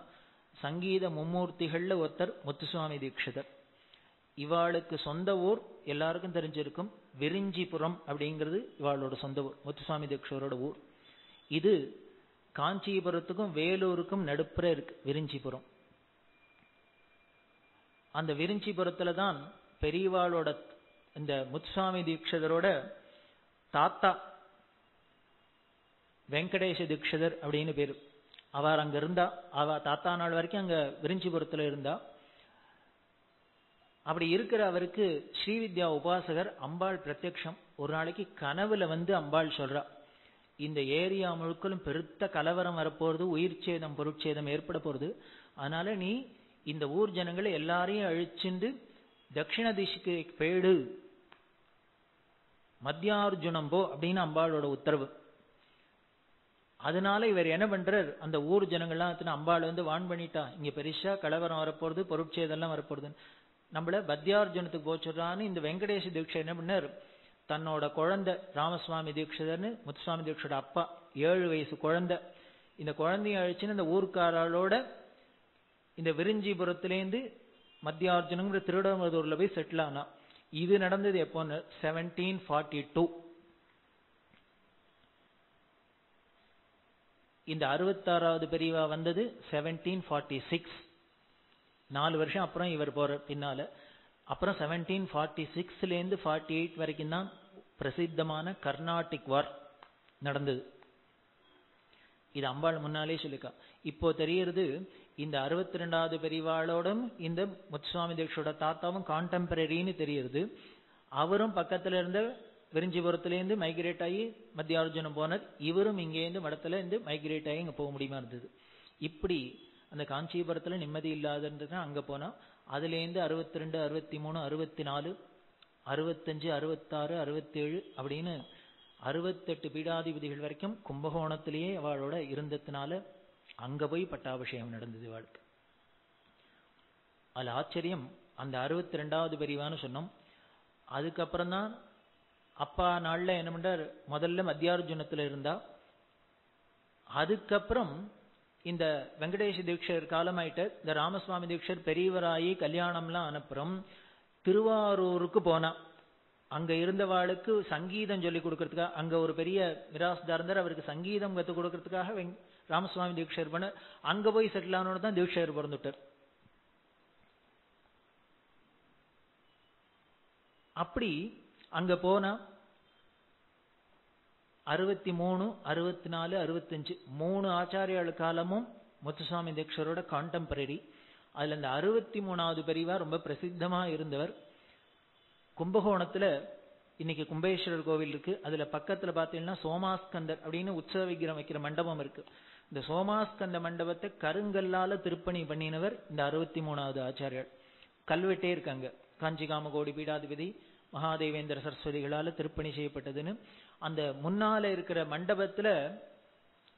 சங்கீத மும்மூர்த்திகள்ல ஒருத்தர் முத்துசுவாமி தீட்சிதர். இவாளுக்கு சொந்த ஊர் எல்லாருக்கும் தெரிஞ்சிருக்கும், விரிஞ்சிபுரம் அப்படிங்கிறது இவாளோட சொந்த ஊர், முத்துசுவாமி தீட்சிதரோட ஊர். இது காஞ்சிபுரத்துக்கும் வேலூருக்கும் நடுப்புற இருக்கு விரிஞ்சிபுரம். அந்த விரிஞ்சிபுரத்துல தான் பெரியவாளோட இந்த முத்துசுவாமி தீட்சிதரோட தாத்தா வெங்கடேச தீட்சிதர் அப்படின்னு பேரு. அவர் அங்க இருந்தா, அவ தாத்தா நாள் வரைக்கும் அங்க விரிஞ்சிபுரத்துல இருந்தா. அப்படி இருக்கிற அவருக்கு ஸ்ரீவித்யா உபாசகர் அம்பாள் பிரத்யக்ஷம். ஒரு நாளைக்கு கனவுல வந்து அம்பாள் சொல்றா, இந்த ஏரியா முழுக்களும் பெருத்த கலவரம் வரப்போறது, உயிர் சேதம் பொருட்சேதம் ஏற்பட போறது, அதனால நீ இந்த ஊர் ஜனங்களை எல்லாரையும் அழிச்சுண்டு தட்சிண திசைக்கு போயிடு, மத்தியார்ஜுனம் போ அப்படின்னு அம்பாளோட உத்தரவு. அதனால இவர் என்ன பண்றார், அந்த ஊர் ஜனங்கள்லாம் அம்பாள் வந்து வான் பண்ணிட்டா, இங்க பெருசா கலவரம் வரப்போறது, பொருட்சேதெல்லாம் வரப்போறதுன்னு, நம்மள மத்தியார்ஜுனத்துக்கு போச்சுறான்னு இந்த வெங்கடேஷ தீட்சை என்ன பண்ணார், தன்னோட குழந்தை ராமசுவாமி தீட்சிதர்னு முத்துசுவாமி தீட்சோட அப்பா 7 வயசு குழந்தை, இந்த குழந்தைய அழிச்சுன்னு இந்த ஊர்க்காரோட இந்த விரிஞ்சிபுரத்திலேருந்து மத்தியார்ஜுனங்கிற திருடமருதூர்ல போய் செட்டில் ஆனா. இது நடந்தது எப்போன்னு 1742. இந்த 66வது பிரிவா வந்தது 1746. 4 வருஷம் அப்புறம் இவர் போற பின்னால. அப்புறம் 1746லேருந்து 48 வரைக்கும் தான் பிரசித்தமான கர்நாடிக் வார் நடந்தது. இது அம்பாள் முன்னாலே சொல்லிக்கா. இப்போ தெரியறது இந்த 62வது பெரிவாளோடும் இந்த முத்துசுவாமி தீட்சோட தாத்தாவும் கான்டெம்பரரின்னு தெரியுது. அவரும் பக்கத்துல இருந்த விரிஞ்சிபுரத்திலேருந்து மைக்ரேட் ஆகி மத்தியார்ஜுனம் போனார். இவரும் இங்கேருந்து மடத்துல இருந்து மைக்ரேட் ஆகி இங்க போக முடியுமா இருந்தது. இப்படி அந்த காஞ்சிபுரத்துல நிம்மதி இல்லாததுன்னா அங்க போனா, அதுலேருந்து 62, 63, 64, 65, 66, 67 அப்படின்னு 68 பீடாதிபதிகள் வரைக்கும் கும்பகோணத்திலேயே அவளோட இருந்ததுனால அங்க போய் பட்டாபிஷேகம் நடந்தது அவளுக்கு. அதுல ஆச்சரியம், அந்த 62வது பிரிவான்னு சொன்னோம். அதுக்கப்புறம் தான் அப்பா நாள்ல என்ன பண்றார், முதல்ல மத்தியார்ஜுனத்துல இருந்தா, அதுக்கப்புறம் இந்த வெங்கடேஷ தீட்சர் காலமாயிட்ட இந்த ராமசுவாமி தீட்சர் பெரியவராயி கல்யாணம்லாம் அனுப்புறோம். திருவாரூருக்கு போனா, அங்க இருந்தவாளுக்கு சங்கீதம் சொல்லி கொடுக்கறதுக்காக, அங்க ஒரு பெரிய மிராஸ்தார் இருந்தார், அவருக்கு சங்கீதம் கற்றுக் கொடுக்கறதுக்காக ராமசுவாமி தீட்சர் பண்ண அங்க போய் செட்டில் ஆனோட தான் தீட்சர் பிறந்துட்டார். அப்படி அங்க போனா 63, 64, 65 3 ஆச்சாரியாள் காலமும் முத்துசுவாமி தீட்சரோட கான்டெம்பரரி. அதுல இந்த 63வது பெரியவா ரொம்ப பிரசித்தமா இருந்தவர். கும்பகோணத்துல இன்னைக்கு கும்பேஸ்வரர் கோவில் இருக்கு, அதுல பக்கத்துல பாத்தீங்கன்னா சோமாஸ்கந்தர் அப்படின்னு உற்சவ விக்கிரம் வைக்கிற மண்டபம் இருக்கு. இந்த சோமாஸ்கந்த மண்டபத்தை கருங்கல்லால திருப்பணி பண்ணினவர் இந்த 63வது ஆச்சாரியார். கல்வெட்டே இருக்காங்க, காஞ்சி காமகோடி பீடாதிபதி மகாதேவேந்திர சரஸ்வதிகளால திருப்பணி செய்யப்பட்டதுன்னு. அந்த முன்னால இருக்கிற மண்டபத்துல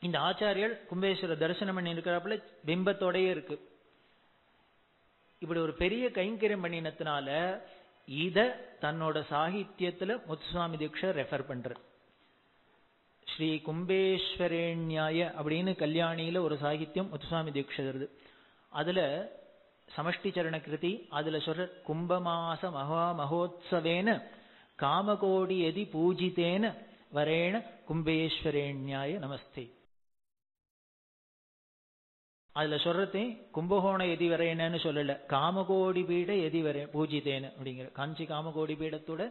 இந்த ஆச்சாரியர் கும்பேஸ்வரர் தரிசனம் பண்ணி இருக்கிறாப்புல பிம்பத்தோடயே இருக்கு. இப்படி ஒரு பெரிய கைங்கரியம் பண்ணினத்தினால இத தன்னோட சாகித்யத்துல முத்துசுவாமி தீட்சர் ரெஃபர் பண்ற. ஸ்ரீ கும்பேஸ்வரேண்யாய அப்படின்னு கல்யாணியில ஒரு சாகித்யம் முத்துசுவாமி தீட்சர். அதுல சமஷ்டி சரண கிருதி. அதுல சொல்ற கும்பமாச மகோத்சவேன காமகோடி எதி பூஜித்தேன வரேண கும்பேஸ்வரேண்யாய நமஸ்தே. அதுல சொல்றதே கும்பகோண எதி வரேனன்னு சொல்லல, காமகோடி பீட எதி வர பூஜித்தேன்னு அப்படிங்கிற. காஞ்சி காமகோடி பீடத்தோட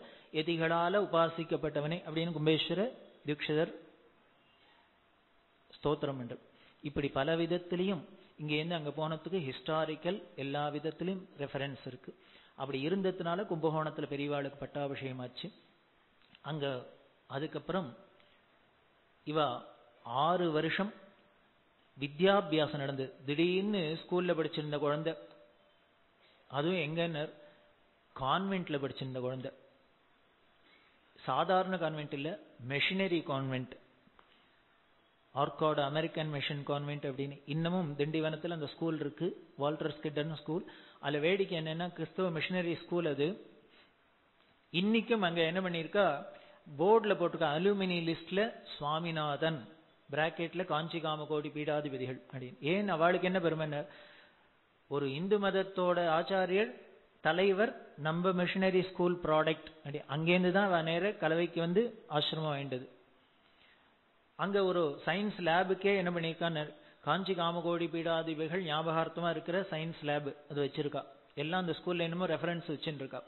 எதிகளால உபாசிக்கப்பட்டவனே அப்படின்னு கும்பேஸ்வர தீட்சிதர் ஸ்தோத்திரம் என்று. இப்படி பல விதத்திலையும் இங்கேருந்து அங்க போனதுக்கு ஹிஸ்டாரிக்கல் எல்லா விதத்திலையும் ரெஃபரன்ஸ் இருக்கு. அப்படி இருந்ததுனால கும்பகோணத்துல பெரியவாளுக்கு பட்டாபிஷேகம் ஆச்சு. அங்க அதுக்கப்புறம் இவ 6 வருஷம் வித்யாபியாசம் நடந்தது. திடீர்னு ஸ்கூல்ல படிச்சிருந்த குழந்தை, அதுவும் எங்கன்னு கான்வென்ட்ல படிச்சிருந்த குழந்தை, சாதாரண கான்வென்ட் இல்ல, machinery convent, Arcot American mission convent அப்படின்னு. இன்னமும் திண்டிவனத்தில் அந்த ஸ்கூல் இருக்கு, வால்டர் ஸ்கிட்டர்னு ஸ்கூல். அதுல வேடிக்கை என்னன்னா கிறிஸ்தவ மிஷினரி ஸ்கூல் அது. இன்னைக்கும் அங்க என்ன பண்ணிருக்கா, போர்டுல போட்டிருக்கா அலுமினி லிஸ்ட்ல சுவாமிநாதன் பிராக்கெட்ல காஞ்சி காமகோடி பீடாதிபதிகள் அப்படின்னு. ஏன் அவளுக்கு என்ன பெருமை, ஒரு இந்து மதத்தோட ஆச்சாரியர் தலைவர் நம்ம மிஷினரி ஸ்கூல் ப்ராடக்ட் அப்படி. அங்கேருந்து தான் நேர கலவைக்கு வந்து ஆசிரமம் வேண்டது. அங்க ஒரு சயின்ஸ் லேபுக்கே என்ன பண்ணிருக்கா, காஞ்சி காமகோடி பீடாதிபதிகள் ஞாபகார்த்தமா இருக்கிற சயின்ஸ் லேப் அது வச்சிருக்கா. எல்லாம் அந்த ஸ்கூல்ல என்னமோ ரெஃபரன்ஸ் வச்சுட்டு இருக்கா.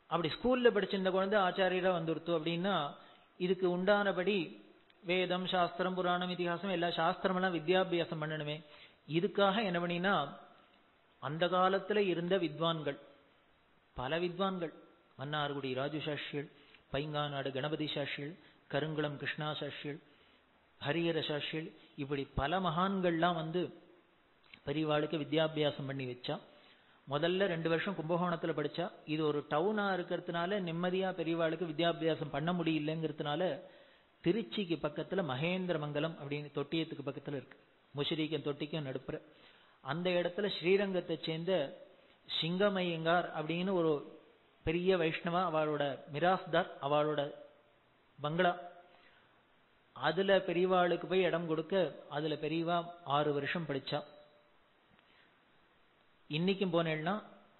அப்படி ஸ்கூல்ல படிச்சிருந்த குழந்தை ஆச்சாரியரா வந்துருத்து அப்படின்னா இதுக்கு உண்டானபடி வேதம் சாஸ்திரம் புராணம் இதிகாசம் எல்லா சாஸ்திரம் எல்லாம் வித்யாபியாசம் பண்ணணுமே. இதுக்காக என்ன பண்ணினா அந்த காலத்துல இருந்த வித்வான்கள், பல வித்வான்கள், மன்னார்குடி ராஜு சாஸ்திரிகள், பைங்காநாடு கணபதி சாஸ்திரிகள், கருங்குளம் கிருஷ்ணா சாஸ்திரிகள், ஹரிஹர சாஸ்திரிகள், இப்படி பல மகான்கள்லாம் வந்து பெரியவாளுக்கு வித்யாபியாசம் பண்ணி வச்சா. முதல்ல 2 வருஷம் கும்பகோணத்துல படிச்சா. இது ஒரு டவுனா இருக்கிறதுனால நிம்மதியா பெரியவாளுக்கு வித்யாபியாசம் பண்ண முடியலங்கிறதுனால திருச்சிக்கு பக்கத்துல மகேந்திர மங்கலம் அப்படின்னு தொட்டியத்துக்கு பக்கத்துல இருக்கு, முஷிரிக்கும் தொட்டிக்கும் நடுப்புற. அந்த இடத்துல ஸ்ரீரங்கத்தை சேர்ந்த சிங்கமையங்கார் அப்படின்னு ஒரு பெரிய வைஷ்ணவா, அவளோட மிராஸ்தார், அவளோட பங்களா, அதுல பெரியவாளுக்கு போய் இடம் கொடுக்க அதுல பெரியவா 6 வருஷம் படிச்சா. இன்னைக்கும் போனேன்னா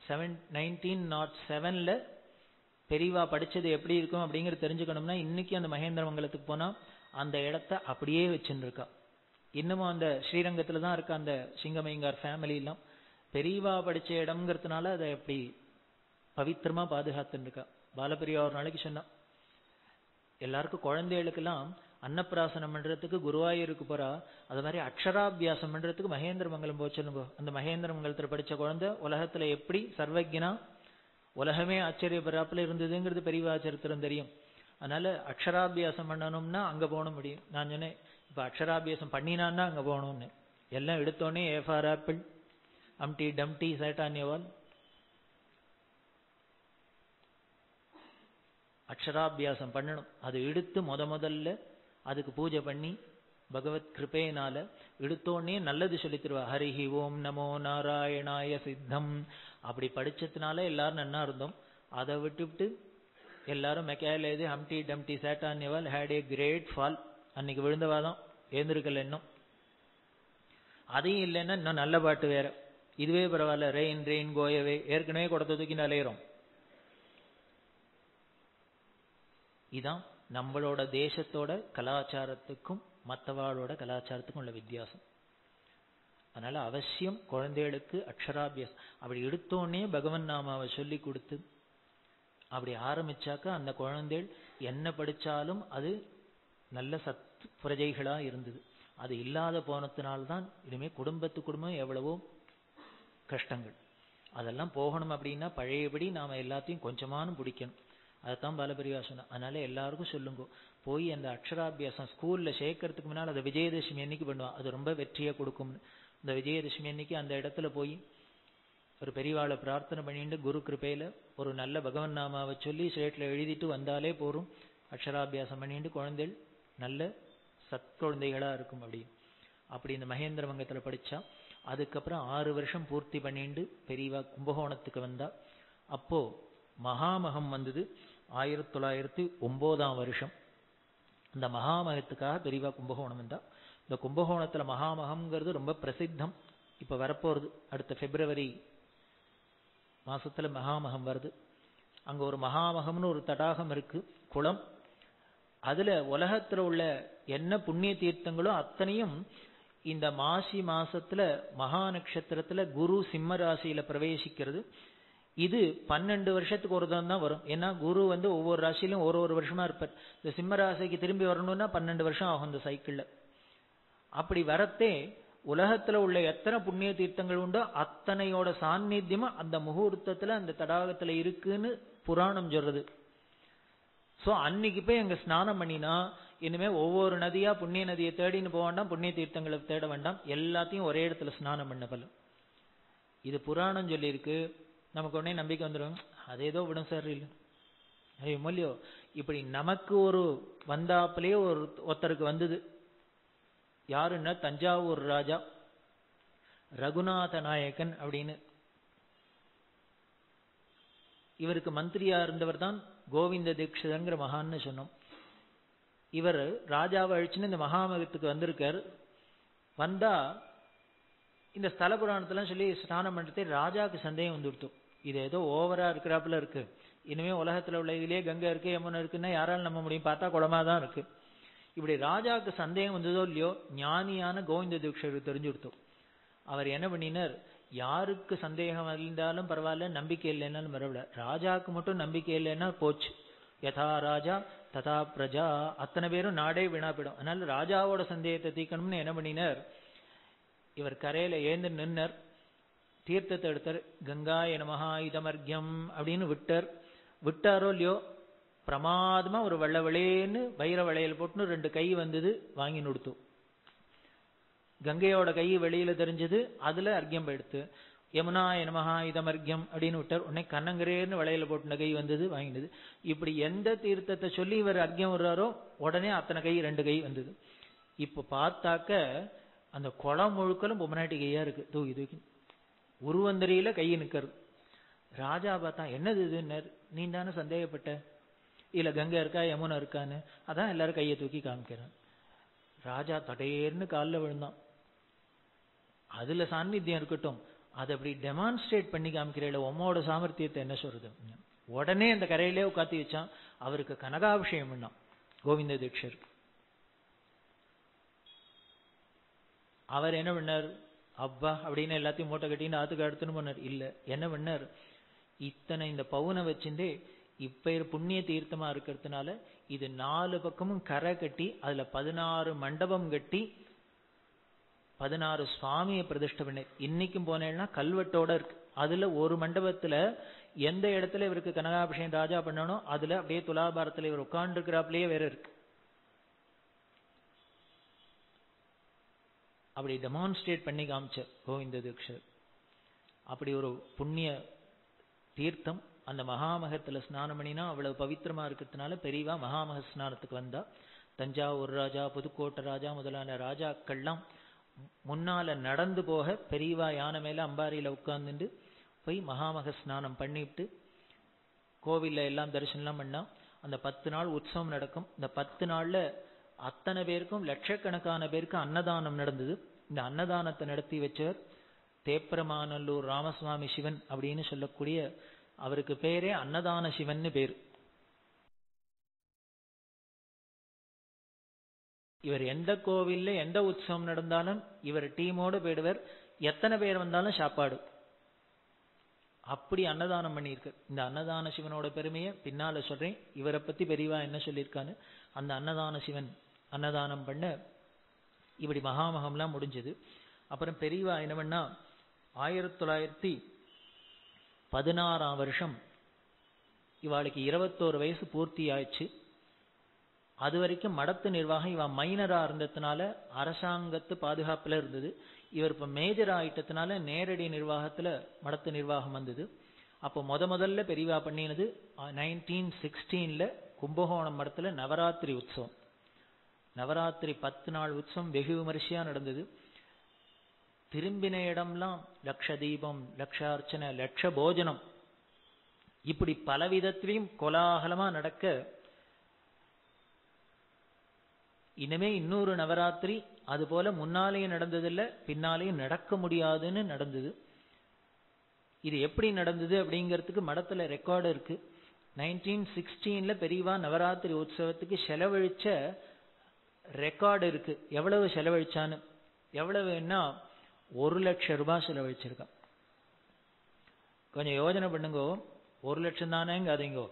1907ல பெரியவா படிச்சது எப்படி இருக்கும் அப்படிங்கிறது தெரிஞ்சுக்கணும்னா இன்னைக்கு அந்த மகேந்திர மங்கலத்துக்கு போனா அந்த இடத்த அப்படியே வச்சுட்டு இருக்கா. இன்னமும் அந்த ஸ்ரீரங்கத்துல தான் இருக்கா அந்த சிங்கமையங்கார் ஃபேமிலி எல்லாம். பெரியவா படிச்ச இடம்ங்கிறதுனால அதை எப்படி பவித்திரமா பாதுகாத்துன்னு இருக்கா. பாலபெரியா ஒரு நாளைக்கு சொன்னா, எல்லாருக்கும் குழந்தைகளுக்கெல்லாம் அன்னப்பிராசனம் பண்றதுக்கு குருவாயூருக்கு போறா, அது மாதிரி அக்ஷராபியாசம் பண்றதுக்கு மகேந்திர மங்கலம் போச்சுன்னு. அந்த மகேந்திர மங்கலத்துல படிச்ச குழந்தை உலகத்துல எப்படி சர்வஜனா உலகமே ஆச்சரியப்படுறாப்புல இருந்ததுங்கிறது பெரியவா சரித்திரம் தெரியும். அதனால அக்ஷராபியாசம் பண்ணணும்னா அங்க போகணும் முடியும். நான் சொன்னேன், இப்ப அக்ஷராபியாசம் பண்ணினான்னா அங்க போகணும்னு. எல்லாம் எடுத்தோடனே A for apple, Humpty Dumpty sat on a wall. அக்ஷராபியாசம் பண்ணணும். அது எடுத்து முதல்ல அதுக்கு பூஜை பண்ணி பகவத் கிருபையினால எடுத்தோடனே நல்லது சொல்லி தருவா. ஹரிஹி ஓம் நமோ நாராயணாய சித்தம் அப்படி படிச்சதுனால எல்லாரும் நன்னா இருந்தோம். அதை விட்டுவிட்டு எல்லாரும் மெக்காலேது Humpty Dumpty sat on a wall had a great fall. அன்னைக்கு விழுந்தவாதான் எழுந்திருக்கல. இன்னும் அதையும் இல்லைன்னா இன்னும் நல்ல பாட்டு வேற. இதுவே பரவாயில்ல, ரெயின் ரெயின் கோயவே, ஏற்கனவே கொடுத்த தூக்கி அலையிறோம். இதான் நம்மளோட தேசத்தோட கலாச்சாரத்துக்கும் மற்றவாளோட கலாச்சாரத்துக்கும் உள்ள வித்தியாசம். அதனால அவசியம் குழந்தைகளுக்கு அக்ஷராபியாசம் அப்படி எடுத்தோடனே பகவன் நாமாவை சொல்லி கொடுத்து அப்படி ஆரம்பிச்சாக்க அந்த குழந்தைகள் என்ன படிச்சாலும் அது நல்ல சத்து பிரஜைகளா இருந்தது. அது இல்லாத போனதுனால்தான் இனிமே குடும்பம் எவ்வளவோ கஷ்டங்கள். அதெல்லாம் போகணும் அப்படின்னா பழையபடி நாம எல்லாத்தையும் கொஞ்சமானும் பிடிக்கணும். அதைத்தான் பாலபெரியா சொன்ன. அதனால எல்லாருக்கும் சொல்லுங்க, போய் அந்த அக்ஷராபியாசம் ஸ்கூல்ல சேர்க்கறதுக்கு முன்னால் அதை விஜயதசமி அன்னைக்கு பண்ணுவான். அது ரொம்ப வெற்றியை கொடுக்கும். இந்த விஜயதசமி அன்னைக்கு அந்த இடத்துல போய் ஒரு பெரியவாளை பிரார்த்தனை பண்ணிட்டு குரு கிருபையில ஒரு நல்ல பகவன் நாமாவை சொல்லி ஸ்லேட்ல எழுதிட்டு வந்தாலே போரும். அக்ஷராபியாசம் பண்ணிட்டு குழந்தைகள் நல்ல சத்குழந்தைகளா இருக்கும். அப்படி இந்த மகேந்திர மங்கத்துல படிச்சா. அதுக்கப்புறம் 6 வருஷம் பூர்த்தி பண்ணிட்டு பெரியவா கும்பகோணத்துக்கு வந்தா. அப்போ மகாமகம் வந்தது 1909ஆம் வருஷம். இந்த மகாமகத்துக்காக பெரியவா கும்பகோணம் வந்தா. இந்த கும்பகோணத்துல மகாமகம்ங்கிறது ரொம்ப பிரசித்தம். இப்ப வரப்போறது அடுத்த பிப்ரவரி மாசத்துல மகாமகம் வருது. அங்க ஒரு மகாமகம்னு ஒரு தடாகம் இருக்கு, குளம். அதுல உலகத்துல உள்ள என்ன புண்ணிய தீர்த்தங்களோ அத்தனையும் இந்த மாசி மாசத்துல மகா நட்சத்திரத்துல குரு சிம்ம ராசியில பிரவேசிக்கிறது. இது 12 வருஷத்துக்கு ஒரு தான் வரும். ஏன்னா குரு ஒவ்வொரு ராசியிலும் ஒரு வருஷமா இருப்பார். இந்த சிம்ம ராசிக்கு திரும்பி வரணும்னா 12 வருஷம் ஆகும் இந்த சைக்கிள்ல. அப்படி வரத்தே உலகத்துல உள்ள எத்தனை புண்ணிய தீர்த்தங்கள் உண்டோ அத்தனையோட சாநித்தியமா அந்த முகூர்த்தத்துல அந்த தடாகத்துல இருக்குன்னு புராணம் சொல்றது. சோ அன்னைக்கு போய் அங்க ஸ்நானம் பண்ணினா இனிமே ஒவ்வொரு நதியா புண்ணிய நதியை தேடின்னு போக வேண்டாம், புண்ணிய தீர்த்தங்களை தேட வேண்டாம், எல்லாத்தையும் ஒரே இடத்துல ஸ்நானம் பண்ண பலம். இது புராணம் சொல்லியிருக்கு. நமக்கு உடனே நம்பிக்கை வந்துடும், அதேதோ விடும் சார் இல்லை ஐயோ மொழியோ. இப்படி நமக்கு ஒரு வந்தாப்பிலேயே ஒருத்தருக்கு வந்தது. யாருன்னா தஞ்சாவூர் ராஜா ரகுநாத நாயக்கன் அப்படின்னு. இவருக்கு மந்திரியா இருந்தவர் தான் கோவிந்த தீட்சிதங்கிற மகான்னு சொன்னோம். இவர் ராஜாவை அழிச்சுன்னு இந்த மகாமகத்துக்கு வந்திருக்காரு. வந்தா இந்த ஸ்தல புராணத்தெல்லாம் சொல்லி ஸ்நானம் பண்றதே ராஜாவுக்கு சந்தேகம் வந்துடுத்தோம். இது ஏதோ ஓவரா இருக்கிறாப்புல இருக்கு, இனிமே உலகத்துல உள்ள இதுலயே கங்கை இருக்கு யமுனை இருக்குன்னா யாராலும் நம்ப முடியும், பார்த்தா குளமா தான் இருக்கு. இப்படி ராஜாவுக்கு சந்தேகம் வந்ததோ இல்லையோ ஞானியான கோவிந்த தீட்சிதருக்கு தெரிஞ்சு கொடுத்தோம். அவர் என்ன பண்ணினார், யாருக்கு சந்தேகம் இருந்தாலும் பரவாயில்ல, நம்பிக்கை இல்லைன்னாலும் பரவாயில்ல, ராஜாவுக்கு மட்டும் நம்பிக்கை இல்லைன்னா போச்சு. யதா ராஜா ததா பிரஜா, அத்தனை பேரும் நாடே வீணா போயிடும். அதனால ராஜாவோட சந்தேகத்தை தீர்க்கணும்னு என்ன பண்ணினார், இவர் கரையில ஏந்து நின்னர், தீர்த்தத்தை எடுத்தார். கங்காய நமஹ இதமர்க்யம் அப்படின்னு விட்டாரோ இல்லையோ, பிரமாதமா ஒரு வெள்ளை வெளையன்னு வைர வளையல் போட்டுன்னு 2 கை வந்தது, வாங்கி நுடுத்தோம். கங்கையோட கை வெளியில தெரிஞ்சது, அதுல அர்க்கியம் எடுத்து யமுனாய நமஹ இதமர்க்யம் அப்படின்னு விட்டார். உடனே கண்ணங்கரேன்னு வளையல போட்டுன கை வந்தது, வாங்கினது. இப்படி எந்த தீர்த்தத்தை சொல்லி இவர் அர்க்கியம் விடுறாரோ உடனே அத்தனை கை 2 கை வந்தது. இப்ப பார்த்தாக்க அந்த குளம் முழுக்கலும் பொம்மநாட்டி கையா இருக்கு, தூக்கி தூக்கி உருவந்தரியில கையை நிக்கிறது. ராஜா பார்த்தா என்னது இதுன்னு, நீ தானே சந்தேகப்பட்ட இல்ல கங்கை இருக்கா யமுனை இருக்கான்னு, அதான் எல்லாரும் கையை தூக்கி காமிக்கிறான். ராஜா தடையேர்னு காலில் விழுந்தான். அதுல சாநித்தியம் இருக்கட்டும், அதை அப்படி டெமான்ஸ்ட்ரேட் பண்ணி காமிக்கிறேன், உம்மோட சாமர்த்தியத்தை என்ன சொல்றது. உடனே அந்த கரையிலே உட்காத்தி வச்சான். அவருக்கு கனகாபிஷேகம் பண்ணான் கோவிந்த தீட்சர். அவர் என்ன பண்ணார், அப்பா அப்படின்னு எல்லாத்தையும் மூட்டை கட்டின்னு ஆத்துக்கு அடுத்துன்னு பண்ணார். இல்ல என்ன பண்ணார், இத்தனை இந்த பவுனை வச்சுட்டே இப்ப புண்ணிய தீர்த்தமா இருக்கிறதுனால இது 4 பக்கமும் கரை கட்டி அதுல 16 மண்டபம் கட்டி 16 சுவாமியை பிரதிஷ்டை பண்ண. இன்னைக்கும் போனேன்னா கல்வெட்டோட இருக்கு. அதுல ஒரு மண்டபத்துல எந்த இடத்துல இவருக்கு கனகாபிஷேகம் ராஜா பண்ணணும் அதுல அப்படியே துலாபாரத்துல இவர் உட்கார்ந்து இருக்கிறாப்லயே வேற இருக்கு. அப்படி டெமான்ஸ்ட்ரேட் பண்ணி காமிச்ச கோவிந்த தீட்சர். அப்படி ஒரு புண்ணிய தீர்த்தம். அந்த மகாமகத்துல ஸ்நானம் பண்ணினா அவ்வளவு பவித்திரமா இருக்கிறதுனால பெரியவா மகாமக ஸ்நானத்துக்கு வந்தா. தஞ்சாவூர் ராஜா, புதுக்கோட்டை ராஜா முதலான ராஜாக்கள்லாம் முன்னால நடந்து போக பெரியவா யானை மேல அம்பாரியில உட்கார்ந்துட்டு போய் மகாமக ஸ்நானம் பண்ணிட்டு கோவில்ல எல்லாம் தரிசனம் பண்ணா. அந்த 10 நாள் உற்சவம் நடக்கும். இந்த 10 நாள்ல அத்தனை பேருக்கும் லட்சக்கணக்கான பேருக்கு அன்னதானம் நடந்தது. இந்த அன்னதானத்தை நடத்தி வச்சவர் தேப்பரமானல்லூர் ராமசுவாமி சிவன் அப்படின்னு சொல்லக்கூடிய, அவருக்கு பேரே அன்னதான சிவன் பேரு. இவர் எந்த கோவில்ல எந்த உற்சவம் நடந்தாலும் இவர் டீமோடு போயிடுவர். எத்தனை பேர் வந்தாலும் சாப்பாடு. அப்படி அன்னதானம் பண்ணியிருக்கு. இந்த அன்னதான சிவனோட பெருமையை பின்னால சொல்றேன். இவரை பத்தி பெரியவா என்ன சொல்லியிருக்கான்னு. அந்த அன்னதான சிவன் அன்னதானம் பண்ண இப்படி மகாமகம்லாம் முடிஞ்சது. அப்புறம் பெரியவா என்ன பண்ணா, 1916ஆம் வருஷம் இவாளுக்கு 21 வயசு பூர்த்தி ஆயிடுச்சு. அது வரைக்கும் மடத்து நிர்வாகம் இவ மைனரா இருந்ததுனால அரசாங்கத்து பாதுகாப்புல இருந்தது. இவர் இப்ப மேஜர் ஆயிட்டதுனால நேரடி நிர்வாகத்துல மடத்து நிர்வாகம் வந்தது. அப்போ முதல்ல பெரியவா பண்ணினது 1916ல கும்பகோணம் மடத்துல நவராத்திரி உற்சவம். நவராத்திரி 10 நாள் உற்சவம் வெகு விமரிசையா நடந்தது. திரும்பின இடம்லாம் லட்ச தீபம், லட்சார்ச்சனை, லட்ச போஜனம், இப்படி பலவிதத்திலையும் கோலாகலமா நடக்க இனிமே இன்னொரு நவராத்திரி அது போல முன்னாலேயும் நடந்ததில்லை, பின்னாலேயும் நடக்க முடியாதுன்னு நடந்தது. இது எப்படி நடந்தது அப்படிங்கிறதுக்கு மடத்துல ரெக்கார்டு இருக்கு. 1916 பெரியவா நவராத்திரி உற்சவத்துக்கு செலவழிச்ச ரெக்கார்டு இருக்கு. எவ்வளவு செலவழிச்சான்னு, எவ்வளவுன்னா 1,00,000 ரூபாய் செலவழிச்சிருக்கா. கொஞ்சம் யோஜனை பண்ணுங்கோ, 1,00,000 தானேங்காதீங்கோ.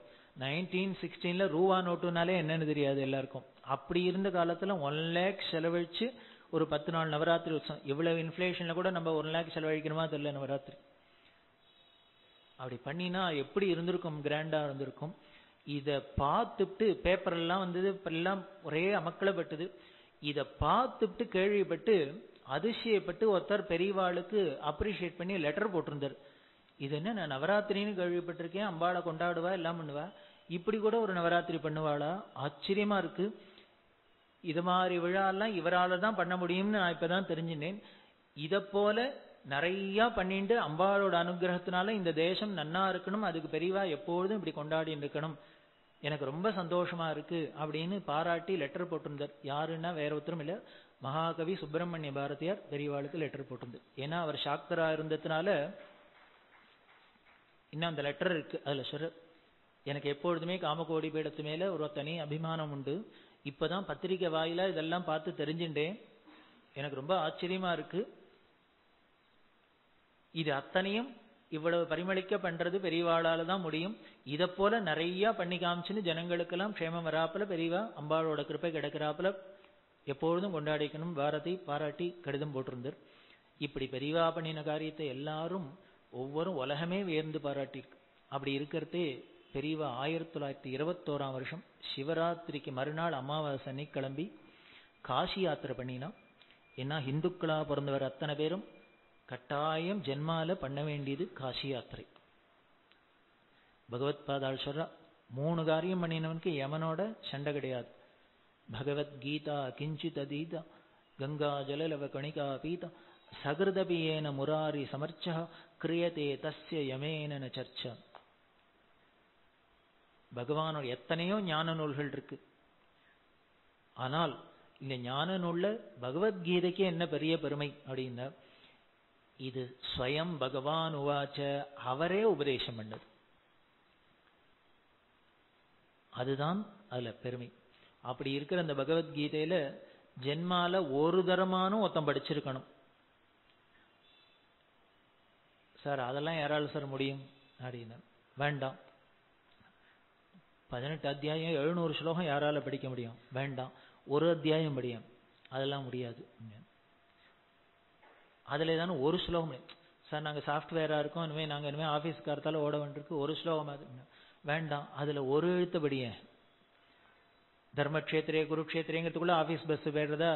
1916 ரூபா நோட்டுனாலே என்னன்னு தெரியாது எல்லாருக்கும். அப்படி இருந்த காலத்துல 1 lakh செலவழிச்சு ஒரு 10 நாள் நவராத்திரி உற்சவம். இவ்வளவு இன்ஃபிளேஷன்ல கூட நம்ம 1 lakh செலவழிக்கணுமா தெரியல நவராத்திரி. அப்படி பண்ணினா எப்படி இருந்திருக்கும், கிராண்டா இருந்திருக்கும். இத பார்த்துட்டு பேப்பர் எல்லாம் வந்தது, எல்லாம் ஒரே அமக்கலப்பட்டது. இத பார்த்துட்டு கேள்விப்பட்டு அதிசயப்பட்டு ஒருத்தர் பெரியவாளுக்கு அப்ரிஷியேட் பண்ணி லெட்டர் போட்டிருந்தார். இது என்ன, நான் நவராத்திரின்னு கேள்விப்பட்டிருக்கேன், அம்பாளை கொண்டாடுவா, எல்லாம் பண்ணுவா, இப்படி கூட ஒரு நவராத்திரி பண்ணுவாளா, ஆச்சரியமா இருக்கு. இது மாதிரி விழாலாம் இவரால தான் பண்ண முடியும்னு நான் இப்பதான் தெரிஞ்சினேன். இத போல நிறைய பண்ணிட்டு அம்பாளோட அனுகிரகத்தினால இந்த தேசம் நன்னா இருக்கணும், அதுக்கு பெரியவா எப்பொழுதும் இப்படி கொண்டாடி இருக்கணும், எனக்கு ரொம்ப சந்தோஷமா இருக்கு அப்படின்னு பாராட்டி லெட்டர் போட்டிருந்தார். யாருன்னா வேற ஒருத்தரும் இல்ல, மகாகவி சுப்பிரமணிய பாரதியார் பெரியவாளுக்கு லெட்டர் போட்டிருந்தார். ஏன்னா அவர் சாக்தரா இருந்ததுனால இன்னும் அந்த லெட்டர் இருக்கு. அதுல சொல்ற, எனக்கு எப்பொழுதுமே காமகோடி பீடத்து மேல ஒரு தனி அபிமானம் உண்டு. இப்பதான் பத்திரிகை வாயிலா இதெல்லாம் பார்த்து தெரிஞ்சுட்டேன், எனக்கு ரொம்ப ஆச்சரியமா இருக்கு. இது அத்தனையும் இவ்வளவு பரிமளிக்க பண்றது பெரியவாளால தான் முடியும். இத போல நிறைய பண்ணி காமிச்சுன்னு ஜனங்களுக்கெல்லாம் க்ஷேமம் வராப்புல பெரியவா அம்பாளோட கிருப்பை கிடைக்கிறாப்புல எப்பொழுதும் கொண்டாடிக்கணும் பாரதி பாராட்டி கடிதம் போட்டிருந்தார். இப்படி பெரியவா பண்ணின காரியத்தை எல்லாரும் ஒவ்வொரு உலகமே வியந்து பாராட்டியிருக்கு. அப்படி இருக்கிறதே பெரியவா 1921 சிவராத்திரிக்கு மறுநாள் அமாவாசை அன்னைக்கு கிளம்பி காசி யாத்திரை பண்ணினா. ஏன்னா இந்துக்களா பிறந்தவர் அத்தனை பேரும் கட்டாயம் ஜென்மால பண்ண வேண்டியது காசி யாத்திரை. பகவத் பாதாள் சொல்றா, 3 காரியம் பண்ணினவனுக்கு யமனோட சண்டை கிடையாது. பகவத்கீதா கிஞ்சித் அதீதா கங்கா ஜலலவ கணிகா பீதா சகிருதபியேன முராரி சமர்ச்சா கிரியதே தஸ்ய யமேன சர்ச்சா. பகவானோட எத்தனையோ ஞான நூல்கள் இருக்கு. ஆனால் இந்த ஞான நூல்ல பகவத்கீதைக்கு என்ன பெரிய பெருமை அப்படின்னா, இது ஸ்வயம் பகவான் உவாச்ச, அவரே உபதேசம் பண்ணது. அதுதான் அதுல பெருமை. அப்படி இருக்கிற அந்த பகவத்கீதையில ஜென்மால ஒரு தரமானும் ஒருத்தன் படிச்சிருக்கணும். சார் அதெல்லாம் யாரால சார் முடியும் அப்படின்னா, வேண்டாம். 18 அத்தியாயம் 700 ஸ்லோகம் யாரால படிக்க முடியும்? வேண்டாம். ஒரு அத்தியாயம் படியும், அதெல்லாம் முடியாது. அதுல தானே ஒரு ஸ்லோகம். சார் நாங்க சாஃப்ட்வேரா இருக்கோம், இனிமே நாங்க இனிமே ஆபீஸ் காரத்தால ஓட வேண்டியிருக்கு, ஒரு ஸ்லோகம் வேண்டாம். அதுல ஒரு எழுத்து படிய. தர்மக்ஷேத்திரே குருக்ஷேத்திரேங்கிறதுக்குள்ள ஆபீஸ் பஸ் போயிடுறதா,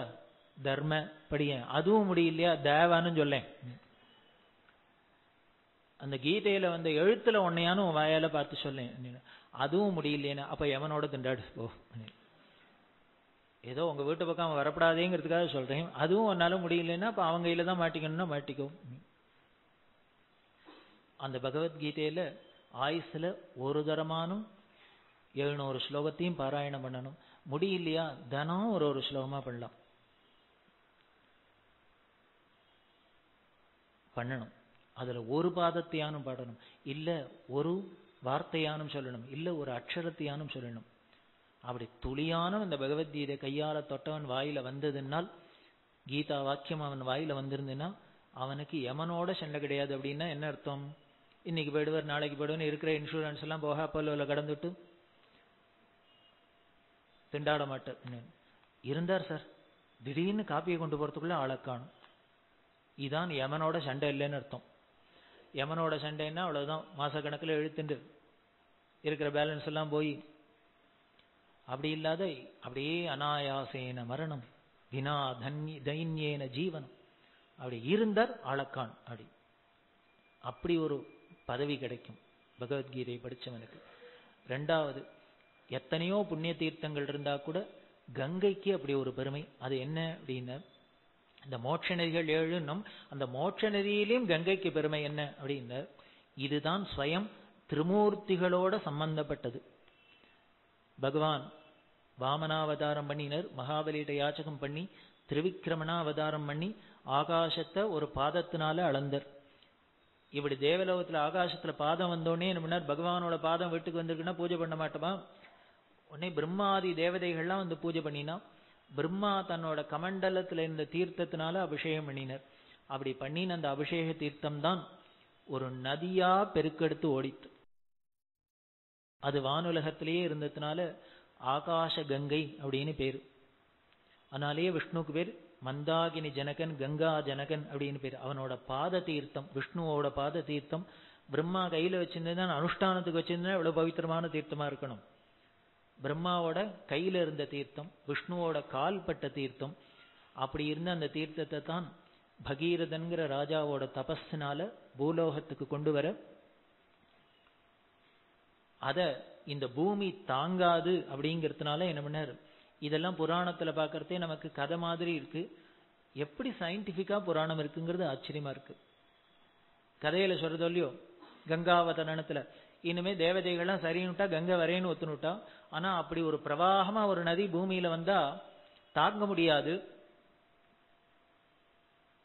தர்ம படிய, அதுவும் முடியலையா, தேவான்னு சொல்லேன். அந்த கீதையில வந்த எழுத்துல ஒன்னையானு வாயால பார்த்து சொல்லேன், அதுவும் முடியலையேன்னா அப்ப எவனோட திண்டாடு ஓ. ஏதோ உங்க வீட்டு பக்கம் அவன் வரப்படாதேங்கிறதுக்காக சொல்றேன், அதுவும் ஒன்னால முடியலன்னா அப்ப அவங்க கையில தான் மாட்டிக்கணும்னா மாட்டிக்கோ. அந்த பகவத்கீதையில ஆயுசுல ஒரு தரமானும் 700 ஸ்லோகத்தையும் பாராயணம் பண்ணணும். முடியலையா தினம் ஒரு ஸ்லோகமா பண்ணலாம், பண்ணணும். அதுல ஒரு பாதத்தையானும் பாடணும், இல்ல ஒரு வார்த்தையானும் சொல்லணும், இல்ல ஒரு அக்ஷரத்தையானும் சொல்லணும். அப்படி துளியான இந்த பகவத்கீதை கையால தொட்டவன் வாயில வந்ததுனால், கீதா வாக்கியம் அவன் வாயில வந்திருந்ததுன்னா அவனுக்கு யமனோட சண்டை கிடையாது. அப்படின்னா என்ன அர்த்தம்? இன்னைக்கு போயிடுவார் நாளைக்கு போயிடுவார், இருக்கிற இன்சூரன்ஸ் எல்லாம் போக அப்பல்ல கடந்துட்டு திண்டாட மாட்டார். இருந்தார் சார், திடீர்னு காப்பியை கொண்டு போறதுக்குள்ள ஆளக்கானும். இதான் யமனோட சண்டை இல்லைன்னு அர்த்தம். யமனோட சண்டைன்னா அவ்வளவுதான், மாச கணக்கில் இழுத்துண்டு இருக்கிற பேலன்ஸ் எல்லாம் போய், அப்படி இல்லாத அப்படியே அனாயாசேன மரணம் வினா தைன்யேன ஜீவனம் அப்படி இருந்தார் ஆளக்கான். அப்படி ஒரு பதவி கிடைக்கும் பகவத்கீதை படிச்சவனுக்கு. 2வது, எத்தனையோ புண்ணிய தீர்த்தங்கள் இருந்தா கூட கங்கைக்கு அப்படி ஒரு பெருமை. அது என்ன அப்படின்னா, இந்த மோட்ச நதிகள் 7 அந்த மோட்ச நதியிலையும் கங்கைக்கு பெருமை என்ன அப்படின்னா, இதுதான் ஸ்வயம் திரிமூர்த்திகளோட சம்பந்தப்பட்டது. பகவான் வாமனாவதாரம் பண்ணினர், மகாபலியிட்ட யாச்சகம் பண்ணி திருவிக்கிரமனா அவதாரம் பண்ணி ஆகாசத்தை ஒரு பாதத்தினால அளந்தர். இப்படி தேவலோகத்துல ஆகாசத்துல பாதம் வந்தோடனே என்ன பண்ணார், பகவானோட பாதம் வீட்டுக்கு வந்திருக்குன்னா பூஜை பண்ண மாட்டோமா? உடனே பிரம்மாதி தேவதைகள்லாம் வந்து பூஜை பண்ணினா. பிரம்மா தன்னோட கமண்டலத்துல இருந்த தீர்த்தத்தினால அபிஷேகம் பண்ணினர். அப்படி பண்ணின அந்த அபிஷேக தீர்த்தம் தான் ஒரு நதியா பெருக்கெடுத்து ஓடித்து. அது வானுலகத்திலேயே இருந்ததுனால ஆகாச கங்கை அப்படின்னு பேரு. அதனாலேயே விஷ்ணுக்கு பேர் மந்தாகினி ஜனகன், கங்கா ஜனகன் அப்படின்னு பேர். அவனோட பாத தீர்த்தம், விஷ்ணுவோட பாத தீர்த்தம். பிரம்மா கையில வச்சிருந்தா, அனுஷ்டானத்துக்கு வச்சிருந்தா இவ்வளவு பவித்திரமான தீர்த்தமா இருக்கணும். பிரம்மாவோட கையில இருந்த தீர்த்தம், விஷ்ணுவோட கால்பட்ட தீர்த்தம். அப்படி இருந்த அந்த தீர்த்தத்தை தான் பகீரதன்கிற ராஜாவோட தபஸ்னால பூலோகத்துக்கு கொண்டு வர, அத இந்த பூமி தாங்காது அப்படிங்கிறதுனால என்ன பண்ணார், இதெல்லாம் புராணத்துல பார்க்கறதே நமக்கு கதை மாதிரி இருக்கு. எப்படி சயின்டிபிக்கா புராணம் இருக்குங்கிறது ஆச்சரியமா இருக்கு. கதையில சொல்றதோ இல்லையோ, கங்காவதனத்துல இனிமே தேவதைகள்லாம் சரின்னுட்டா கங்கை வரையன்னு ஒத்துனுட்டா. ஆனா அப்படி ஒரு பிரவாகமா ஒரு நதி பூமியில வந்தா தாங்க முடியாது,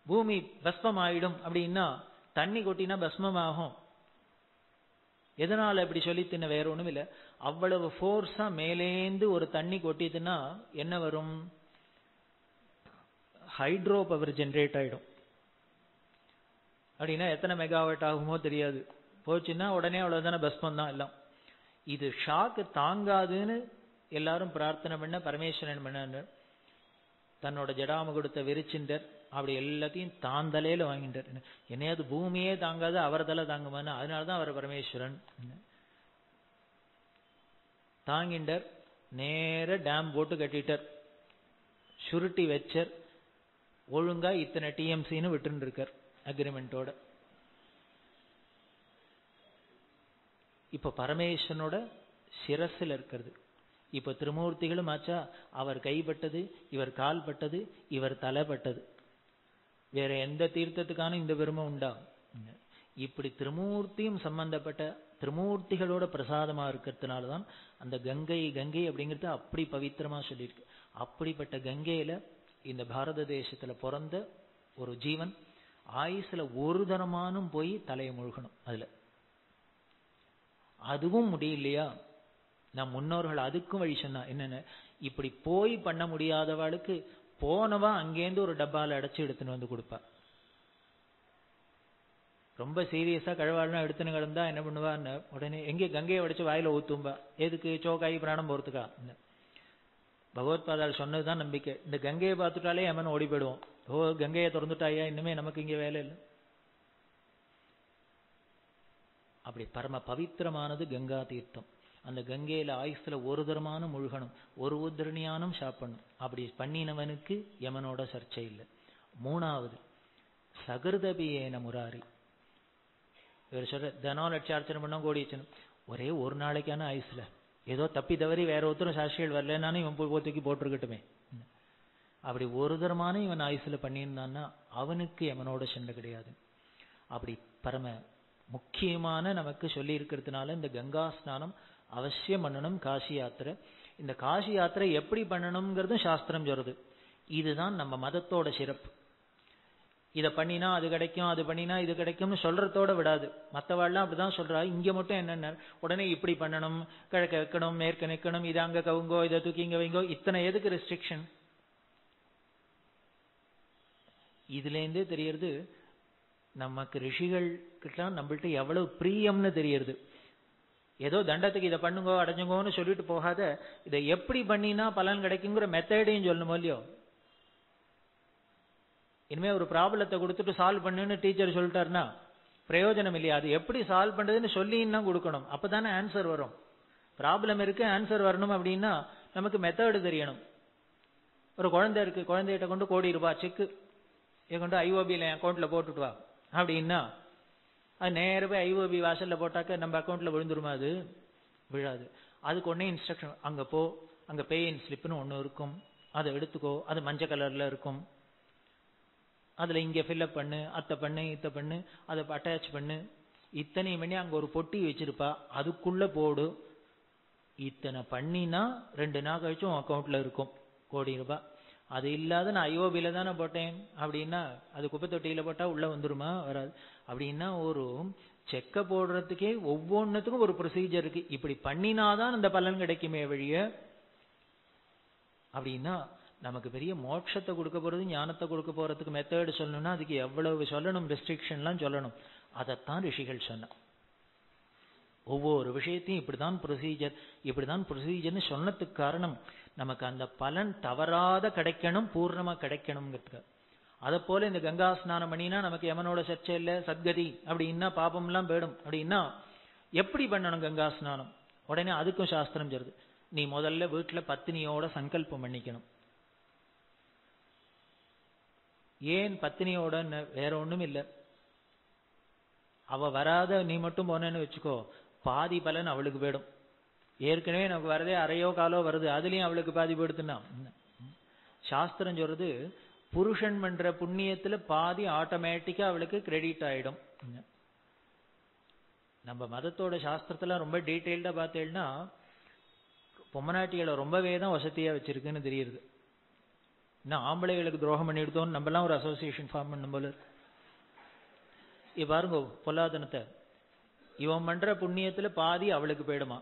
பூமி பஸ்மம் ஆயிடும். அப்படின்னா தண்ணி கொட்டினா பஸ்மம் ஆகும். எதனால இப்படி சொல்லித்துன்னு வேற ஒண்ணும் இல்ல, அவ்வளவு ஃபோர்ஸா மேலேந்து ஒரு தண்ணி கொட்டிதுன்னா என்ன வரும், ஹைட்ரோ பவர் ஜெனரேட் ஆயிடும். அப்படின்னா எத்தனை மெகாவாட் ஆகுமோ தெரியாது, போச்சுன்னா உடனே அவ்வளவுதானே, பஸ்மம் தான் எல்லாம். இது ஷாக்கு தாங்காதுன்னு எல்லாரும் பிரார்த்தனை பண்ண பரமேஸ்வரன் பண்ண தன்னோட ஜடாமுகுடத்தை விரிச்சின்றார். அப்படி எல்லாத்தையும் தாந்தலையில வாங்கிட்டார். என்னையாவது பூமியே தாங்காது, அவர் தலை தாங்குமான்னு. அதனாலதான் அவர் பரமேஸ்வரன் தாங்கிண்டார். நேர டேம் போட்டு கட்டிட்டார், சுருட்டி வச்சர். ஒழுங்கா இத்தனை டிஎம்சின்னு விட்டு இருக்கார் அக்ரிமெண்டோட. இப்ப பரமேஸ்வரனோட சிரஸ்ல இருக்கிறது. இப்ப திருமூர்த்திகளும் ஆச்சா, அவர் கைப்பட்டது, இவர் கால் பட்டது, இவர் தலைப்பட்டது. வேற எந்த தீர்த்தத்துக்கான இந்த பெருமை உண்டா? இப்படி திருமூர்த்தியும் சம்பந்தப்பட்ட திருமூர்த்திகளோட பிரசாதமா இருக்கிறதுனாலதான் அந்த கங்கை கங்கை அப்படிங்கிறது அப்படி பவித்திரமா சொல்லியிருக்கு. அப்படிப்பட்ட கங்கையில இந்த பாரத தேசத்துல பிறந்த ஒரு ஜீவன் ஆயுசுல ஒரு தரமானும் போய் தலையை முழுகணும். அதுல அதுவும் முடியலையா, நம் முன்னோர்கள் அதுக்கும் வழி சொன்னா என்னன்னு, இப்படி போய் பண்ண முடியாதவாளுக்கு போனவா அங்கேருந்து ஒரு டப்பால அடைச்சு எடுத்துன்னு வந்து கொடுப்பா. ரொம்ப சீரியஸா கழுவாள்னா எடுத்துன்னு கிடந்தா என்ன பண்ணுவா, உடனே எங்கே கங்கையை உடைச்சு வாயில ஊத்தும்பா. எதுக்கு, சோக்காயி பிராணம் போறதுக்கா? பகவத்பாதால் சொன்னதுதான் நம்பிக்கை. இந்த கங்கையை பார்த்துட்டாலே எமன் ஓடி போயிடுவோம். ஓ கங்கையை திறந்துட்டாயா, இன்னுமே நமக்கு இங்க வேலை இல்லை. அப்படி பரம பவித்திரமானது கங்கா தீர்த்தம். அந்த கங்கையில ஆயுசுல ஒரு தரமான முழுகணும், ஒரு உத்திரணியானும் சாப்பிடணும். அப்படி பண்ணினவனுக்கு யமனோட சர்ச்சை இல்லை. மூணாவது சகிருதபியேன முராரி. இவர் சொல்ற தினம் லட்சார்ச்சனை பண்ணோம், கோடிச்சனும் ஒரே ஒரு நாளைக்கான ஆயுசுல ஏதோ தப்பி தவறி வேற ஒருத்தரும் சாட்சிகள் வரலன்னாலும் இவன் போத்துக்கு போட்டிருக்கட்டுமே. அப்படி ஒரு தரமான இவன் ஆயுசுல பண்ணியிருந்தான்னா அவனுக்கு யமனோட சண்டை கிடையாது. அப்படி பரம முக்கியமான நமக்கு சொல்லி இருக்கிறதுனால இந்த கங்கா ஸ்நானம் அவசியம் பண்ணணும். காசி யாத்திரை, இந்த காசி யாத்திரை எப்படி பண்ணணுங்கிறதும் சாஸ்திரம் சொல்றது. இதுதான் நம்ம மதத்தோட சிறப்பு. இதை பண்ணினா அது கிடைக்கும், அது பண்ணினா இது கிடைக்கும்னு சொல்றதோட விடாது. மற்றவாள்லாம் அப்படிதான் சொல்றா. இங்க மட்டும் என்னென்ன உடனே இப்படி பண்ணணும், கிழக்க வைக்கணும், மேற்க நிற்கணும், இதை அங்க கவுங்கோ, இதை தூக்கி இங்க வைங்கோ, இத்தனை எதுக்கு ரெஸ்ட்ரிக்ஷன்? இதுல இருந்தே தெரியறது நமக்கு ரிஷிகள் கிட்ட நம்மள்ட்ட எவ்வளவு பிரியம்னு தெரியறது. ஏதோ தண்டத்துக்கு இதை பண்ணுங்கோ அடைஞ்சுங்கோன்னு சொல்லிட்டு போகாத, இதை எப்படி பண்ணினா பலன் கிடைக்குங்கிற மெத்தடையும் சொல்லணுமோ இல்லையோ. இனிமே ஒரு ப்ராப்ளத்தை கொடுத்துட்டு சால்வ் பண்ணுன்னு டீச்சர் சொல்லிட்டாருன்னா பிரயோஜனம் இல்லையா. அது எப்படி சால்வ் பண்றதுன்னு சொல்லின்னா கொடுக்கணும், அப்பதானே ஆன்சர் வரும். ப்ராப்ளம் இருக்கு, ஆன்சர் வரணும் அப்படின்னா நமக்கு மெத்தடு தெரியணும். ஒரு குழந்தை இருக்கு, குழந்தைகிட்ட கொண்டு ₹1,00,00,000 செக்கு கொண்டு ஐஓபியில் என் அக்கௌண்ட்ல போட்டுட்டு வா அப்படின்னா அது நேர போய் ஐஓபி வாசல்ல போட்டாக்க நம்ம அக்கௌண்ட்ல விழுந்துருமா? அது விழாது. அதுக்கு ஒன்னே இன்ஸ்ட்ரக்ஷன், அங்க போ, அங்க பே இன் ஸ்லிப்னு ஒண்ணு இருக்கும், அதை எடுத்துக்கோ, அது மஞ்சள் கலர்ல இருக்கும், அதுல இங்க ஃபில்அப் பண்ணு, அத்தை பண்ணு, இத்த பண்ணு, அதை அட்டாச் பண்ணு, இத்தனை பண்ணி அங்க ஒரு பொட்டி வச்சிருப்பா, அதுக்குள்ள போடு. இத்தனை பண்ணினா 2 நாள் கழிச்சு உன் அக்கௌண்ட்ல இருக்கும் ₹1,00,00,000. அது இல்லாத நான் ஐஓபியில தானே போட்டேன் அப்படின்னா அது குப்பை தொட்டியில போட்டா உள்ள வந்துருமா? வராது. அப்படின்னா ஒரு செக்க போடுறதுக்கே ஒவ்வொன்றுத்துக்கும் ஒரு ப்ரொசீஜர் இருக்கு. இப்படி பண்ணினாதான் அந்த பலன் கிடைக்குமே வழிய, அப்படின்னா நமக்கு பெரிய மோட்சத்தை கொடுக்க போறது, ஞானத்தை கொடுக்க போறதுக்கு மெத்தட் சொல்லணும்னா அதுக்கு எவ்வளவு சொல்லணும், ரெஸ்ட்ரிக்ஷன்லாம் சொல்லணும். அதைத்தான் ரிஷிகள் சொன்ன. ஒவ்வொரு விஷயத்தையும் இப்படிதான் ப்ரொசீஜர்னு சொன்னதுக்கு காரணம் நமக்கு அந்த பலன் தவறாத கிடைக்கணும், பூர்ணமா கிடைக்கணுங்கிறதுக்கு. அதை போல இந்த கங்கா ஸ்நானம் பண்ணினா நமக்கு யமனோட சர்ச்சை இல்லை, சத்கதி அப்படின்னா பாபம் எல்லாம் போயிடும் அப்படின்னா எப்படி பண்ணணும் கங்கா ஸ்நானம்? உடனே அதுக்கும் சாஸ்திரம் சொல்லுது, நீ முதல்ல வீட்டுல பத்தினியோட சங்கல்பம் பண்ணிக்கணும். ஏன் பத்தினியோட? வேற ஒண்ணும் இல்லை, அவ வராத நீ மட்டும் போனேன்னு வச்சுக்கோ, பாதி பலன் அவளுக்கு போயிடும். ஏற்கனவே நமக்கு வரதே அரையோ காலோ வருது, அதுலயும் அவளுக்கு பாதி போயிடுத்துன்னா சாஸ்திரம் சொல்றது, புருஷன் பண்ற புண்ணியத்துல பாதி ஆட்டோமேட்டிக்கா அவளுக்கு கிரெடிட் ஆயிடும். நம்ம மதத்தோட சாஸ்திரத்துல ரொம்ப டீட்டெயில்டா பார்த்தேன்னா பொம்மநாட்டிகளை ரொம்பவே தான் வசதியா வச்சிருக்குன்னு தெரியுது. இன்னும் ஆம்பளைகளுக்கு துரோகம் பண்ணி எடுத்தோம்னு நம்மலாம் ஒரு அசோசியேஷன் ஃபார்ம் பண்ணும் போல. பாருங்க பொல்லாதனத்தை, இவன் பண்ற புண்ணியத்துல பாதி அவளுக்கு போயிடுமா.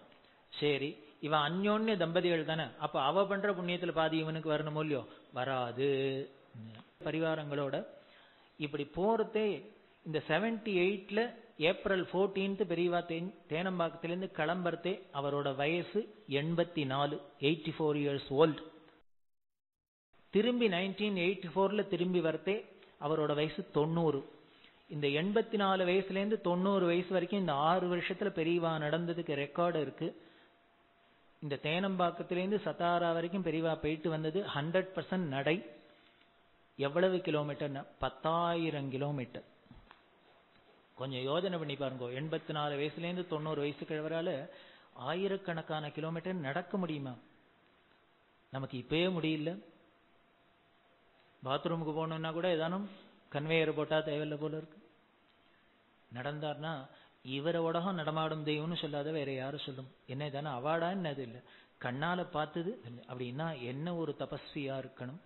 சரி, இவன் அந்யோன்ய தம்பதிகள் தானே, அப்ப அவ பண்ற புண்ணியத்துல பாதி இவனுக்கு வரணும் இல்லையோ? வராது. பரிவாரங்களோட இப்படி போறதே இந்த 78ல ஏப்ரல் 14 பெரியவா தேனம்பாக்கத்திலிருந்து கிளம்புறதே அவரோட வயசு 84, 84 இயர்ஸ் ஓல்டு. திரும்பி 1984ல திரும்பி வரதே அவரோட வயசு 90. இந்த 84 வயசுலேருந்து 90 வயசு வரைக்கும் இந்த 6 வருஷத்துல பெரியவா நடந்ததுக்கு ரெக்கார்டு இருக்கு. இந்த தேனம்பாக்கத்திலேருந்து சத்தாரா வரைக்கும் பெரியவா போயிட்டு வந்தது 100% நடை. எவ்வளவு கிலோமீட்டர்னா 10,000 கிலோமீட்டர். கொஞ்சம் யோஜனை பண்ணி பாருங்க, 84 வயசுலேருந்து 90 வயசு கிழவரால ஆயிரக்கணக்கான கிலோமீட்டர் நடக்க முடியுமா? நமக்கு இப்பயே முடியல. பாத்ரூமுக்கு போகணும்னா கூட ஏதானும் கன்வேயர் போட்டா தேவையில்லை போல இருக்கு. நடந்தார்னா இவரை உலகம் நடமாடும் தெய்வம்னு சொல்லாத வேற யாரும் சொல்லும்? என்ன தானே அவாடான்னு அது இல்லை, கண்ணால பார்த்தது அப்படின்னா என்ன ஒரு தபஸ்வியா இருக்கணும்.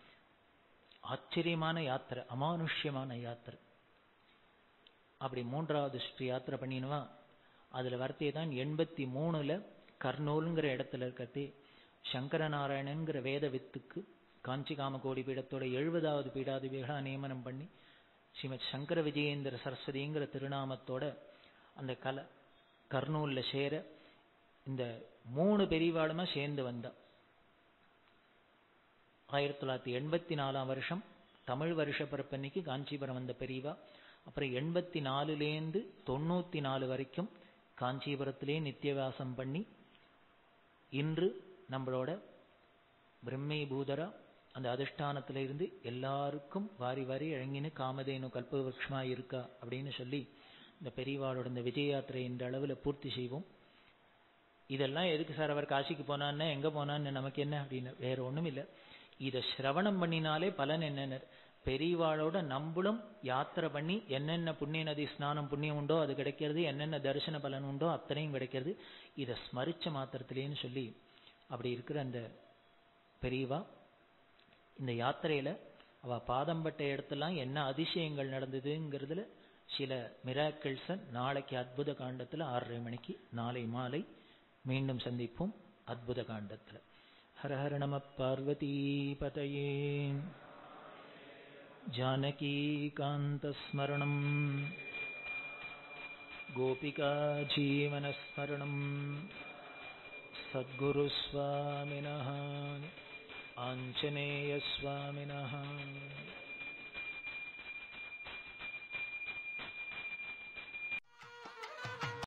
ஆச்சரியமான யாத்திரை, அமானுஷ்யமான யாத்திரை. அப்படி 3வது ஸ்ரீ யாத்திரை பண்ணினுவா. அதுல வரத்தே தான் 83ல கர்னூலுங்கிற இடத்துல இருக்கத்தே சங்கரநாராயணன்கிற வேத வித்துக்கு காஞ்சி காமகோடி பீடத்தோட 70வது பீடாதிபதிகளா நியமனம் பண்ணி ஸ்ரீமத் சங்கர விஜயேந்திர சரஸ்வதிங்கிற திருநாமத்தோட அந்த கர்னூல்ல சேர இந்த 3 பெரியவாளுமா சேர்ந்து வந்தா. 1984 வருஷம் தமிழ் வருஷ பிறப்பன்னைக்கு காஞ்சிபுரம் வந்த பெரியவா. அப்புறம் 84லேருந்து 94 வரைக்கும் காஞ்சிபுரத்திலே நித்தியவாசம் பண்ணி இன்று நம்மளோட பிரம்மை பூதரா அந்த அதிஷ்டானத்துல இருந்து எல்லாருக்கும் வாரி வாரி இறங்கின்னு காமதேனு கல்பவருஷமா இருக்கா அப்படின்னு சொல்லி இந்த பெரியவாளோட இந்த விஜய யாத்திரை என்ற அளவுல பூர்த்தி செய்வோம். இதெல்லாம் எதுக்கு சார் அவர் காசிக்கு போனான்னு எங்க போனான்னு நமக்கு என்ன அப்படின்னு வேற ஒண்ணும் இல்லை. இதை சிரவணம் பண்ணினாலே பலன் என்னென்ன, பெரியவாளோட நம்மளும் யாத்திரை பண்ணி என்னென்ன புண்ணிய நதி ஸ்நானம் புண்ணியம் உண்டோ அது கிடைக்கிறது, என்னென்ன தரிசன பலன் உண்டோ அத்தனையும் கிடைக்கிறது. இதை ஸ்மரிச்ச மாத்திரத்திலேன்னு சொல்லி அப்படி இருக்கிற அந்த பெரியவா இந்த யாத்திரையில அவ பாதம்பட்ட இடத்தெல்லாம் என்ன அதிசயங்கள் நடந்ததுங்கிறதுல சில மிராக்கிள்ஸை நாளைக்கு அற்புத காண்டத்துல 6:30 மணிக்கு நாளை மாலை மீண்டும் சந்திப்போம் அற்புத காண்டத்துல. ஹர ஹர நம பார்வதி பதயே. ஜானகி காந்த ஸ்மரணம் கோபிகா ஜீவன ஸ்மரணம் சத்குரு ஸ்வாமினஹ ஆஞ்சநேய ஸ்வாமினஹ.